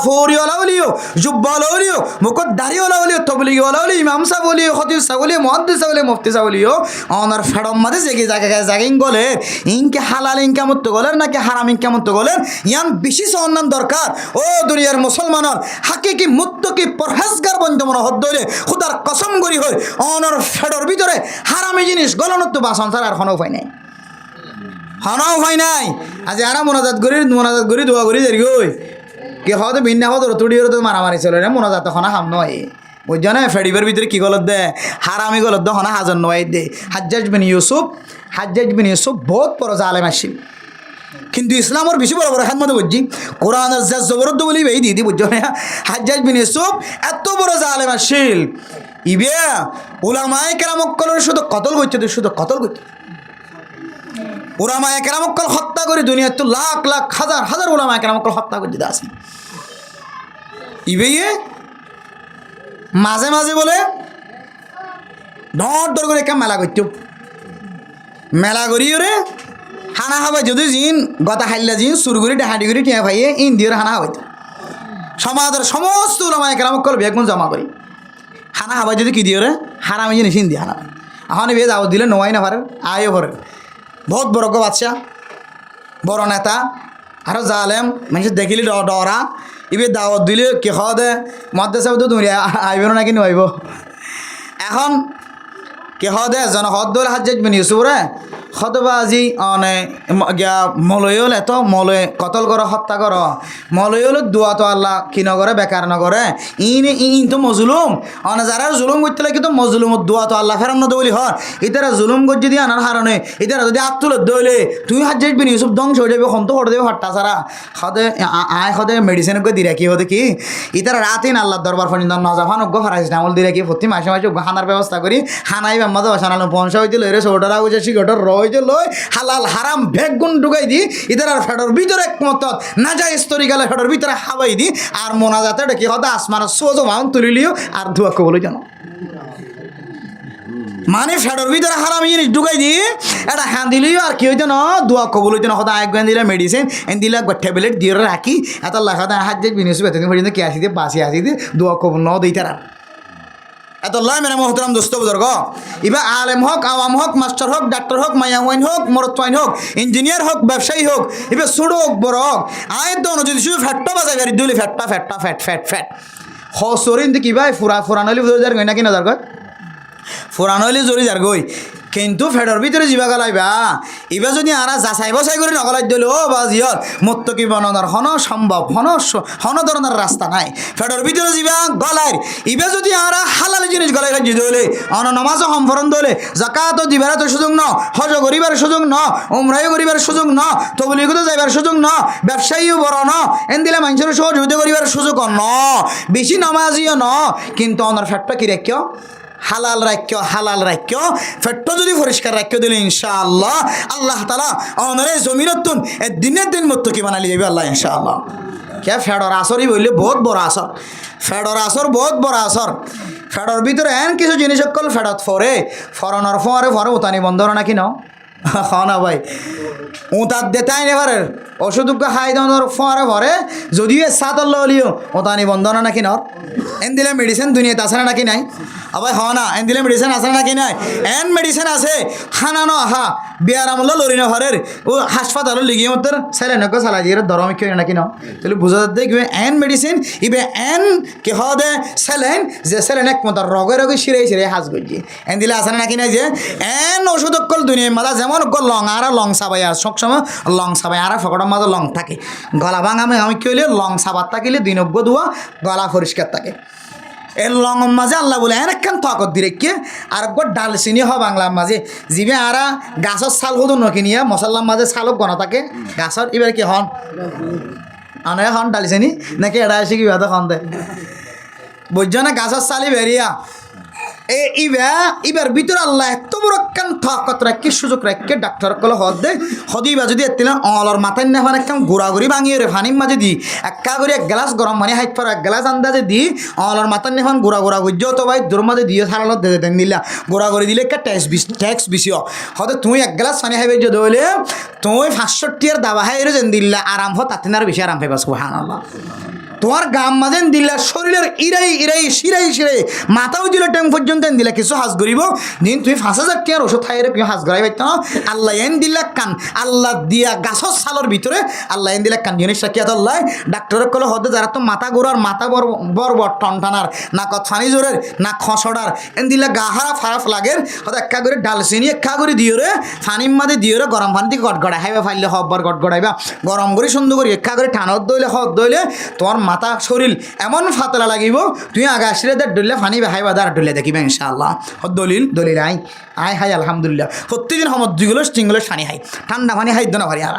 ফৌরিওয়ালা বলিও জুব্বাওয়ালা বলিও মুখত দাড়িওয়ালা বলিও তবলিগওয়ালা বলিও ইমাম সাহ বলিও খতিব সাহ বলিও মুহাদ্দিস সাহ বলিও মুফতি সাহ বলিও অনার ফেডম মাঝে জেগে জাগিং গলে ইনকে হালাল ইনকা মতো গলের নাকি হারাম ইনকা মতো গলের ইয়ান বেশি সন্ধান দরকার ও দুনিয়ার মুসলমানের হাকিকি মুত্তকি পরহেজগার বন্ধু মনে হদ দইলে খুদার কসম করি হয় অনার ফেডর ভিতরে হারামি জিনিস গলনত বাসন ছাড়া আর কোনো উপায় নাই হনাও হয় নাই আজ আরা মোনাজাত করি দোয়া করি দেরি গই কে হতে ভিন্ন হতো তুড়িও তো মারামারি চলে না মোনাজাত হনা হাম নয় বুঝছো না ফেডিবের ভিতরে কি গলত দে হারামি গলত দে হনা হাজার নয় দে হাজ্জাজ বিন ইউসুফ বহুত বড় জালেম আসছিল কিন্তু ইসলামের বেশি বড় বড় খানমতো বুঝছি কোরআনের যা জবরদস্ত বলি এই দিদি বুঝছো না হাজ্জাজ বিন ইউসুফ এত বড় জালেম আসছিল ইবে উলামায়ে কেরামকলের শুধু কতল করছে উলামায়ে কেরামকল হত্যা করে দুনিয়ার তো লাখ লাখ হাজার হাজার উলামায়ে কেরামকল হত্যা করে দিতে আসি ইবে মাঝে মাঝে বলে ধর করে একটা মেলা করত মেলা করি ওরে হানা হাবাই যদি জিন গতা হাইলা জিন সুরগুড়ি ডাহাডি করে টিয়া ভাইয়ে ইন্দিওর হানা হাবাইত সমাজের সমস্ত উলামায়ে কেরামকল বেগুন জমা করি হানা হাবাই যদি কি দিয়ে রে হারামি জিনিস হিন্দি হানা এখন বিয়ে দাওয়াত দিলে নোয়াই না পারে আয়ও ভরে বহুত বড় বাচ্চা বড় নেতা আরও জালেম মানুষ দেখিলি ডরা ইবে দাওয়াত দিলে কি খাওয়া দে মাদ্রাসা তো তুমি আইব না কি নইব এখন কে খাওয়া দে জন হদ্দুল হাজ্জাজ বিন ইউসুফ রে হতবা আজি অনে গিয়া মলয়ল এত মলয় কতল কর হত্যা কর মলয়ল দোয়া তো আল্লাহ কি নগরে বেকার নগরে ইন তো মজলুম অনে যারা জুলুম করতে লাগে তো মজলুমত দোয়া তো আল্লাহ ফেরান নদে বলি হয় ইতারা জুলুম করছে দিয়ে আনার হারণে ইতারা যদি আত্মুল দইলে তুই হাজ্জাজ বিন ইউসুফ ধ্বংস হয়ে যাবে হন্ত করে দেবে হট্টা ছাড়া হদে আয় হদে মেডিসিন দিরা কি হতে কি ইতারা রাতিন আল্লাহ দরবার ফরিন্দ নজাফান অজ্ঞ ফারাইস নামল দিরা কি প্রতি মাসে মাসে হানার ব্যবস্থা করি হানাই বেম্মাদ বাসানাল পয়সা হইতে লইরে সোটারা হয়েছে সিগটর রয়েছে লই হালাল হারাম ভেগ গুণ ঢুকাই দি ইতারা ফেডর ভিতরে একমত না যায় স্তরি গেলে ফেডর ভিতরে হাবাই দি আর মোনাজাতে ডেকে হদে আসমার সোজো মাউন তুলিলিও আর ধুয়া কবল জানো মানে ফেডর ভিতরে হারামি জিনিস ঢুকাই দি এটা হ্যাঁ দিলিও আর কি হইতো না দোয়া কবল হইতো না হদা এক গান দিলে মেডিসিন এন দিলে একবার ট্যাবলেট দিয়ে রাখি এত লেখা হাত যে বিনিয়োগ এতদিন পর্যন্ত কে আসি দিয়ে বাসি আসি দিয়ে দোয়া কবল ন দিই তারা এত লাই মেরা মোহতরাম দোস্ত বুজুর্গ এবার আলেম হোক আওয়াম হোক মাস্টার হোক ডাক্তার হোক মায়া ওয়াইন হোক মরতওয়াইন হোক ইঞ্জিনিয়ার হোক ব্যবসায়ী হোক এবার ছোটো হোক বড় হোক আয়ের দোনো যদি শুধু ফ্যাটটা বাজায় গাড়ি দিলে ফ্যাটটা ফ্যাট হসরিন কি ভাই ফুরান হইলে জরি যার গই নাকি না যার গই ফুরান হইলে জরি যার গই কিন্তু ফেডর ভিতরে যাবা গলাইবা এবার যদি আরা যাচাই বাছাই করে নগলাই দিল ও বাজিয়র মত কি বনানোর সম্ভব হন ধরনের রাস্তা নাই ফেডর ভিতরে যাবা গলায় এবার যদি আরা হালাল জিনিস গলায় খাই দিলে নামাজও সম্পূর্ণ দিলে জাকাতও দিবার তো সুযোগ ন হজ করিবার সুযোগ ন উমরাইও করিবার সুযোগ ন তবলিগতো যাইবার সুযোগ ন ব্যবসায়ীও বড় ন এন দিলে মানুষের সহযোগিতা করিবার সুযোগ ন বেশি নামাজিও ন কিন্তু অনার ফ্যাটটা কি রাখ্য হালাল রাখ্য ফেট্ট যদি পরিষ্কার রাখ্য দিলে ইনশাআল্লাহ আল্লাহ তাআলা অনরে জমিনতুন দিনের দিন মত কি বানালি যাবে আল্লাহ ইনশাআল্লাহ কে ফেডর আসরই বললে বহুত বড় আসর বহুত বড় আসর ফেডর ভিতরে এন কিছু জিনিস সকল ফেডত ফরানোর ফরে উতানি বন্ধ নাকি ন না ভাই উতার দেতাই নেবারে ওষুধ খাই দেওয়ার ফরে যদিও সাতল হলিও ওতানি বন্ধ নাকি নর এন দিলে মেডিসিন দুনিয়াতে আছে নাকি নাই আবার না এন দিলে মেডিসিন আছে নাকি নাই এন মেডিসিন আছে খানানো আহা বিয়ার আমল লরিনা ঘরের ও হাসপাতালের লিগিয়ে মতো ছেলে নক চালাই দিয়ে ধরম কেউ নাকি ন তাহলে বোঝা যাচ্ছে কি এন মেডিসিন ইবে এন কি হদে সেলেন যে সেলেন একমত রগে সিরে হাজ গজি এন দিলে আছে নাকি নাই যে এন ওষুধ কল দুনিয়ার মাথা যেমন লং আর লং সাবাই আর সবসময় লং সাবাই আর ফকটের মাঝে লং থাকে গলা ভাঙা আমি কি হইলে লং সাবাত থাকিলে 2 ধোয়া গলা পরিষ্কার থাকে এর লং মাঝে আল্লাহ বলে একখান থকত দিরেকে আর একবার ডাল চিনি হয় বাংলার মাঝে জিবে আরা গাছের ছাল কত নকিনিয়া মশলার মাঝে ছালক গনা থাকে গাছের এবার কি হন আনে হন ডাল চিনি নাকি এটা এসে কি ভাত খন দেয় বুঝছো না গাছের ছালি বেরিয়া এবার ভিতরে আল্লাহ এত বড় একখান থকত রাখি সুযোগ রাখি ডাক্তার কলে হদ দে হদিবা যদি এতিলাম অলর মাথায় নেফান একখান ঘোরাঘুরি ভাঙিয়ে রে ফানির মাঝে দি একা করে 1 গ্লাস গরম পানি হাইট পর 1 গ্লাস আন্দাজে দি অলর মাথায় নেফান ঘোরা গুজ্জ তো ভাই দূর মাঝে দিয়ে সারালত দে দেন দিলা ঘোরাঘুরি দিলে একটা ট্যাক্স বেশিও হয়তো তুই 1 গ্লাস পানি হাইবে যদি হইলে তুই 560 দাবা হাইরে যেন দিল্লা আরাম হয় তাতে আর বেশি আরাম পাইবা সুবহানাল্লাহ তোমার গাম মাঝেন দিলা শরীরের ইরাই শিরাই মাথাও দিলে টাইম পর্যন্ত দিলা কিছু হাজ করিব দিন তুই 5,000 টাকার ওষুধ খাইরে কেউ হাজ করাই পাইত না আল্লাহ এন দিলা কান আল্লাহ দিয়া গাছর সালর ভিতরে আল্লাহ এন দিলা কান জিনিসটা কি আল্লাহ ডাক্তারের কলে হতে যারা তো মাথা গোড়ার মাথা বর টনটানার না ফানি জোরের না খসড়ার এন দিলা গাহারা ফারাফ লাগের হয়তো একা করে ডালচিনি একা করে দিও রে ফানির মাঝে দিও রে গরম পানি থেকে গড়গড়াই হাইবা ফাইলে হব্বার গড়গড়াইবা গরম করে সুন্দর করে একা করে ঠানত দইলে হদ দইলে তোমার মাথা শরীর এমন ফাতলা লাগিব তুই আগা আসলে ডলে ফানি হাইবা দাঁড় ডলে দেখিবা ইনশাআল্লাহ দলিল আই হাই আলহামদুলিল্লাহ প্রত্যেকদিন সময় 2 গ্লাস 3 গ্লাস পানি হাই ঠান্ডা পানি হাই না পারি আর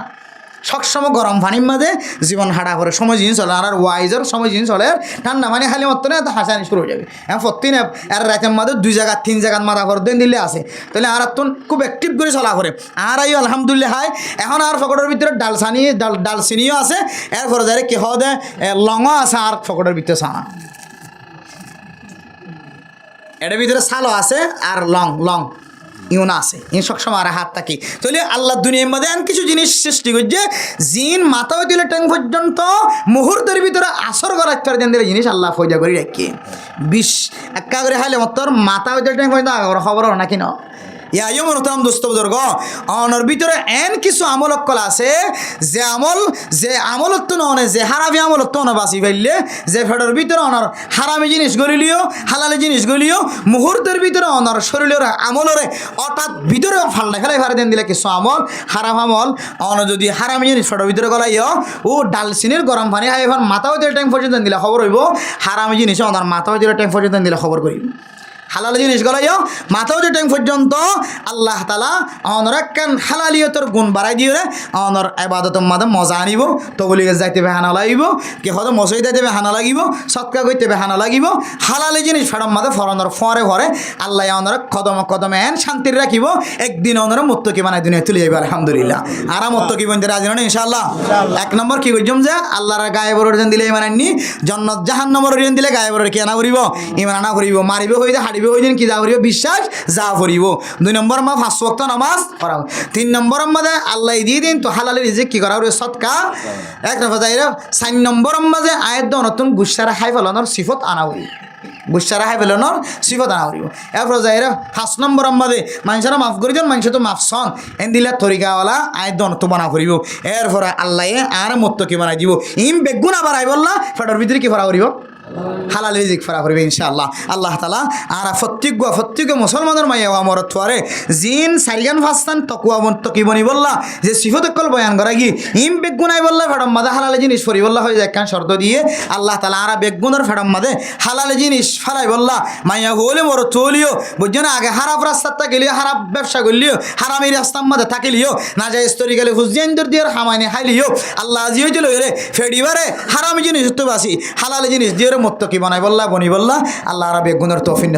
সবসময় গরম পানির মাঝে জীবন হাঁটা করে সময় জিনিস চলে আর ওয়াইজের সময় জিনিস চলে ঠান্ডা পানি খালি মতো না হাসানি শুরু হয়ে যাবে এখন প্রত্যেকদিন আর রাতের মাঝে 2 জায়গা 3 জায়গার মাথা করে দিলে আছে তাহলে আর তো খুব অ্যাক্টিভ করে চলা করে আর আই আলহামদুলিল্লাহ হাই এখন আর ফকটের ভিতরে ডালচিনিও আছে এরপরে যারে কি হদে লংও আছে আর ফকটের ভিতরে ছানা এটার ভিতরে ছালও আছে আর লং ইউনা আছে ইন সবসময় আর হাত থাকি তাহলে আল্লাহ দুনিয়ার মধ্যে এমন কিছু জিনিস সৃষ্টি করছে জিন মাথা দিলে ট্যাং পর্যন্ত মুহূর্তের ভিতরে আসর করার দিলে জিনিস আল্লাহ ফয়দা করে রাখি একা করে হাইলে তোর মাথা দিলে ট্যাং পর্যন্ত খবর নাকি না ইয়া মনোতাম দোস্ত বুজুর্গ অনর ভিতরে এন কিছু আমল অকল আছে যে আমলত তো নয় যে হারামি আমলত তো না বাঁচি ফেললে যে ফেডর ভিতরে অনর হারামি জিনিস গলিলিও হালালি জিনিস গলিও মুহূর্তের ভিতরে অনর শরীরের আমলরে অর্থাৎ ভিতরে ফাল্লা ফেলাই ফারে দেন দিলে কিছু আমল হারাম আমল অনর যদি হারামি জিনিস ফেডর ভিতরে গলাইও ও ডালচিনির গরম পানি খাই এখন মাথাও দিলে টাইম পর্যন্ত দিলে খবর হইব হারামি জিনিস অনর মাথাও দিলে টাইম পর্যন্ত দিলে খবর করিব হালাল জিনিস গলাইও মাথাও যে টাইম পর্যন্ত আল্লাহ তালা অনর একখান হালালিয়তর গুণ বাড়াই দিয়ে অনর আবাদতের মাঝে মজা আনিব তবলিগে যাইতে বেহানা লাগিব কে হয়তো মশাই যাইতে বেহানা লাগিব সৎকা করতে বেহানা লাগিব হালালি জিনিস ফেরম মাঝে ফরনর ফরে আল্লাহ অনর কদমে এন শান্তির রাখিব একদিন অনর মুত্তকি বানাই দুনিয়া তুলে যাবে আলহামদুলিল্লাহ আর মুত্তকি বন্ধু রাজি না ইনশাআল্লাহ 1 নম্বর কি করছম যে আল্লাহর গায়ে বড় দিলে ইমান আননি জান্নাত জাহান্নামের ঋণ দিলে গায়ে বড় কি আনা করিব ইমান আনা করিব মারিব হইতে হাড়ি ওই দিন কি যা করিব বিশ্বাস যা করিব 2 নম্বর 5 ওয়াক্ত নামাজ পড়া 3 নম্বর মাঝে আল্লাহ দিয়ে দিন তো হালাল রিজিক কি করা সদকা 1 নম্বর 4 নম্বর মাঝে আয়াত নতুন গুসারা খাই ফেলানোর সিফত আনা করি গুসারা খাই ফেলানোর সিফত আনা করিব এরপর যাই 5 নম্বর মাঝে মানুষেরা মাফ করি দেন মানুষ তো মাফ সন এন দিলে তরিকাওয়ালা আয়াত নতুন বানা করিব এরপরে আল্লাহ আর মুত্তকি বানাই দিব ইম বেগুন আবার আই বললা ফেডর ভিতরে কি করা করিব হালাল রিজিক ফারা করবে ইনশাআল্লাহ আল্লাহ তাআলা আর প্রত্যেক মুসলমানের মাইয়া আমার তোয়ারে জিন সারিগান ফাস্তান তকুয়া তকিবনি বললা যে সিফত কল বয়ান করা কি ইম বেগুনাই বললা ফেডম মাদে হালাল জিনিস ফরি বললা হয়ে যায় কান শর্ত দিয়ে আল্লাহ তাআলা আর বেগুনের ফেডম মাদে হালাল জিনিস ফালাই বললা মাইয়া হলে মোর চলিও বুঝছো না আগে হারাপ রাস্তাটা গেলিও হারাপ ব্যবসা করলিও হারামি রাস্তার মধ্যে থাকিলিও না যায় স্তরি গেলে হুজেন্দর দিয়ে হামাইনি খাইলিও আল্লাহ আজিও চলে রে ফেডিবারে হারামি জিনিস তো বাসি হালাল জিনিস দিয়ে মত্ত কি বানাই বললা বনি বললা আল্লাহ আর বেগুনের তৌফিক